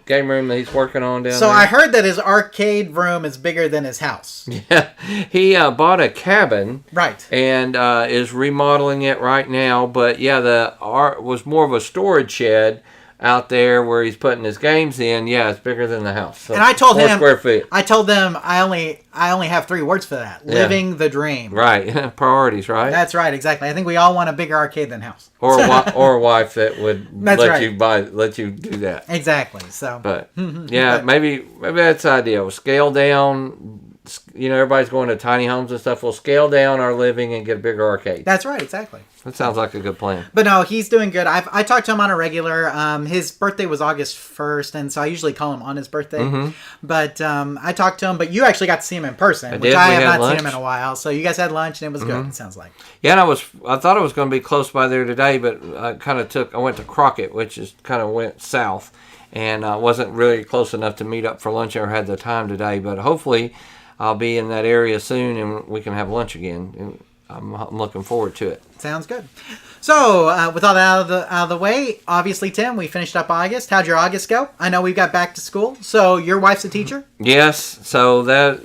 game room that he's working on down there. So I heard that his arcade room is bigger than his house. Yeah, he bought a cabin, right, and is remodeling it right now. But yeah, was more of a storage shed out there where he's putting his games in. Yeah, it's bigger than the house. So and I told him 4 square feet. I told them I only have 3 words for that: living the dream. Right, priorities. Right. That's right. Exactly. I think we all want a bigger arcade than house. Or a wife that would let you do that. Exactly. So. But yeah, maybe that's the idea. We'll scale down. You know, everybody's going to tiny homes and stuff. We'll scale down our living and get a bigger arcade. That's right, exactly. That sounds like a good plan. But no, he's doing good. I talked to him on a regular. His birthday was August 1st, and so I usually call him on his birthday. Mm-hmm. But I talked to him, but you actually got to see him in person, I have not seen him in a while. So you guys had lunch, and it was good, it sounds like. Yeah, and I thought I was going to be close by there today, but I went to Crockett, which is kind of went south, and wasn't really close enough to meet up for lunch or had the time today. But hopefully I'll be in that area soon, and we can have lunch again. And I'm looking forward to it. Sounds good. So, with all that out of the way, obviously, Tim, we finished up August. How'd your August go? I know we've got back to school. So, your wife's a teacher? Yes. So, that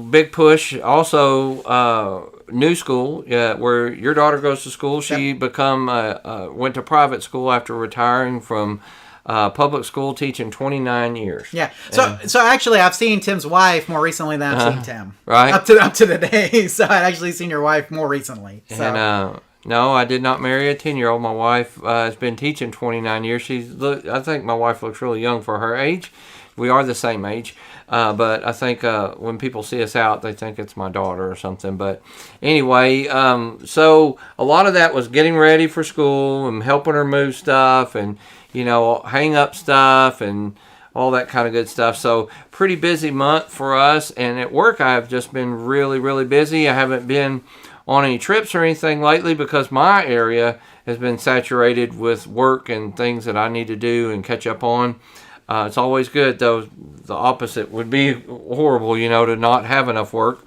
big push. Also, new school, where your daughter goes to school. She went to private school after retiring from public school teaching 29 years. Yeah. So actually, I've seen Tim's wife more recently than I've seen Tim. Right. Up to the day. So I'd actually seen your wife more recently. So. And no, I did not marry a 10-year-old. My wife has been teaching 29 years. I think my wife looks really young for her age. We are the same age. But I think when people see us out, they think it's my daughter or something. But anyway, so a lot of that was getting ready for school and helping her move stuff and, hang up stuff and all that kind of good stuff. So pretty busy month for us. And at work, I've just been really, really busy. I haven't been on any trips or anything lately because my area has been saturated with work and things that I need to do and catch up on. It's always good, though. The opposite would be horrible, to not have enough work.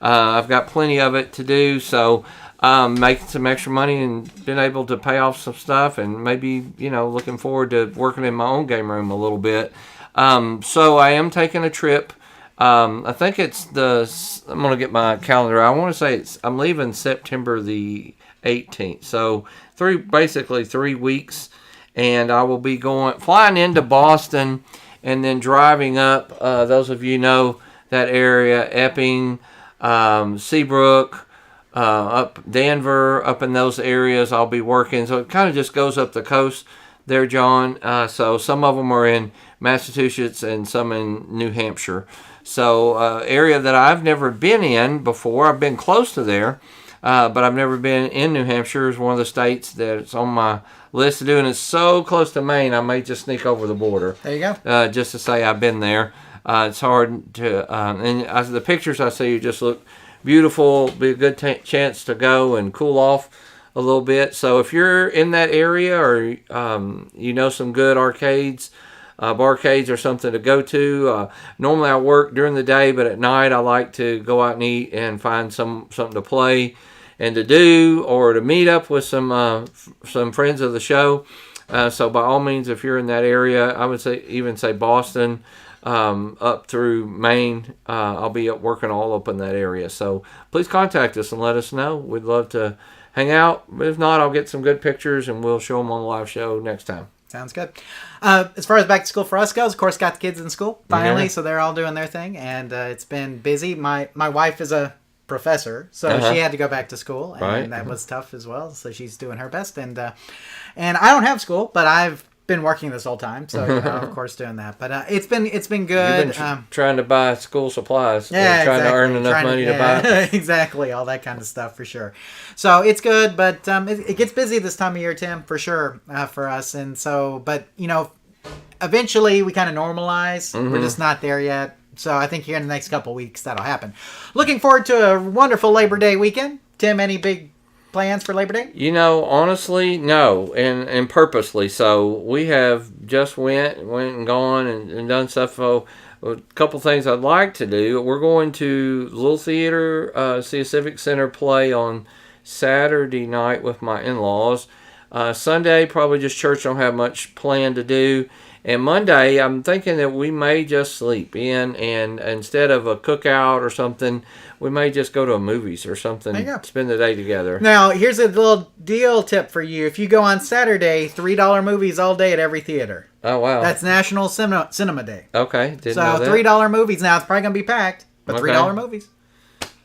I've got plenty of it to do, so making some extra money and been able to pay off some stuff and maybe, looking forward to working in my own game room a little bit. So I am taking a trip. I think I'm going to get my calendar. I want to say I'm leaving September the 18th. So basically 3 weeks. And I will be flying into Boston and then driving up. Those of you know that area, Epping, Seabrook, up Denver, up in those areas. I'll be working. So it kind of just goes up the coast there, John. So some of them are in Massachusetts and some in New Hampshire. So area that I've never been in before. I've been close to there, but I've never been in New Hampshire. Is one of the states that's on my list to do, and it's so close to Maine, I may just sneak over the border. There you go. Just to say I've been there. It's hard to, and the pictures I see just look beautiful. Be a good chance to go and cool off a little bit. So if you're in that area or some good arcades, barcades or something to go to. Normally I work during the day, but at night I like to go out and eat and find something to play and to do, or to meet up with some friends of the show. So by all means, if you're in that area, I would say Boston, up through Maine. I'll be working all up in that area. So please contact us and let us know. We'd love to hang out. But if not, I'll get some good pictures and we'll show them on the live show next time. Sounds good. As far as back to school for us goes, of course, got the kids in school finally, Yeah. So they're all doing their thing, and it's been busy. My wife is a professor, so she had to go back to school, and Right. that was tough as well. So she's doing her best, and I don't have school, but I've been working this whole time, so of course doing that. But it's been good. You've been trying to buy school supplies. Yeah, trying exactly. to earn enough money to buy. Exactly, all that kind of stuff for sure. So it's good, but it gets busy this time of year, Tim, for sure, for us. And so, but eventually we kind of normalize. Mm-hmm. We're just not there yet. So I think here in the next couple of weeks that'll happen. Looking forward to a wonderful Labor Day weekend. Tim, any big plans for Labor Day? Honestly, no, and purposely. So we have just went and gone and done stuff. So a couple things I'd like to do. We're going to Little Theater, see a Civic Center play on Saturday night with my in-laws. Sunday, probably just church. Don't have much planned to do. And Monday, I'm thinking that we may just sleep in, and instead of a cookout or something, we may just go to a movies or something. There you go. Spend the day together. Now, here's a little deal tip for you. If you go on Saturday, $3 movies all day at every theater. Oh, wow. That's National Cinema Day. Okay, didn't So know that. $3 movies. Now, it's probably going to be packed, but Okay. $3 movies.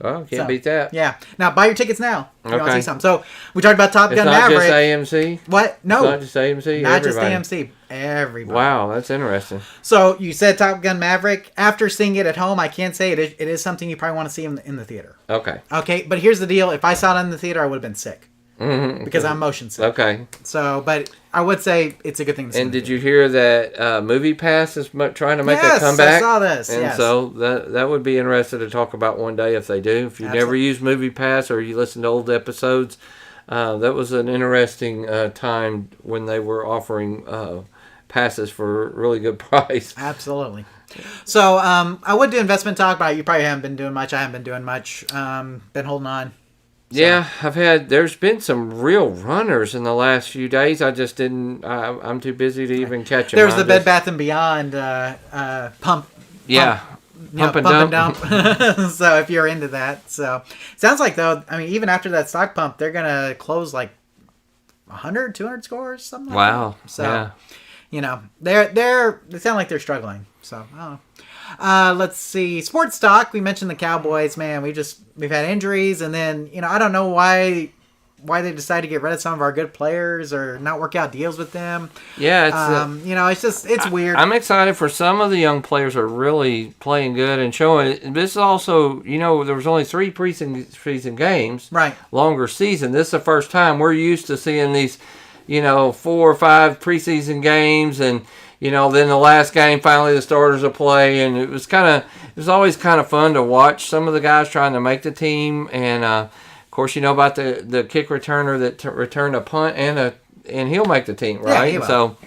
Well, can't So, beat that. Yeah. Now, buy your tickets now if you want to Okay. see something. So, we talked about Top It's Gun not Maverick. just AMC? What? No. It's not just AMC? Not Everybody. just AMC. Everybody. Wow, that's interesting. So, you said Top Gun Maverick. After seeing it at home, I can say it is something you probably want to see in the theater. Okay. Okay, but here's the deal. If I saw it in the theater, I would have been sick. Mm-hmm. Because I'm motion sick. Okay. So, but I would say it's a good thing to see. And did you hear that Movie Pass is trying to make a Yes, comeback? I saw this. And yes. so that would be interesting to talk about one day if they do. If you never Absolutely. use Movie Pass or you listen to old episodes, that was an interesting time when they were offering passes for a really good price. Absolutely. So, I would do investment talk, but you probably haven't been doing much. I haven't been doing much. Been holding on. So. Yeah, there's been some real runners in the last few days. I just didn't, I'm too busy to even catch them. There's the Bed Bath & Beyond pump. Yeah, Pump and dump. So if you're into that. So sounds like, though, I mean, even after that stock pump, they're going to close like 100, 200 scores, something like Wow. that. So, yeah. you know, they sound like they're struggling. So I don't know. Let's see. Sports stock. We mentioned the Cowboys. Man, we've had injuries, and then I don't know why they decided to get rid of some of our good players or not work out deals with them. Yeah, it's weird. I'm excited for some of the young players who are really playing good and showing. This is also, there was only 3 preseason games. Right. Longer season. This is the first time we're used to seeing these, 4 or 5 preseason games, and then the last game finally the starters will play, and it was always kind of fun to watch some of the guys trying to make the team, and of course, about the kick returner that returned a punt and he'll make the team, right? Yeah, he will. So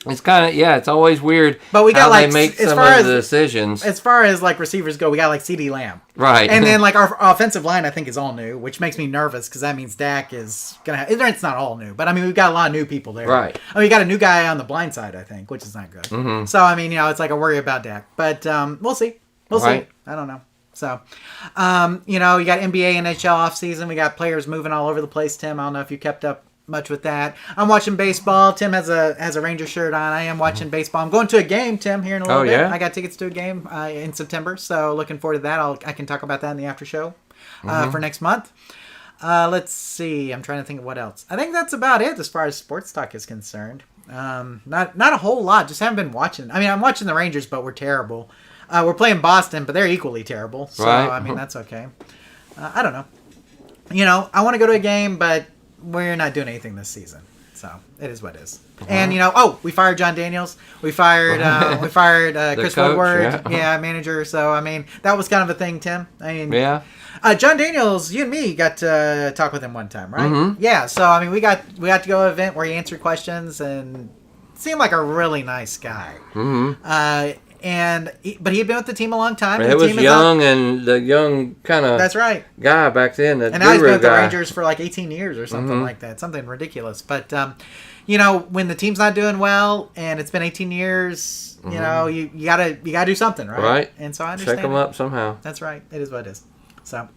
it's it's always weird. But we got how like they make some of the decisions. As far as like receivers go, we got like CeeDee Lamb, right? And then like our offensive line, I think is all new, which makes me nervous because that means Dak is gonna. It's not all new, but I mean we've got a lot of new people there, right? I mean, we got a new guy on the blind side, I think, which is not good. Mm-hmm. So I mean, it's like a worry about Dak, but we'll see. We'll see. I don't know. So, you got NBA, NHL off season. We got players moving all over the place. Tim, I don't know if you kept up much with that. I'm watching baseball. Tim has a Ranger shirt on. I am watching baseball. I'm going to a game, Tim, here in a little bit. Yeah? I got tickets to a game in September, so looking forward to that. I can talk about that in the after show for next month. Let's see. I'm trying to think of what else. I think that's about it as far as sports talk is concerned. Not a whole lot. Just haven't been watching. I mean, I'm watching the Rangers, but we're terrible. We're playing Boston, but they're equally terrible. So, right. I mean, that's okay. I don't know. I want to go to a game, but we're not doing anything this season. So, it is what it is. And, we fired John Daniels. We fired Chris coach, Woodward. Yeah, manager. So, I mean, that was kind of a thing, Tim. I mean, yeah. John Daniels, you and me got to talk with him one time, right? Mm-hmm. Yeah, so, I mean, we got to go to an event where he answered questions and seemed like a really nice guy. Mm-hmm. But he had been with the team a long time. It was young, and the young kind of that's right guy back then. And now he's been with the Rangers for like 18 years or something like that. Something ridiculous. But when the team's not doing well and it's been 18 years, you gotta do something, right? Right. And so I understand. Check them up somehow. That's right. It is what it is. So.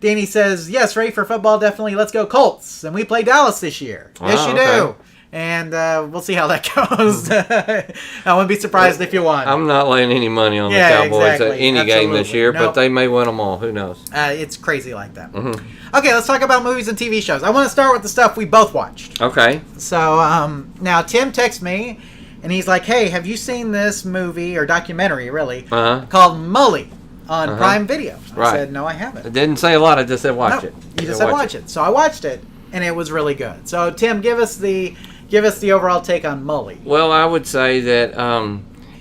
Danny says, yes, ready for football, definitely. Let's go Colts. And we play Dallas this year. Yes, you do. And we'll see how that goes. I wouldn't be surprised if you won. I'm not laying any money on the Cowboys at any game this year, but they may win them all. Who knows? It's crazy like that. Okay, let's talk about movies and TV shows. I want to start with the stuff we both watched. Okay. So now Tim texts me, and he's like, hey, have you seen this movie, or documentary, really, called Mully on Prime Video? I said, no, I haven't. It didn't say a lot. I just said watch it. You just said watch it. So I watched it, and it was really good. So, Tim, give us the overall take on Mully. Well, I would say that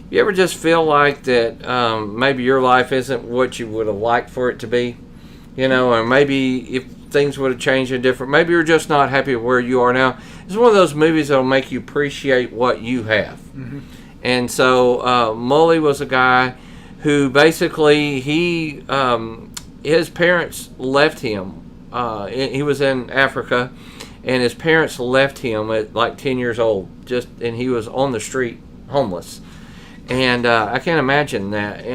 you ever just feel like that maybe your life isn't what you would have liked for it to be, or maybe if things would have changed and different, maybe you're just not happy where you are now. It's one of those movies that'll make you appreciate what you have. And so Mully was a guy who basically his parents left him. He was in Africa. And his parents left him at like 10 years old, and he was on the street, homeless. And I can't imagine that.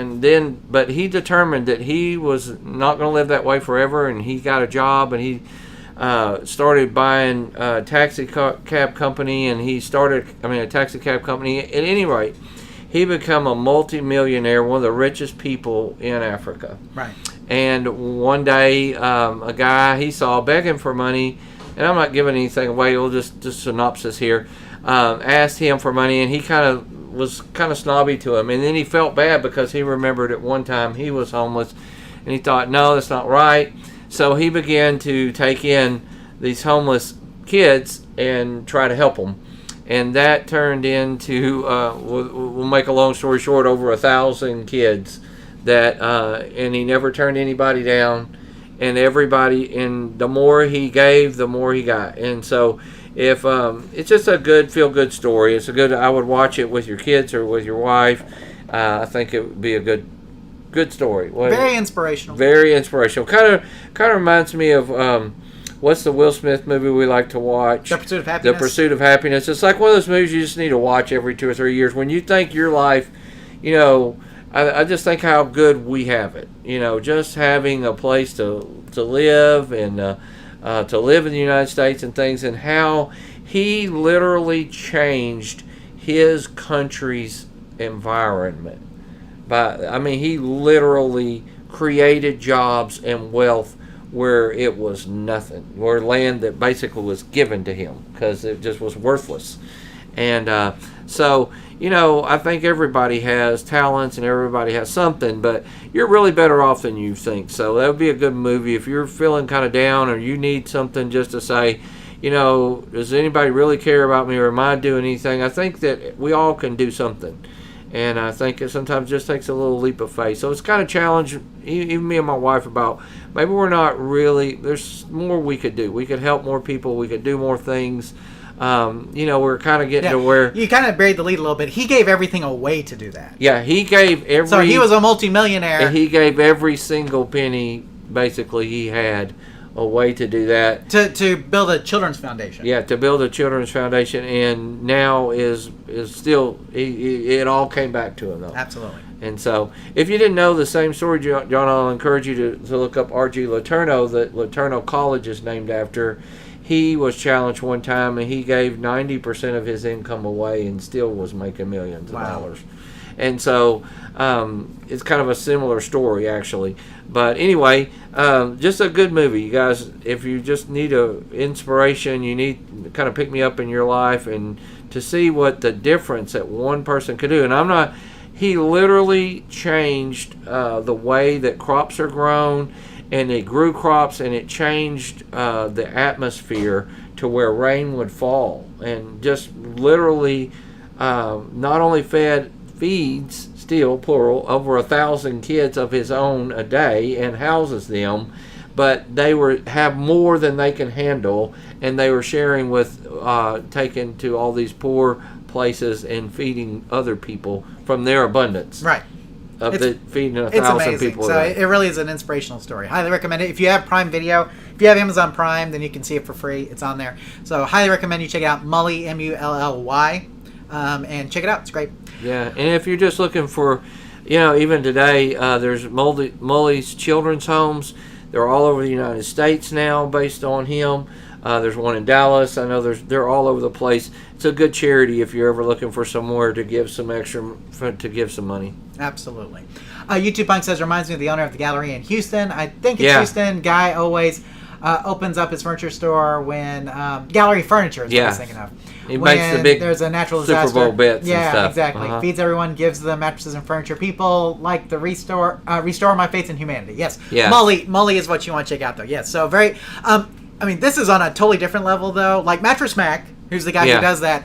But he determined that he was not going to live that way forever, and he got a job, and he started buying a taxi cab company, a taxi cab company. At any rate, he became a multimillionaire, one of the richest people in Africa. Right. And one day, a guy he saw begging for money, and I'm not giving anything away, we'll just synopsis here, asked him for money, and he was kind of snobby to him. And then he felt bad because he remembered at one time he was homeless, and he thought, no, that's not right. So he began to take in these homeless kids and try to help them. And that turned into, we'll make a long story short, over 1,000 kids and he never turned anybody down. And the more he gave, the more he got. And so, if it's just a good feel-good story, I would watch it with your kids or with your wife. I think it would be a good story. Very inspirational. Very inspirational. Kind of reminds me of what's the Will Smith movie we like to watch? The Pursuit of Happiness. The Pursuit of Happiness. It's like one of those movies you just need to watch every 2 or 3 years. When you think your life, I just think how good we have it. Just having a place to live and to live in the United States and things, and how he literally changed his country's environment. He literally created jobs and wealth where it was nothing, where land that basically was given to him because it just was worthless. And so, I think everybody has talents and everybody has something, but you're really better off than you think. So that would be a good movie if you're feeling kind of down or you need something just to say, does anybody really care about me or am I doing anything? I think that we all can do something. And I think it sometimes just takes a little leap of faith. So it's kind of challenged even me and my wife about maybe we're not really, there's more we could do. We could help more people. We could do more things. We're kind of getting to where... You kind of buried the lead a little bit. He gave everything away to do that. Yeah, he gave every... So he was a multimillionaire. And he gave every single penny, basically, he had a way to do that. To build a children's foundation. Yeah, to build a children's foundation, and now is still, it all came back to him, though. Absolutely. And so, if you didn't know the same story, John, I'll encourage you to look up R.G. Letourneau, that Letourneau College is named after. He was challenged one time, and he gave 90% of his income away and still was making millions of dollars. And so, it's kind of a similar story, actually. But anyway, just a good movie, you guys. If you just need a inspiration, you need to kind of pick me up in your life and to see what the difference that one person could do. And he literally changed the way that crops are grown, and it grew crops, and it changed the atmosphere to where rain would fall, and just literally not only feeds, still plural, over 1,000 kids of his own a day and houses them, but they have more than they can handle, and they were sharing with taking to all these poor places and feeding other people from their abundance. Right. Feeding 1,000 people. So it really is an inspirational story. Highly recommend it. If you have Prime Video, if you have Amazon Prime, then you can see it for free. It's on there. So highly recommend you check it out. Mully, M-U-L-L-Y, and check it out. It's great. Yeah, and if you're just looking for, even today, there's Mully's children's homes. They're all over the United States now, based on him. There's one in Dallas. I know they're all over the place. It's a good charity if you're ever looking for somewhere to give some extra, to give some money. Absolutely. YouTube Punk says, reminds me of the owner of the gallery in Houston. I think it's Houston. Guy always opens up his furniture store when gallery furniture is what I was thinking of. He makes the big there's a natural Super disaster. Bowl bets and stuff. Exactly. Feeds everyone, gives them mattresses and furniture. People like the restore my faith in humanity. Yes. Mully is what you want to check out, though. Yes. So very. This is on a totally different level, though. Like Mattress Mac, who's the guy who does that.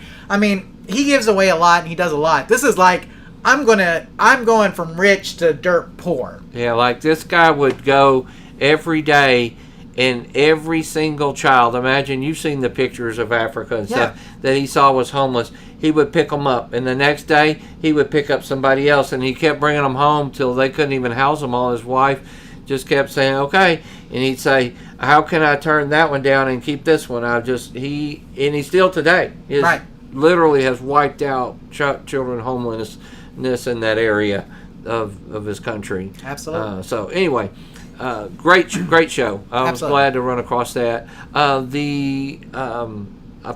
He gives away a lot and he does a lot. This is like, I'm going from rich to dirt poor. Yeah, like this guy would go every day, and every single child, imagine you've seen the pictures of Africa and stuff that he saw was homeless. He would pick them up, and the next day he would pick up somebody else, and he kept bringing them home till they couldn't even house them all. His wife just kept saying, okay, and he'd say, how can I turn that one down and keep this one? He still today literally has wiped out children homelessness in that area of his country. Absolutely. So anyway, great show. I was glad to run across that. I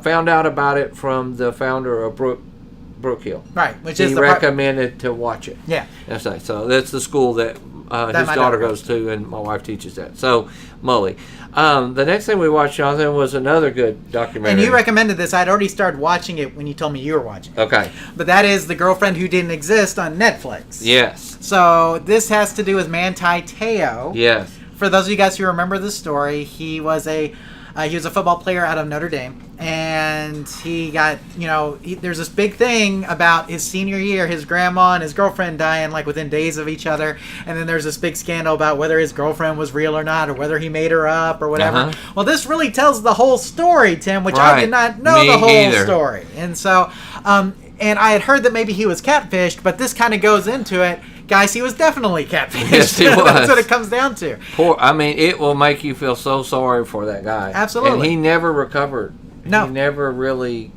found out about it from the founder of Brookhill. Right, which is he recommended to watch it. Yeah. So that's the school that his daughter goes to, and my wife teaches that. So, Mully. The next thing we watched, Jonathan, was another good documentary. And you recommended this. I'd already started watching it when you told me you were watching it. Okay. But that is The Girlfriend Who Didn't Exist on Netflix. Yes. So this has to do with Manti Te'o. Yes. For those of you guys who remember the story, he was a football player out of Notre Dame, and he got, there's this big thing about his senior year, his grandma and his girlfriend dying like within days of each other, and then there's this big scandal about whether his girlfriend was real or not, or whether he made her up or whatever. Well, this really tells the whole story, Tim, which I did not know the whole story. And so, and I had heard that maybe he was catfished, but this kind of goes into it. Guys, he was definitely catfished. Yes, he was. That's what it comes down to. It will make you feel so sorry for that guy. Absolutely. And he never recovered. No. He never really...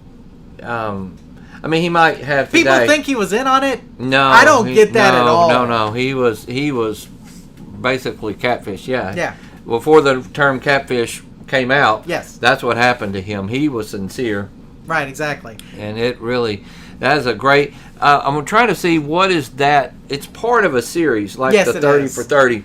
he might have today. People think he was in on it? No. I don't get that at all. No. He was basically catfish, Yeah. Before the term catfish came out, yes, that's what happened to him. He was sincere. Right, exactly. And it really, that is a great, I'm trying to see what is that. It's part of a series, like Yes, the it 30 is. for 30.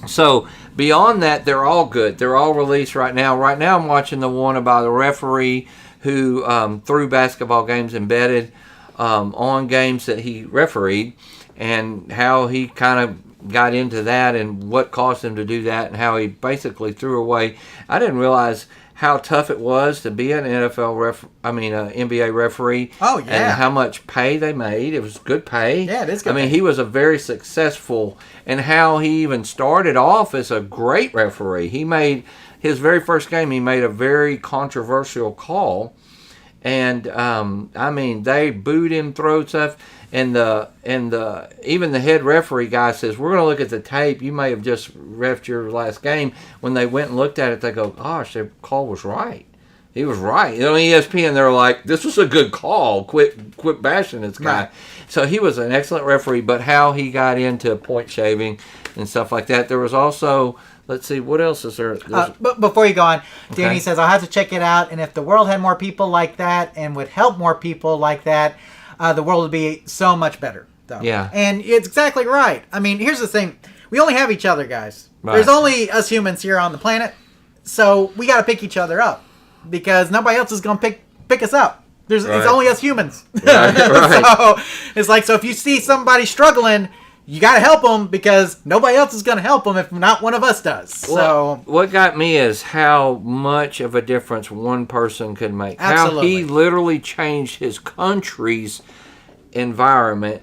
So beyond that, they're all good. They're all released right now. Right now I'm watching the one about the referee who threw basketball games embedded on games that he refereed, and how he kind of got into that and what caused him to do that, and how he basically threw away. I didn't realize how tough it was to be an NBA referee. Oh, yeah. And how much pay they made. It was good pay. Yeah, it is good I mean, pay. he was a very successful, and how he even started off as a great referee. He made his very first game, he made a very controversial call. And I mean, they booed him, throw stuff, and even the head referee guy says, "We're going to look at the tape. You may have just refed your last game." When they went and looked at it, they go, "Gosh, the call was right. He was right." On ESPN, they're like, "This was a good call. Quit bashing this guy." Right. So he was an excellent referee, but how he got into point shaving and stuff like that. There was also. Let's see, what else is there? But before you go on, Danny Okay. says, I'll have to check it out, and if the world had more people like that and would help more people like that, the world would be so much better. Though. Yeah. And it's exactly right. I mean, here's the thing. We only have each other, guys. Right. There's only us humans here on the planet, so we got to pick each other up, because nobody else is going to pick us up. It's Right. only us humans. Right. So it's like, so if you see somebody struggling, you got to help them, because nobody else is going to help them if not one of us does. Well, So what got me is how much of a difference one person could make. Absolutely. How he literally changed his country's environment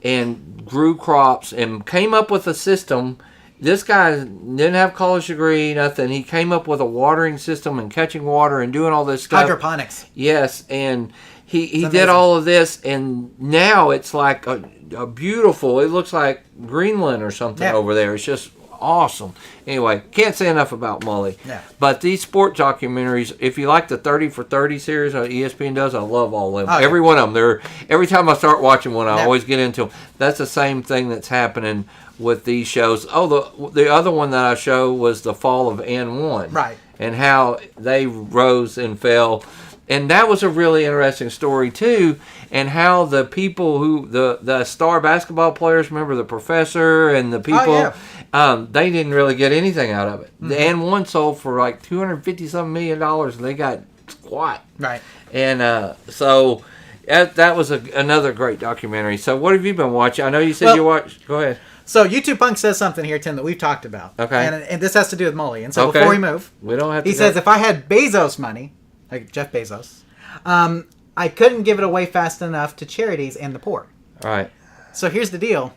and grew crops and came up with a system. This guy didn't have a college degree, nothing. He came up with a watering system and catching water and doing all this stuff. hydroponics. Yes, and he amazing. did all of this, and now it's like a beautiful, it looks like Greenland or something Yeah. over there. It's just awesome. Anyway, can't say enough about Mully. Yeah. But these sport documentaries, if you like the 30 for 30 series that ESPN does, I love all of them. Oh, yeah. Every one of them. Every time I start watching one, I Yeah. always get into them. That's the same thing that's happening with these shows. Oh, the other one that I show was the fall of N1. Right. And how they rose and fell. And that was a really interesting story too, and how the people who the star basketball players, remember the professor and the people, they didn't really get anything out of it. The N1 sold for like $250 million, and they got squat. Right. And so that was another great documentary. So what have you been watching? I know you said Well, you watched. Go ahead. So YouTube Punk says something here, Tim, that we've talked about. Okay. And this has to do with Mully. And so Okay. before we move, We don't have to. he says, if I had Bezos money, like Jeff Bezos, I couldn't give it away fast enough to charities and the poor. Right. So here's the deal.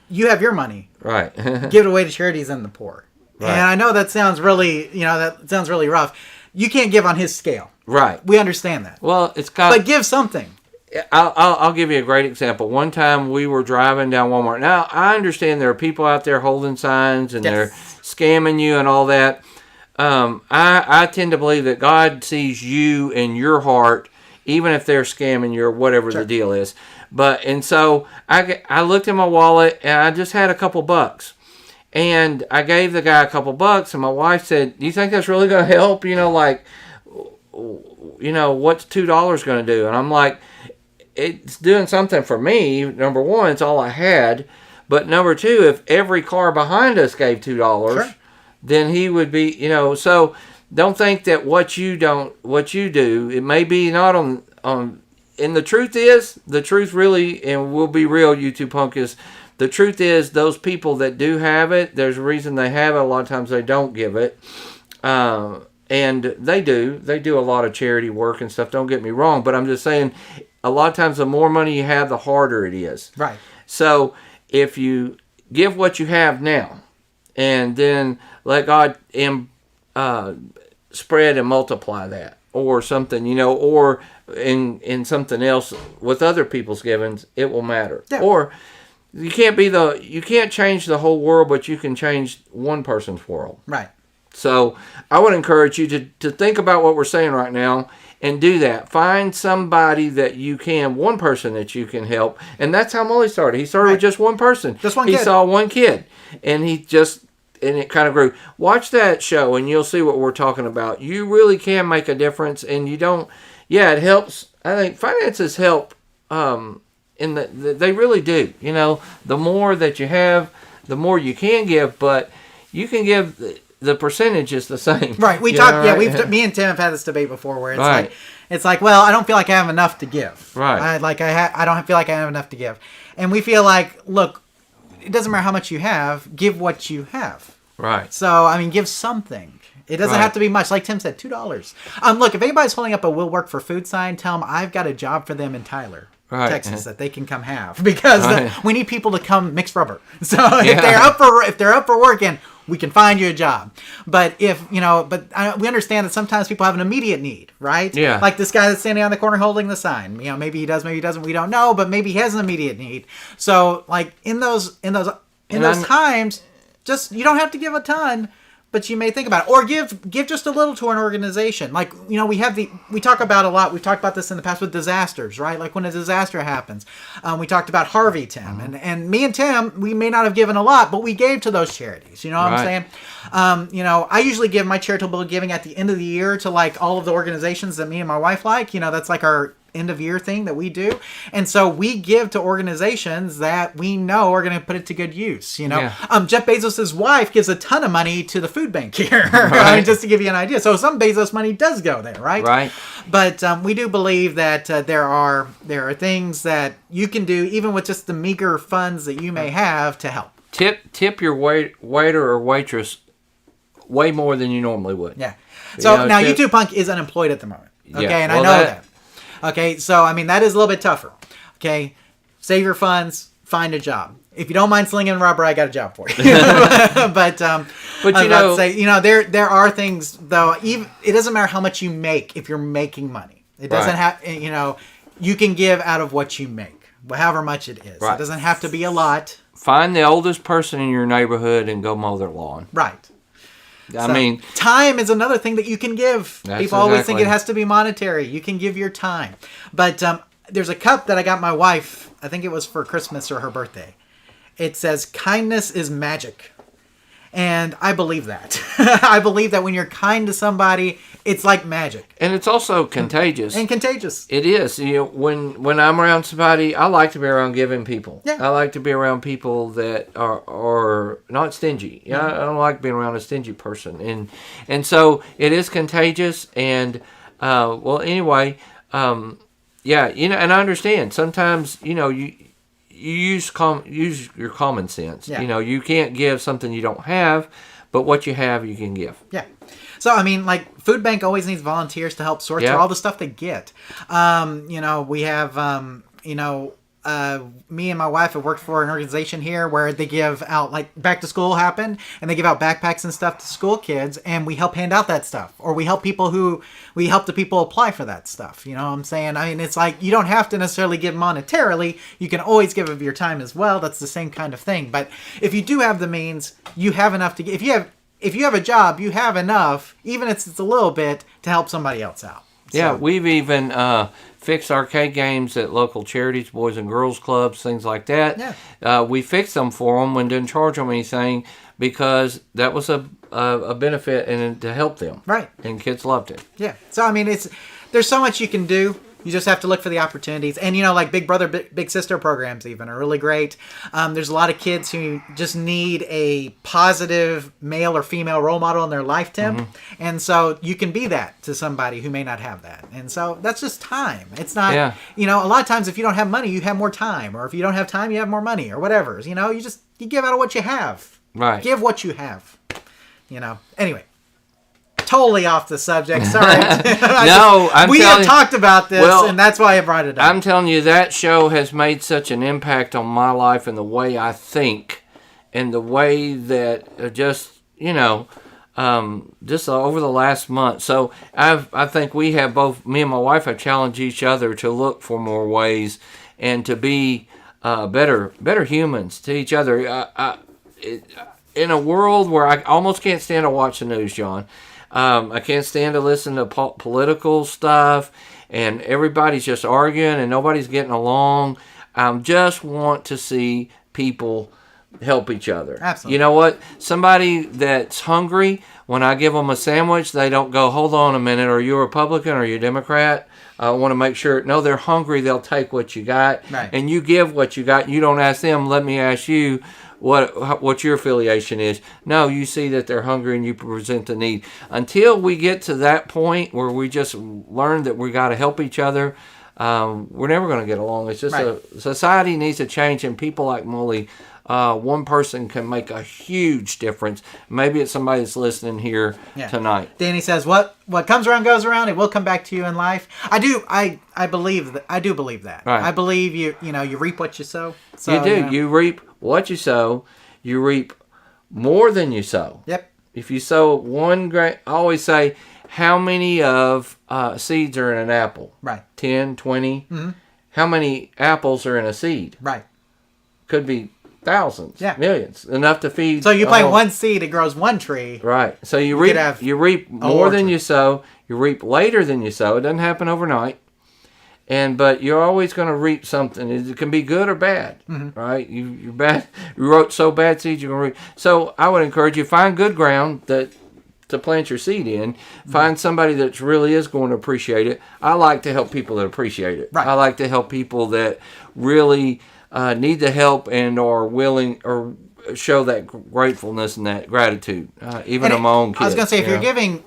You have your money. Right. Give it away to charities and the poor. Right. And I know that sounds really, that sounds really rough. You can't give on his scale. Right. We understand that. Well, it's got. But give something. I'll give you a great example. One time we were driving down Walmart. Now, I understand there are people out there holding signs and they're scamming you and all that. I tend to believe that God sees you and your heart, even if they're scamming you or whatever the deal is. And so I looked in my wallet and I just had a couple bucks. And I gave the guy a couple bucks, and my wife said, "Do you think that's really going to help? What's $2 going to do?" And I'm like, it's doing something for me. Number one, it's all I had. But number two, if every car behind us gave $2, then he would be, so don't think that what you do, it may be not on, and the truth really, and we'll be real, YouTube Punk, is, the truth is those people that do have it, there's a reason they have it. A lot of times they don't give it. And they do a lot of charity work and stuff, don't get me wrong, but I'm just saying, a lot of times the more money you have, the harder it is. Right. So if you give what you have now, and then let God spread and multiply that, or something, or in something else with other people's givings, it will matter. Yeah. Or you can't change the whole world, but you can change one person's world. Right. So I would encourage you to think about what we're saying right now and do that. Find somebody that you can, one person that you can help. And that's how Mully started. He started with just one person. Just one kid. He kid. saw one kid. And and it kind of grew. Watch that show and you'll see what we're talking about. You really can make a difference, and you don't yeah, it helps. I think finances help. They really do. You know, the more that you have, the more you can give, but you can give. The percentage is the same. Right. We talked. Yeah, me and Tim have had this debate before, where it's like, well, I don't feel like I have enough to give. Right. I don't feel like I have enough to give, and we feel like, look, it doesn't matter how much you have, give what you have. Right. So I mean, give something. It doesn't have to be much. Like Tim said, $2. Look, if anybody's holding up a "Will Work for Food" sign, tell them I've got a job for them in Tyler. Right. Texas that they can come have, because we need people to come mix rubber. So if they're up for working, we can find you a job. But we understand that sometimes people have an immediate need, right? Yeah. Like this guy that's standing on the corner holding the sign. You know, maybe he does, maybe he doesn't. We don't know, but maybe he has an immediate need. So like in those times, just you don't have to give a ton. But you may think about it, or give just a little to an organization. Like, you know, we talk about a lot. We've talked about this in the past with disasters, right? Like when a disaster happens, we talked about Harvey, Tim, and me and Tim, we may not have given a lot, but we gave to those charities. You know what I'm saying? You know, I usually give my charitable giving at the end of the year to like all of the organizations that me and my wife like. You know, that's like our end of year thing that we do, and so we give to organizations that we know are going to put it to good use. You know, Jeff Bezos's wife gives a ton of money to the food bank here, right? Just to give you an idea. So some Bezos money does go there, right? Right. But we do believe that there are things that you can do even with just the meager funds that you may have to help. Tip your waiter or waitress way more than you normally would. Yeah. So now YouTube Punk is unemployed at the moment. Okay, and I know that. Okay, so I mean that is a little bit tougher. Okay, save your funds, find a job. If you don't mind slinging rubber, I got a job for you. but you know, there are things though. Even it doesn't matter how much you make if you're making money. It doesn't have. You know, you can give out of what you make, however much it is. Right. It doesn't have to be a lot. Find the oldest person in your neighborhood and go mow their lawn. Right. I mean, time is another thing that you can give. People always think it has to be monetary. You can give your time. But there's a cup that I got my wife, I think it was for Christmas or her birthday. It says, "Kindness is magic." And I believe that. I believe that when you're kind to somebody, it's like magic. And it's also contagious. And contagious. It is. You know, when I'm around somebody, I like to be around giving people. Yeah. I like to be around people that are not stingy. Mm-hmm. I don't like being around a stingy person. And so it is contagious. And, anyway, you know, and I understand. Sometimes, you know, you use your common sense. Yeah. You know, you can't give something you don't have, but what you have, you can give. Yeah. So, I mean, like, Food Bank always needs volunteers to help sort through all the stuff they get. You know, we have, me and my wife have worked for an organization here where they give out, like, back to school happened, and they give out backpacks and stuff to school kids, and we help hand out that stuff. Or we help the people apply for that stuff. You know what I'm saying? I mean, it's like, you don't have to necessarily give monetarily. You can always give of your time as well. That's the same kind of thing. But if you do have the means, you have enough to give. If you have a job, you have enough, even if it's a little bit, to help somebody else out. Yeah, we've even fixed arcade games at local charities, Boys and Girls Clubs, things like that. Yeah. We fixed them for them and didn't charge them anything because that was a benefit and to help them. Right. And kids loved it. Yeah. So, I mean, there's so much you can do. You just have to look for the opportunities. And, you know, like Big Brother, Big Sister programs even are really great. There's a lot of kids who just need a positive male or female role model in their life, Tim. Mm-hmm. And so you can be that to somebody who may not have that. And so that's just time. It's not, you know, a lot of times if you don't have money, you have more time. Or if you don't have time, you have more money or whatever. You know, you give out of what you have. Right. Give what you have. You know, anyway. Totally off the subject. Sorry. We have talked about this, and that's why I brought it up. I'm telling you, that show has made such an impact on my life and the way I think, and the way that just over the last month. So I think we have me and my wife have challenged each other to look for more ways and to be better humans to each other. In a world where I almost can't stand to watch the news, John. I can't stand to listen to political stuff, and everybody's just arguing, and nobody's getting along. I just want to see people help each other. Absolutely. You know what? Somebody that's hungry, when I give them a sandwich, they don't go, hold on a minute, are you a Republican or are you a Democrat? I want to make sure. No, they're hungry. They'll take what you got. Right. And you give what you got. You don't ask them, let me ask you what your affiliation is. No, you see that they're hungry and you present the need. Until we get to that point where we just learn that we got to help each other, we're never going to get along. It's just society needs to change, and people like Molly, one person can make a huge difference. Maybe it's somebody that's listening here tonight. Danny says, "What comes around goes around. It will come back to you in life." I believe that. I do believe that. Right. I believe you reap what you sow. So, you do. You reap what you sow. You reap more than you sow. Yep. If you sow one grain, I always say, how many of seeds are in an apple? Right. 10, 20. Mm-hmm. How many apples are in a seed? Right. Could be thousands, millions, enough to feed. So you plant one seed, it grows one tree. Right. So you reap more than you sow. You reap later than you sow. It doesn't happen overnight. But you're always going to reap something. It can be good or bad, right? You wrote sow bad seeds, you're going to reap. So I would encourage you, find good ground to plant your seed in. Find somebody that really is going to appreciate it. I like to help people that appreciate it. Right. I like to help people that really need the help and are willing or show that gratefulness and that gratitude, even on my own kids. I was going to say,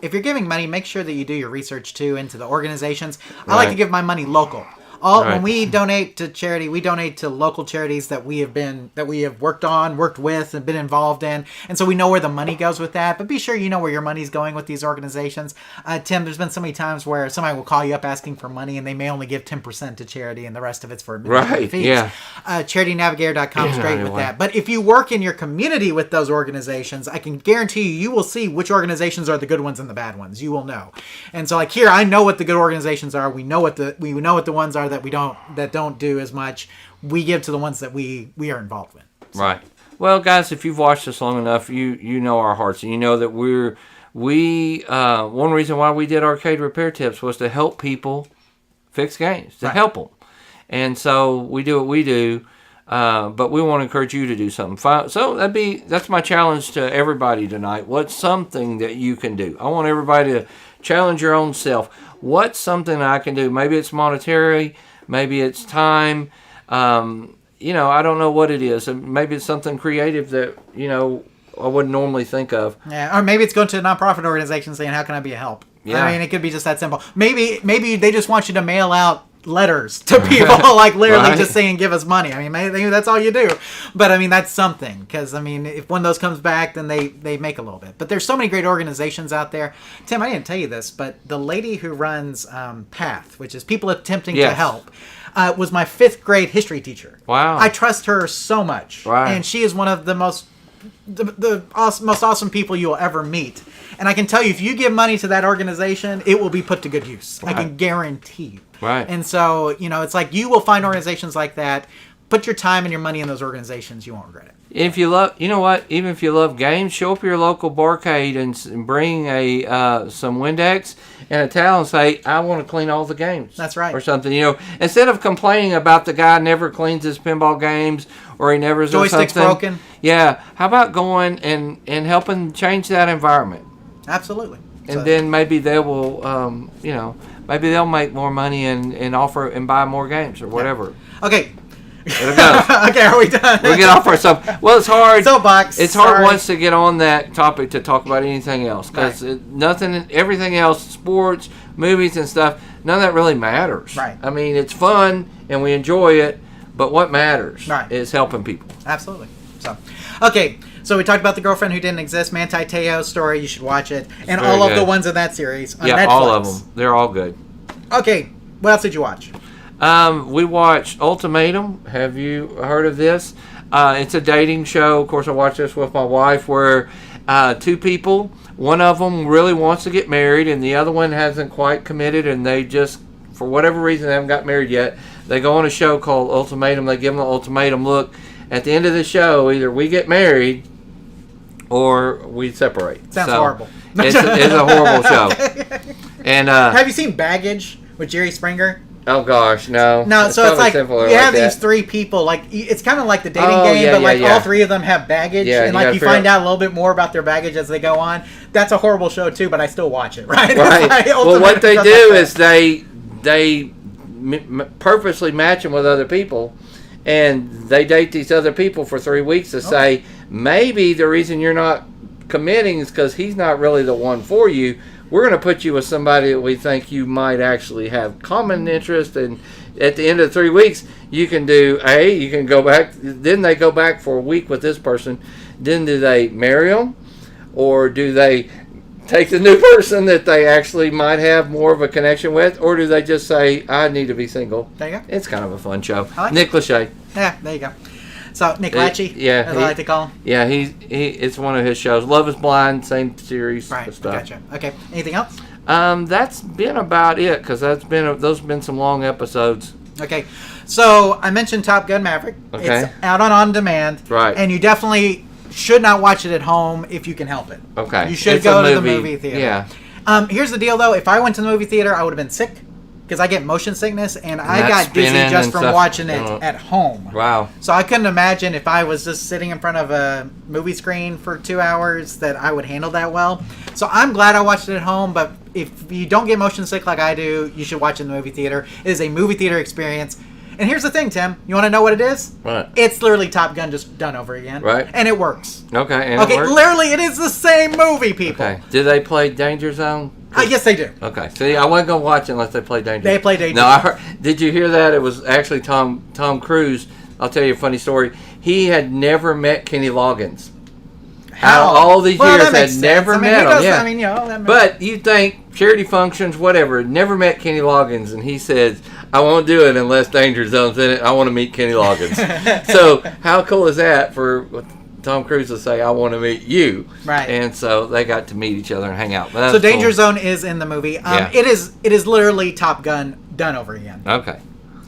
if you're giving money, make sure that you do your research too into the organizations. I like to give my money local. When we donate to charity, we donate to local charities that we have worked with, and been involved in, and so we know where the money goes with that. But be sure you know where your money's going with these organizations. Tim, there's been so many times where somebody will call you up asking for money, and they may only give 10% to charity, and the rest of it's for administrative fees. Yeah. CharityNavigator.com is great with that. But if you work in your community with those organizations, I can guarantee you will see which organizations are the good ones and the bad ones. You will know. And so, like here, I know what the good organizations are. We know what the ones are that don't do as much. We give to the ones that we are involved with. So. Right. Well, guys, if you've watched us long enough, you know our hearts, and you know that one reason why we did Arcade Repair Tips was to help people fix games, to help them. And so we do what we do, but we want to encourage you to do something. So that's my challenge to everybody tonight. What's something that you can do? I want everybody to challenge your own self. What's something I can do? Maybe it's monetary, maybe it's time. I don't know what it is. Maybe it's something creative that, I wouldn't normally think of. Yeah, or maybe it's going to a nonprofit organization saying, how can I be a help? Yeah. I mean, it could be just that simple. Maybe they just want you to mail out letters to people, like literally just saying, give us money. I mean, maybe that's all you do. But I mean, that's something, because I mean, if one of those comes back, then they make a little bit. But there's so many great organizations out there. Tim, I didn't tell you this, but the lady who runs PATH, which is People Attempting to Help, was my 5th grade history teacher. Wow. I trust her so much. Right. And she is one of the most awesome people you will ever meet. And I can tell you, if you give money to that organization, it will be put to good use. Right. I can guarantee you. Right. And so, it's like you will find organizations like that. Put your time and your money in those organizations. You won't regret it. If you love, even if you love games, show up your local barcade and bring some Windex and a towel and say, I want to clean all the games. That's right. Or something, Instead of complaining about the guy never cleans his pinball games or he never does something. Joystick's broken. Yeah. How about going and helping change that environment? Absolutely. And then maybe they will, maybe they'll make more money and offer and buy more games or whatever. Yeah. Okay. There it goes. Okay, are we done? We'll get off our stuff. Well, it's hard. Soapbox. It's hard once to get on that topic to talk about anything else, because everything else, sports, movies, and stuff, none of that really matters. Right. I mean, it's fun and we enjoy it, but what matters is helping people. Absolutely. So we talked about The Girlfriend Who Didn't Exist, Manti Te'o's story. You should watch it, and all of the ones in that series on Netflix. All of them. They're all good. Okay, what else did you watch? We watched Ultimatum. Have you heard of this? It's a dating show. Of course, I watched this with my wife, where 2 people, one of them really wants to get married, and the other one hasn't quite committed, and they just, for whatever reason, they haven't got married yet. They go on a show called Ultimatum. They give them the ultimatum. Look, at the end of the show, either we get married or we separate. Sounds horrible. It's a horrible show. And have you seen Baggage with Jerry Springer? Oh gosh, no. No, so it's like simpler you have like these that. 3 people. Like it's kind of like the dating Oh, game, yeah, but like yeah. all 3 of them have baggage, Yeah, and you like gotta you figure find out- out a little bit more about their baggage as they go on. That's a horrible show too, but I still watch it. Right? Right. Like, Well, what they stuff do like is they purposely match them with other people, and they date these other people for 3 weeks to say maybe the reason you're not committing is because he's not really the one for you. We're going to put you with somebody that we think you might actually have common interest, and at the end of 3 weeks, you can you can go back. Then they go back for a week with this person. Then do they marry them, or do they take the new person that they actually might have more of a connection with, or do they just say, I need to be single? There you go. It's kind of a fun show. I like Nick Lachey. Yeah, there you go. So Nick Lachey, yeah, as I like to call him. Yeah, it's one of his shows. Love is Blind, same series Right, of stuff. gotcha. Okay, anything else? That's been about it, because those have been some long episodes. Okay, so I mentioned Top Gun Maverick. Okay. It's out on demand. Right. And you definitely should not watch it at home if you can help it. Okay. You should It's go a to the movie, movie theater. yeah. Here's the deal, though. If I went to the movie theater, I would have been sick because I get motion sickness, and I that got dizzy spinning just and from stuff. watching it at home. Wow. So I couldn't imagine if I was just sitting in front of a movie screen for 2 hours that I would handle that well. So I'm glad I watched it at home, but if you don't get motion sick like I do, you should watch it in the movie theater. It is a movie theater experience. And here's the thing, Tim. You want to know what it is? What? It's literally Top Gun just done over again. Right. And it works. Okay, and Okay, it worked? literally, it is the same movie, people. Okay. Do they play Danger Zone? Yes, they do. Okay. See, I wasn't going to watch it unless they play Danger Zone. They play Danger No, Zone. I heard, did you hear that? It was actually Tom Cruise. I'll tell you a funny story. He had never met Kenny Loggins. Out of all these Well, years, that makes had sense. never I mean, met who him. does- Yeah. I mean, you know, that makes- But you think charity functions, whatever, never met Kenny Loggins, and he says, I won't do it unless Danger Zone's in it. I want to meet Kenny Loggins. So how cool is that for Tom Cruise to say, I want to meet you? Right. And so they got to meet each other and hang out. But that So was Danger cool. Zone is in the movie. Yeah. It is literally Top Gun done over again. Okay.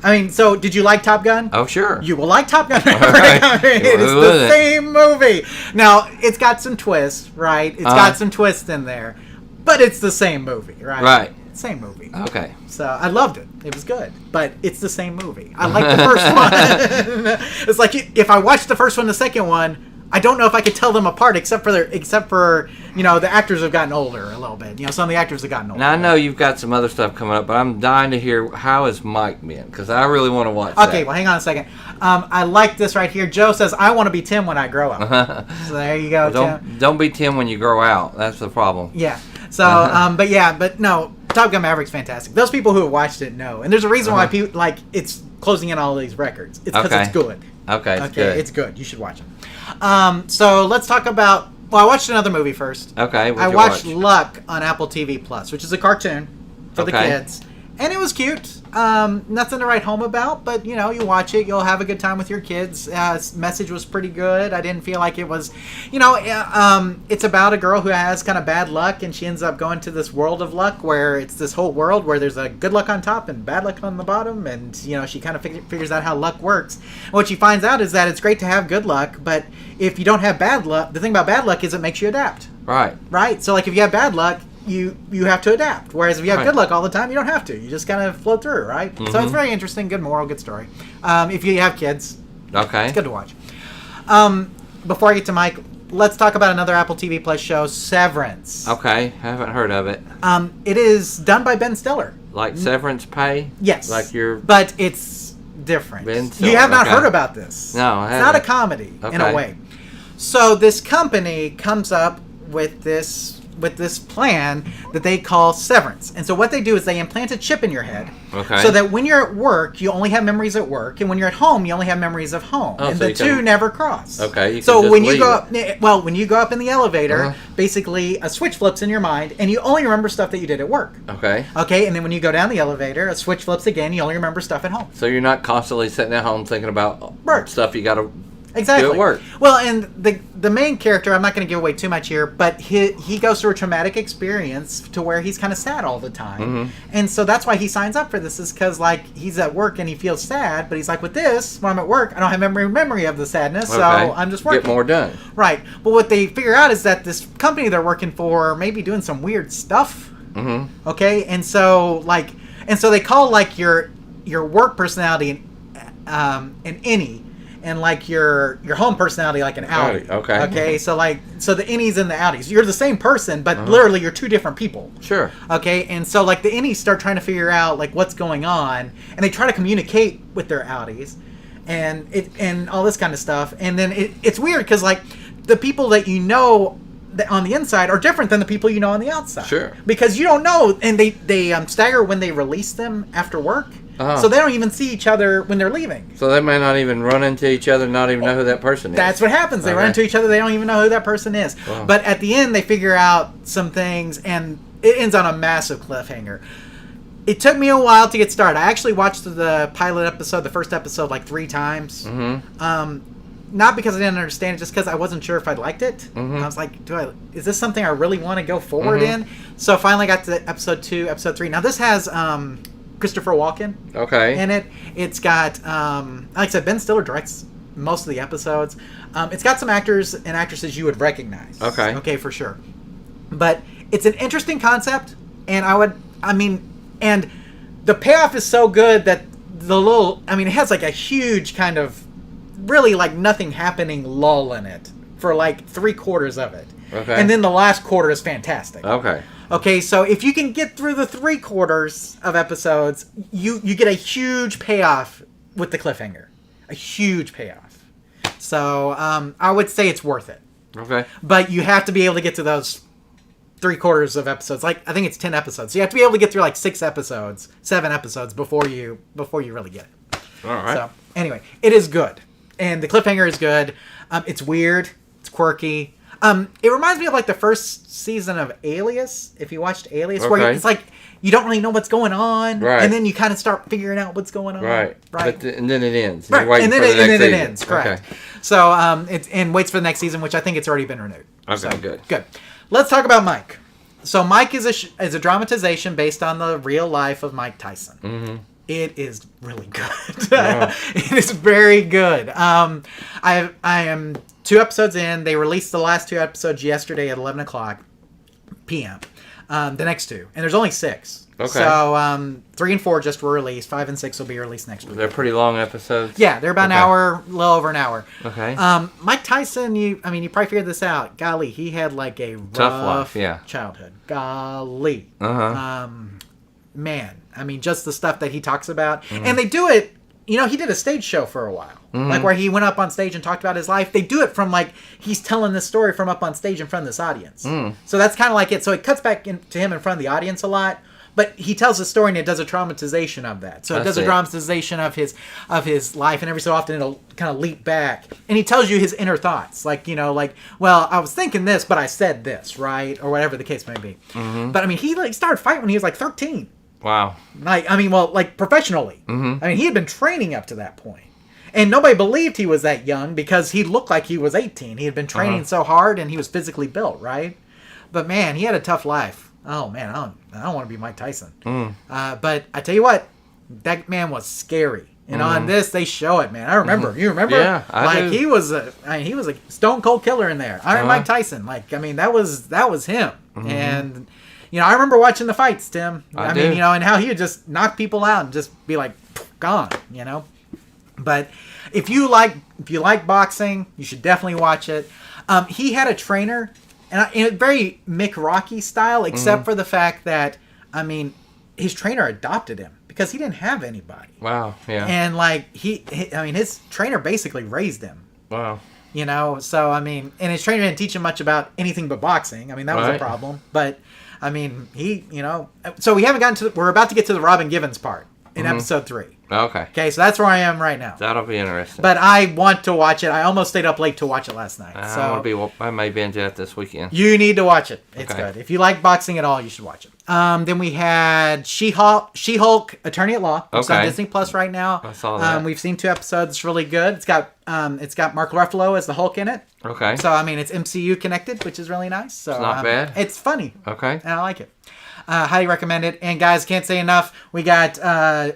I mean, so did you like Top Gun? Oh, sure. You will like Top Gun. right. I mean, it is Who the wouldn't? same movie. Now, it's got some twists, right? It's got some twists in there. But it's the same movie, right? Right. Same movie. Okay. So I loved it. It was good. But it's the same movie. I like the first one. It's like if I watched the first one, the second one, I don't know if I could tell them apart except for you know, the actors have gotten older a little bit. You know, some of the actors have gotten older. Now, I know you've got some other stuff coming up, but I'm dying to hear how is Mike been, because I really want to watch Okay, that. well, hang on a second. I like this right here. Joe says, I want to be Tim when I grow up. So there you go, Tim. Don't be Tim when you grow out. That's the problem. Yeah. So, but no, Top Gun Maverick's fantastic. Those people who have watched it know. And there's a reason why people, like, it's closing in all these records. It's because Okay. it's good. Okay, it's good. It's good. You should watch it. So let's talk about, well, I watched another movie first. Okay, I watched Luck on Apple TV Plus, which is a cartoon for the Okay. kids. And it was cute. Nothing to write home about, but you know, you watch it, you'll have a good time with your kids. Message was pretty good. I didn't feel like it was, you know, it's about a girl who has kind of bad luck, and she ends up going to this world of luck where it's this whole world where there's a good luck on top and bad luck on the bottom, and you know, she kind of figures out how luck works. And what she finds out is that it's great to have good luck, but if you don't have bad luck, the thing about bad luck is it makes you adapt. Right. Right? So like if you have bad luck, you have to adapt. Whereas if you have Right. good luck all the time, you don't have to. You just kind of flow through, right? So it's very interesting, good moral, good story. If you have kids, Okay. it's good to watch. Before I get to Mike, let's talk about another Apple TV Plus show, Severance. Okay. Haven't heard of it. It is done by Ben Stiller. Like severance pay? Yes. Like your... But it's different. Ben Stiller, You have not okay. heard about this. No, I It's not a haven't. comedy in a Okay. way. So this company comes up with this plan that they call Severance. And so what they do is they implant a chip in your head, Okay. so that when you're at work, you only have memories at work, and when you're at home, you only have memories of home, Oh, and so the you two can- never cross. Okay, you so can just when you leave go up, when you go up in the elevator, Uh-huh. basically a switch flips in your mind, and you only remember stuff that you did at work. Okay. Okay, and then when you go down the elevator, a switch flips again. You only remember stuff at home. So you're not constantly sitting at home thinking about Work. stuff you got to Exactly. do at work. Well, and the main character, I'm not going to give away too much here, but he goes through a traumatic experience to where he's kind of sad all the time, Mm-hmm. and so that's why he signs up for this, is because like he's at work and he feels sad, but he's like, with this, when I'm at work, I don't have memory of the sadness, so Okay. I'm just working. Get more done. Right. But what they figure out is that this company they're working for may be doing some weird stuff. Mm-hmm. Okay, and so they call like your your work personality an innie, and like your home personality like an outie. Okay. Okay. So the innies and the outies, you're the same person, but literally you're two different people. Sure. Okay. And so like the innies start trying to figure out like what's going on, and they try to communicate with their outies, and all this kind of stuff. And then it's weird because like the people that you know on the inside are different than the people you know on the outside. Sure. Because you don't know, and they stagger when they release them after work. So they don't even see each other when they're leaving. So they might not even run into each other, not even know who that person is. That's what happens. They run into each other, they don't even know who that person is. Wow. But at the end, they figure out some things, and it ends on a massive cliffhanger. It took me a while to get started. I actually watched the pilot episode, the first episode, like 3 times. Not because I didn't understand it, just because I wasn't sure if I liked it. I was like, is this something I really want to go forward in? So finally got to episode 2, episode 3. Now this has Christopher Walken in it. It's got, like I said, Ben Stiller directs most of the episodes. It's got some actors and actresses you would recognize. Okay, for sure. But it's an interesting concept, and and the payoff is so good that it has like a huge kind of really like nothing happening lull in it for like 3/4 of it. And then the last quarter is fantastic. Okay, so if you can get through the 3/4 of episodes, you get a huge payoff with the cliffhanger. A huge payoff. So I would say it's worth it. But you have to be able to get to those 3/4 of episodes. Like, I think it's 10 episodes. So you have to be able to get through like 6 episodes, 7 episodes before you really get it. Alright. So anyway, it is good. And the cliffhanger is good. It's weird. It's quirky. It reminds me of like the first season of Alias. If you watched Alias, where it's like you don't really know what's going on, and then you kind of start figuring out what's going on, But and then it ends, and then it ends. Correct. So and waits for the next season, which I think it's already been renewed. So, good. Let's talk about Mike. So Mike is a dramatization based on the real life of Mike Tyson. It is really good. It is very good. I am 2 episodes in. They released the last 2 episodes yesterday at 11 o'clock p.m. The next 2. And there's only 6. So 3 and 4 just were released. 5 and 6 will be released next week. They're pretty long episodes? Yeah, they're about an hour, a little over an hour. Mike Tyson, you probably figured this out. Golly, he had like a rough childhood. Golly. Man, just the stuff that he talks about. And they do it, he did a stage show for a while. Like where he went up on stage and talked about his life. They do it from like, he's telling this story from up on stage in front of this audience. So that's kind of like it. So it cuts back to him in front of the audience a lot. But he tells a story and it does a dramatization of that. So it does a dramatization of his life, and every so often it'll kind of leap back. And he tells you his inner thoughts. Like, well, I was thinking this, but I said this, right? Or whatever the case may be. But he started fighting when he was like 13. Wow. Like professionally. He had been training up to that point. And nobody believed he was that young because he looked like he was 18. He had been training so hard and he was physically built, right? But man, he had a tough life. Oh man, I don't want to be Mike Tyson. But I tell you what, that man was scary. And on this, they show it, man. I remember. You remember? Yeah, I do. He was a stone cold killer in there. Mike Tyson. That was him. And I remember watching the fights, Tim. I mean, and how he would just knock people out and just be like gone. But if you like boxing, you should definitely watch it. He had a trainer. And in a very Mick Rocky style, except for the fact that, his trainer adopted him because he didn't have anybody. Wow, yeah. And his trainer basically raised him. Wow. So and his trainer didn't teach him much about anything but boxing. That was a problem. But so we haven't gotten to. We're about to get to the Robin Givens part in episode 3. Okay, so that's where I am right now. That'll be interesting. But I want to watch it. I almost stayed up late to watch it last night. I may binge it this weekend. You need to watch it. It's good. If you like boxing at all, you should watch it. Then we had She-Hulk, Attorney at Law. It's on Disney Plus right now. I saw that. We've seen 2 episodes. It's really good. It's got Mark Ruffalo as the Hulk in it. Okay. So it's MCU connected, which is really nice. So it's not bad. It's funny. Okay. And I like it. Highly recommend it. And guys, can't say enough. We got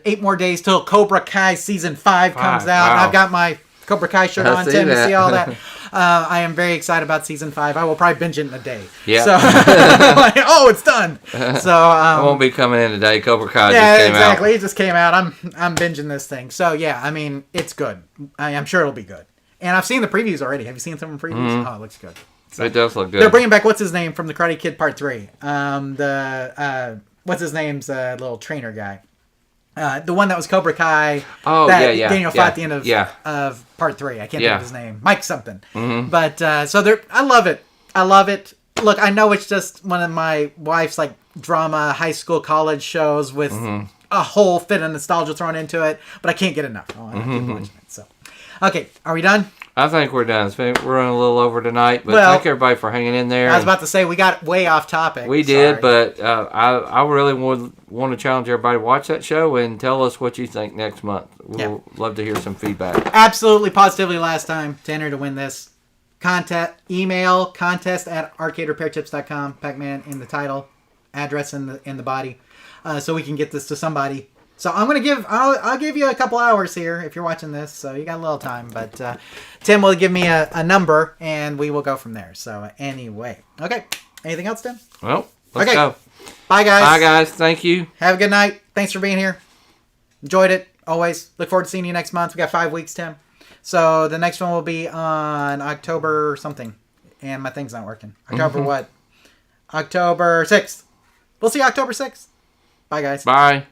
8 more days till Cobra Kai season 5 comes out. Wow. I've got my Cobra Kai shirt I on, see Tim. You that. see all that? I am very excited about season 5. I will probably binge it in a day. Yeah. So, like, oh, it's done. So I won't be coming in today. Cobra Kai yeah, just came exactly. out. It just came out. I'm binging this thing. So yeah, I mean, it's good. I'm sure it'll be good. And I've seen the previews already. Have you seen some of the previews? Mm-hmm. Oh, it looks good. It does look good. They're bringing back what's his name from the Karate Kid Part 3. What's his name's little trainer guy. The one that was Cobra Kai. Oh, that yeah. Daniel fought at the end of Yeah. of Part 3. I can't think Yeah. of his name. Mike something. Mm-hmm. But I love it. I love it. Look, I know it's just one of my wife's like drama, high school, college shows with a whole fit of nostalgia thrown into it, but I can't get enough. Oh, I keep watching it. So, okay, are we done? I think we're done. We're running a little over tonight, but Well, thank everybody for hanging in there. I was about to say we got way off topic. We did, Sorry. but I really would want to challenge everybody to watch that show and tell us what you think next month. We'll love to hear some feedback. Absolutely, positively last time to enter to win this. Email contest at arcaderepairtips.com. Pac-Man in the title, address in the body, so we can get this to somebody. So I'll give you a couple hours here if you're watching this, so you got a little time. But Tim will give me a number and we will go from there. So anyway, okay. Anything else, Tim? Well, let's Okay. go. Bye, guys. Bye, guys. Thank you. Have a good night. Thanks for being here. Enjoyed it. Always. Look forward to seeing you next month. We got 5 weeks, Tim. So the next one will be on October something. And my thing's not working. October what? October 6th. We'll see you October 6th. Bye, guys. Bye.